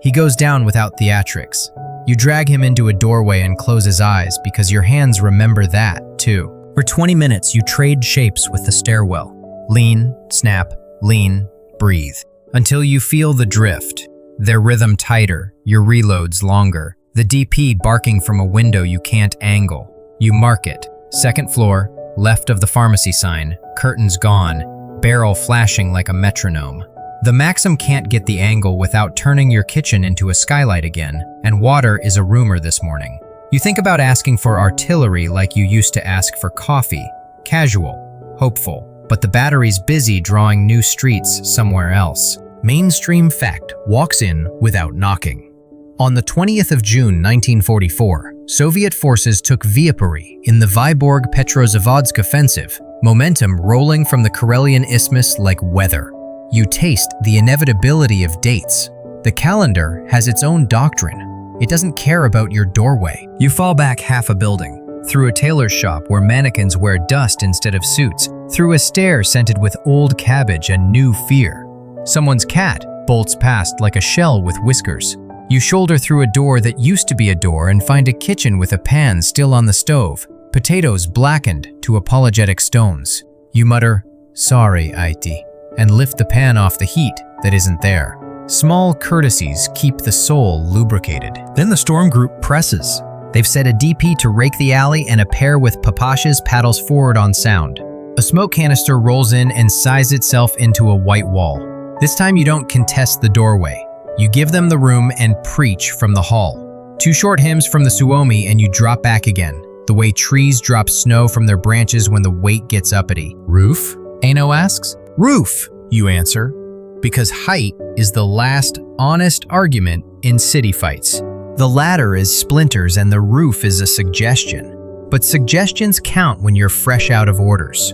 He goes down without theatrics. You drag him into a doorway and close his eyes because your hands remember that, too. For 20 minutes, you trade shapes with the stairwell. Lean, snap, lean, breathe. Until you feel the drift. Their rhythm tighter, your reloads longer. The DP barking from a window you can't angle. You mark it. Second floor, left of the pharmacy sign, curtains gone, barrel flashing like a metronome. The Maxim can't get the angle without turning your kitchen into a skylight again, and water is a rumor this morning. You think about asking for artillery like you used to ask for coffee. Casual, hopeful, but the battery's busy drawing new streets somewhere else. Mainstream fact walks in without knocking. On the 20th of June 1944, Soviet forces took Viipuri in the Vyborg-Petrozavodsk offensive, momentum rolling from the Karelian Isthmus like weather. You taste the inevitability of dates. The calendar has its own doctrine. It doesn't care about your doorway. You fall back half a building, through a tailor's shop where mannequins wear dust instead of suits, through a stair scented with old cabbage and new fear. Someone's cat bolts past like a shell with whiskers. You shoulder through a door that used to be a door and find a kitchen with a pan still on the stove, potatoes blackened to apologetic stones. You mutter, "Sorry, Aiti," and lift the pan off the heat that isn't there. Small courtesies keep the soul lubricated. Then the storm group presses. They've set a DP to rake the alley and a pair with papashas paddles forward on sound. A smoke canister rolls in and sighs itself into a white wall. This time you don't contest the doorway. You give them the room and preach from the hall. 2 short hymns from the Suomi and you drop back again, the way trees drop snow from their branches when the weight gets uppity. Roof? Ano asks. Roof, you answer, because height is the last honest argument in city fights. The ladder is splinters and the roof is a suggestion. But suggestions count when you're fresh out of orders.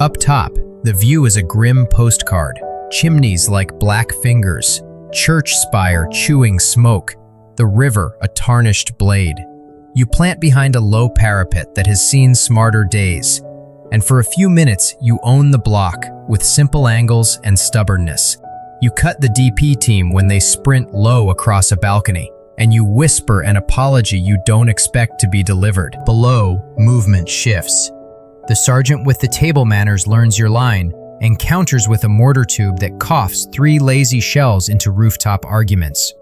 Up top, the view is a grim postcard. Chimneys like black fingers. Church spire chewing smoke, the river a tarnished blade. You plant behind a low parapet that has seen smarter days, and for a few minutes you own the block with simple angles and stubbornness. You cut the DP team when they sprint low across a balcony, and you whisper an apology you don't expect to be delivered. Below, movement shifts. The sergeant with the table manners learns your line, encounters with a mortar tube that coughs 3 lazy shells into rooftop arguments.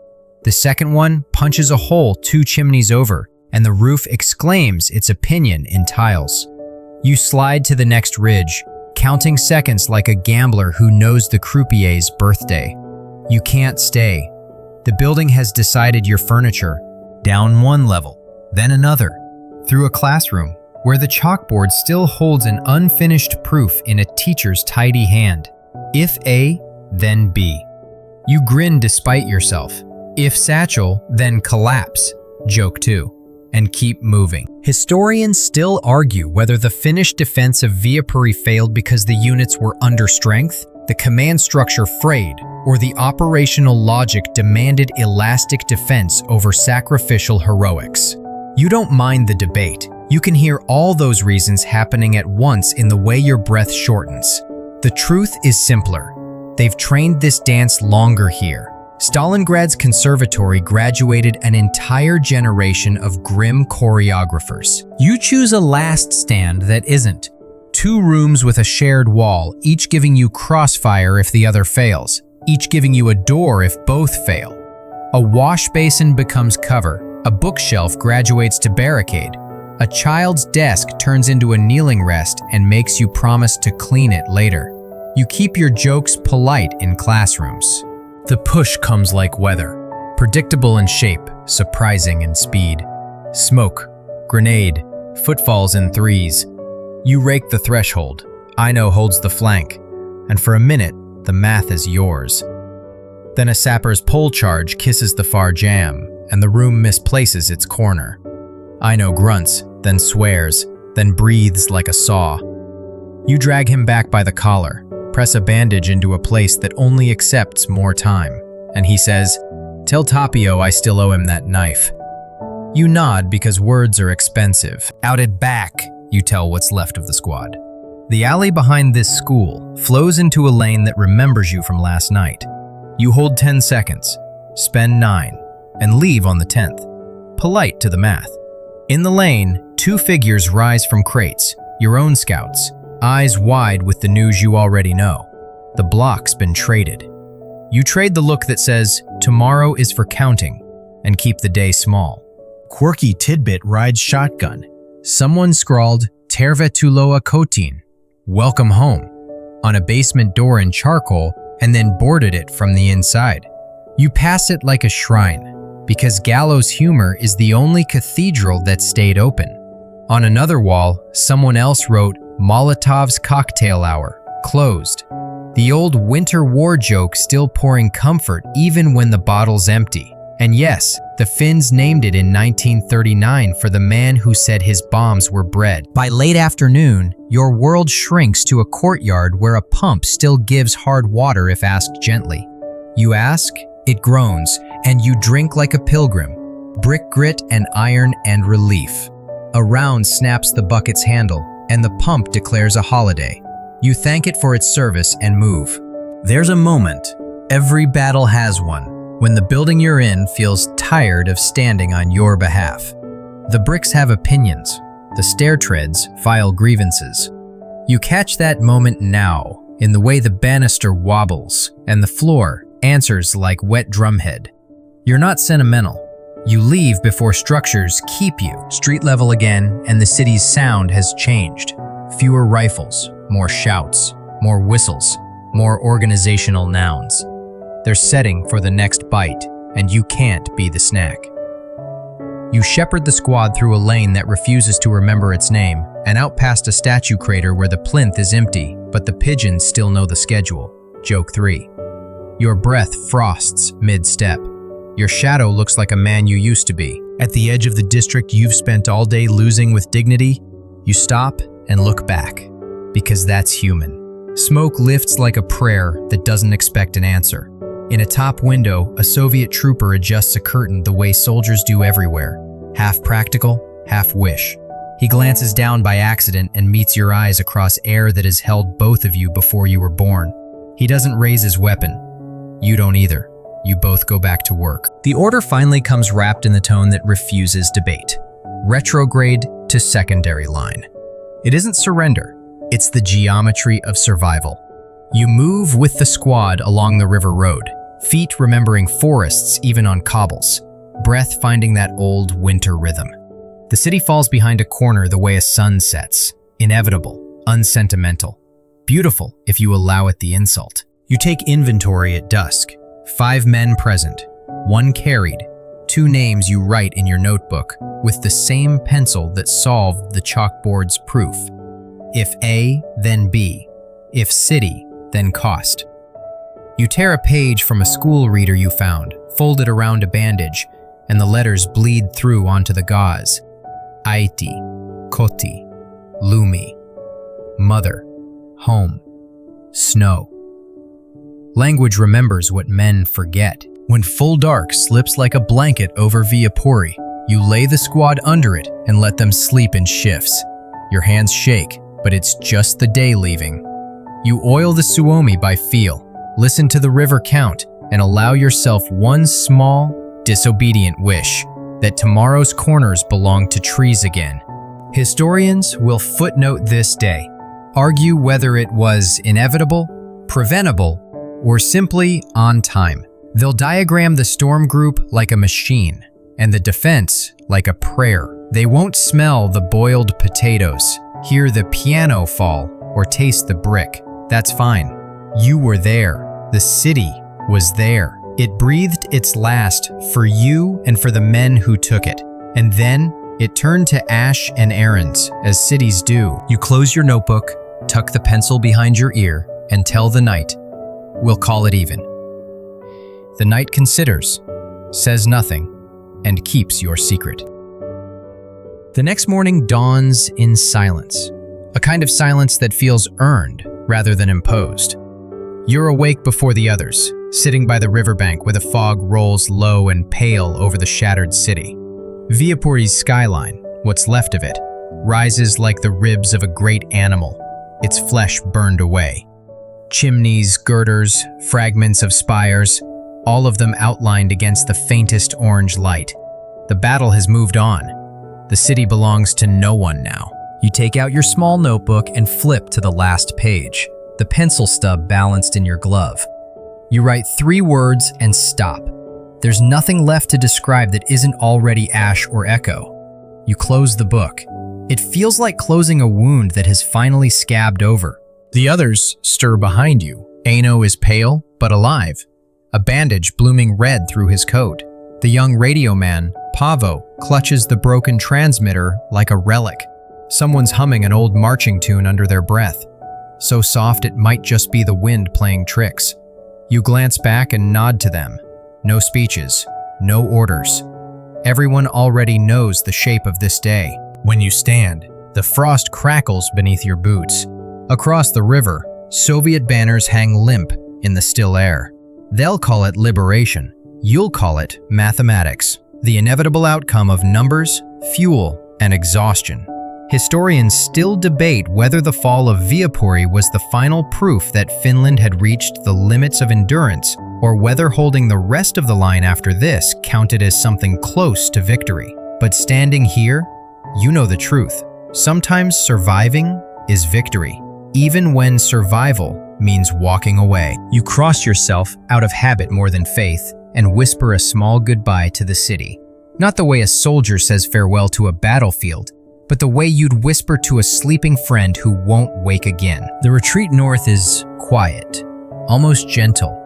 The second one punches a hole 2 chimneys over, and the roof exclaims its opinion in tiles. You slide to the next ridge, counting seconds like a gambler who knows the croupier's birthday. You can't stay. The building has decided your furniture. Down 1 level, then another, through a classroom where the chalkboard still holds an unfinished proof in a teacher's tidy hand. If A, then B. You grin despite yourself. If satchel, then collapse, joke 2, and keep moving. Historians still argue whether the Finnish defense of Viipuri failed because the units were under strength, the command structure frayed, or the operational logic demanded elastic defense over sacrificial heroics. You don't mind the debate. You can hear all those reasons happening at once in the way your breath shortens. The truth is simpler. They've trained this dance longer here. Stalingrad's conservatory graduated an entire generation of grim choreographers. You choose a last stand that isn't. 2 rooms with a shared wall, each giving you crossfire if the other fails, each giving you a door if both fail. A wash basin becomes cover, a bookshelf graduates to barricade, a child's desk turns into a kneeling rest and makes you promise to clean it later. You keep your jokes polite in classrooms. The push comes like weather, predictable in shape, surprising in speed. Smoke, grenade, footfalls in 3s. You rake the threshold, Ino holds the flank, and for a minute, the math is yours. Then a sapper's pole charge kisses the far jam, and the room misplaces its corner. Ino grunts, then swears, then breathes like a saw. You drag him back by the collar, press a bandage into a place that only accepts more time, and he says, "Tell Tapio I still owe him that knife." You nod because words are expensive. Out at back, you tell what's left of the squad. The alley behind this school flows into a lane that remembers you from last night. You hold 10 seconds, spend 9, and leave on the 10th. Polite to the math. In the lane, 2 figures rise from crates, your own scouts, eyes wide with the news you already know. The block's been traded. You trade the look that says, "Tomorrow is for counting," and keep the day small. Quirky tidbit rides shotgun. Someone scrawled, "Tervetuloa kotiin," welcome home, on a basement door in charcoal and then boarded it from the inside. You pass it like a shrine, because gallows humor is the only cathedral that stayed open. On another wall, someone else wrote, "Molotov's cocktail hour, closed." The old winter war joke still pouring comfort even when the bottle's empty. And yes, the Finns named it in 1939 for the man who said his bombs were bred. By late afternoon, your world shrinks to a courtyard where a pump still gives hard water if asked gently. You ask, it groans, and you drink like a pilgrim. Brick grit and iron and relief. A round snaps the bucket's handle, and the pump declares a holiday. You thank it for its service and move. There's a moment, every battle has one, when the building you're in feels tired of standing on your behalf. The bricks have opinions. The stair treads file grievances. You catch that moment now, in the way the banister wobbles, and the floor answers like wet drumhead. You're not sentimental. You leave before structures keep you. Street level again, and the city's sound has changed. Fewer rifles, more shouts, more whistles, more organizational nouns. They're setting for the next bite, and you can't be the snack. You shepherd the squad through a lane that refuses to remember its name, and out past a statue crater where the plinth is empty, but the pigeons still know the schedule. Joke 3. Your breath frosts mid-step. Your shadow looks like a man you used to be. At the edge of the district you've spent all day losing with dignity, you stop and look back, because that's human. Smoke lifts like a prayer that doesn't expect an answer. In a top window, a Soviet trooper adjusts a curtain the way soldiers do everywhere, half practical, half wish. He glances down by accident and meets your eyes across air that has held both of you before you were born. He doesn't raise his weapon. You don't either. You both go back to work. The order finally comes wrapped in the tone that refuses debate. Retrograde to secondary line. It isn't surrender, it's the geometry of survival. You move with the squad along the river road, feet remembering forests even on cobbles, breath finding that old winter rhythm. The city falls behind a corner the way a sun sets, inevitable, unsentimental, beautiful if you allow it the insult. You take inventory at dusk, 5 men present, 1 carried, 2 names you write in your notebook with the same pencil that solved the chalkboard's proof. If A, then B. If city, then cost. You tear a page from a school reader you found, fold it around a bandage, and the letters bleed through onto the gauze. Aiti, koti, lumi, mother, home, snow. Language remembers what men forget. When full dark slips like a blanket over Viapuri, you lay the squad under it and let them sleep in shifts. Your hands shake, but it's just the day leaving. You oil the Suomi by feel, listen to the river count, and allow yourself one small, disobedient wish, that tomorrow's corners belong to trees again. Historians will footnote this day, argue whether it was inevitable, preventable, or simply on time. They'll diagram the storm group like a machine, and the defense like a prayer. They won't smell the boiled potatoes, hear the piano fall, or taste the brick. That's fine. You were there. The city was there. It breathed its last for you and for the men who took it. And then it turned to ash and errands, as cities do. You close your notebook, tuck the pencil behind your ear, and tell the night, we'll call it even. The night considers, says nothing, and keeps your secret. The next morning dawns in silence, a kind of silence that feels earned rather than imposed. You're awake before the others, sitting by the riverbank where the fog rolls low and pale over the shattered city. Viapuri's skyline, what's left of it, rises like the ribs of a great animal, its flesh burned away. Chimneys, girders, fragments of spires, all of them outlined against the faintest orange light. The battle has moved on. The city belongs to no one now. You take out your small notebook and flip to the last page, the pencil stub balanced in your glove. You write 3 words and stop. There's nothing left to describe that isn't already ash or echo. You close the book. It feels like closing a wound that has finally scabbed over. The others stir behind you. Aino is pale, but alive, a bandage blooming red through his coat. The young radio man, Paavo, clutches the broken transmitter like a relic. Someone's humming an old marching tune under their breath, so soft it might just be the wind playing tricks. You glance back and nod to them. No speeches, no orders. Everyone already knows the shape of this day. When you stand, the frost crackles beneath your boots. Across the river, Soviet banners hang limp in the still air. They'll call it liberation. You'll call it mathematics, the inevitable outcome of numbers, fuel, and exhaustion. Historians still debate whether the fall of Viapuri was the final proof that Finland had reached the limits of endurance, or whether holding the rest of the line after this counted as something close to victory. But standing here, you know the truth. Sometimes surviving is victory, even when survival means walking away. You cross yourself out of habit more than faith and whisper a small goodbye to the city. Not the way a soldier says farewell to a battlefield, but the way you'd whisper to a sleeping friend who won't wake again. The retreat north is quiet, almost gentle.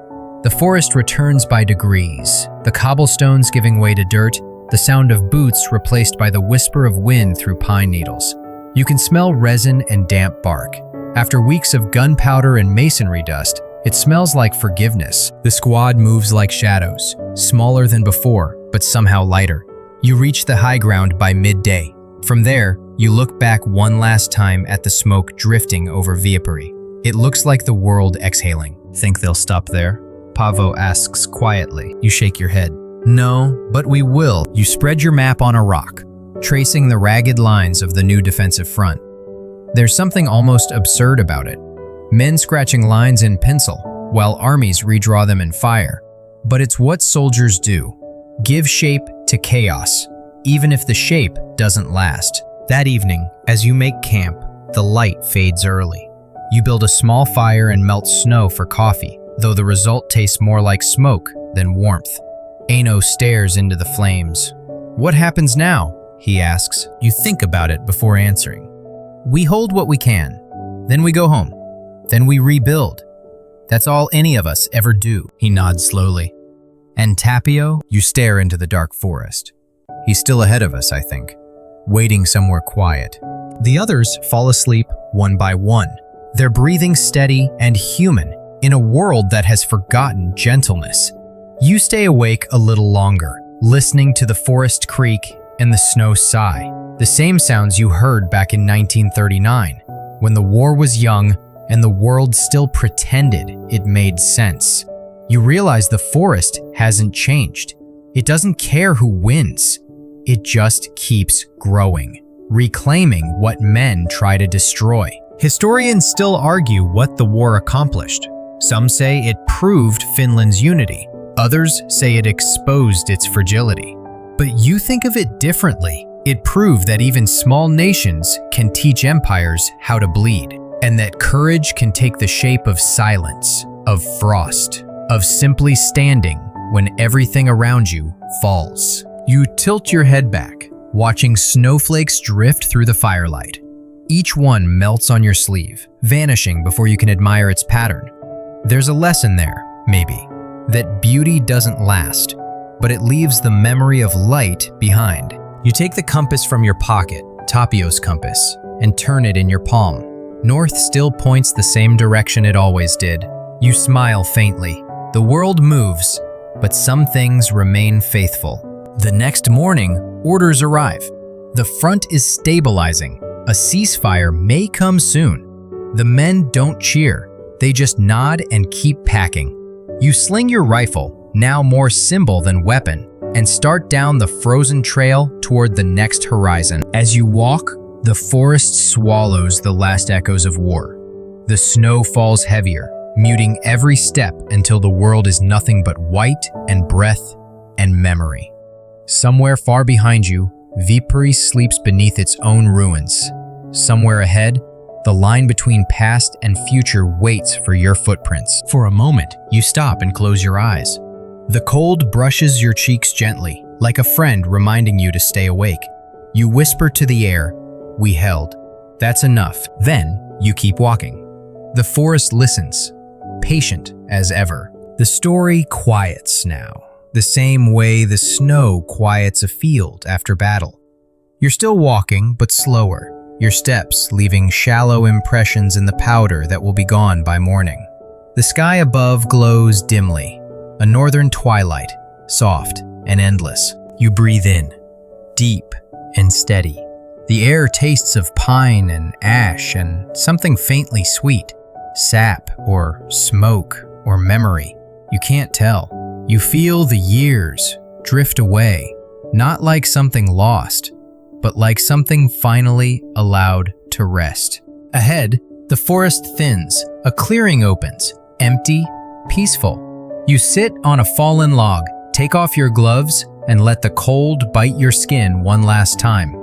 The forest returns by degrees, the cobblestones giving way to dirt, the sound of boots replaced by the whisper of wind through pine needles. You can smell resin and damp bark. After weeks of gunpowder and masonry dust, it smells like forgiveness. The squad moves like shadows, smaller than before, but somehow lighter. You reach the high ground by midday. From there, you look back one last time at the smoke drifting over Viapuri. It looks like the world exhaling. Think they'll stop there? Paavo asks quietly. You shake your head. No, but we will. You spread your map on a rock, tracing the ragged lines of the new defensive front. There's something almost absurd about it. Men scratching lines in pencil, while armies redraw them in fire. But it's what soldiers do. Give shape to chaos, even if the shape doesn't last. That evening, as you make camp, the light fades early. You build a small fire and melt snow for coffee, though the result tastes more like smoke than warmth. Aino stares into the flames. "What happens now?" he asks. You think about it before answering. "We hold what we can. Then we go home. Then we rebuild. That's all any of us ever do." He nods slowly. "And Tapio?" You stare into the dark forest. "He's still ahead of us, I think, waiting somewhere quiet." The others fall asleep one by one. They're breathing steady and human in a world that has forgotten gentleness. You stay awake a little longer, listening to the forest creak and the snow sigh, the same sounds you heard back in 1939, when the war was young and the world still pretended it made sense. You realize the forest hasn't changed. It doesn't care who wins. It just keeps growing, reclaiming what men try to destroy. Historians still argue what the war accomplished. Some say it proved Finland's unity. Others say it exposed its fragility. But you think of it differently. It proved that even small nations can teach empires how to bleed, and that courage can take the shape of silence, of frost, of simply standing when everything around you falls. You tilt your head back, watching snowflakes drift through the firelight. Each one melts on your sleeve, vanishing before you can admire its pattern. There's a lesson there, maybe, that beauty doesn't last, but it leaves the memory of light behind. You take the compass from your pocket, Tapio's compass, and turn it in your palm. North still points the same direction it always did. You smile faintly. The world moves, but some things remain faithful. The next morning, orders arrive. The front is stabilizing. A ceasefire may come soon. The men don't cheer. They just nod and keep packing. You sling your rifle, now more symbol than weapon, and start down the frozen trail toward the next horizon. As you walk, the forest swallows the last echoes of war. The snow falls heavier, muting every step until the world is nothing but white and breath and memory. Somewhere far behind you, Viipuri sleeps beneath its own ruins. Somewhere ahead, the line between past and future waits for your footprints. For a moment, you stop and close your eyes. The cold brushes your cheeks gently, like a friend reminding you to stay awake. You whisper to the air, "We held." That's enough. Then, you keep walking. The forest listens, patient as ever. The story quiets now, the same way the snow quiets a field after battle. You're still walking, but slower, your steps leaving shallow impressions in the powder that will be gone by morning. The sky above glows dimly, a northern twilight, soft and endless. You breathe in, deep and steady. The air tastes of pine and ash and something faintly sweet, sap or smoke or memory. You can't tell. You feel the years drift away, not like something lost, but like something finally allowed to rest. Ahead, the forest thins, a clearing opens, empty, peaceful. You sit on a fallen log, take off your gloves, and let the cold bite your skin one last time.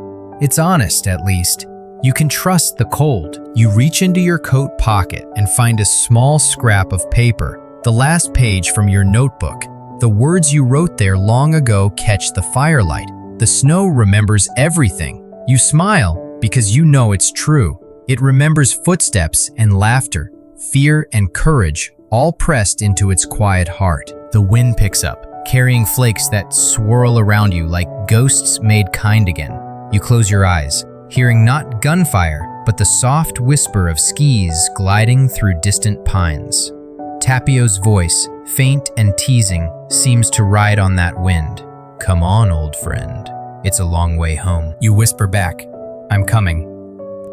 It's honest, at least. You can trust the cold. You reach into your coat pocket and find a small scrap of paper, the last page from your notebook. The words you wrote there long ago catch the firelight. The snow remembers everything. You smile because you know it's true. It remembers footsteps and laughter, fear and courage, all pressed into its quiet heart. The wind picks up, carrying flakes that swirl around you like ghosts made kind again. You close your eyes, hearing not gunfire, but the soft whisper of skis gliding through distant pines. Tapio's voice, faint and teasing, seems to ride on that wind. "Come on, old friend. It's a long way home." You whisper back, "I'm coming."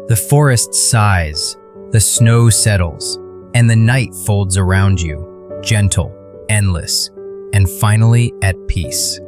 The forest sighs, the snow settles, and the night folds around you, gentle, endless, and finally at peace.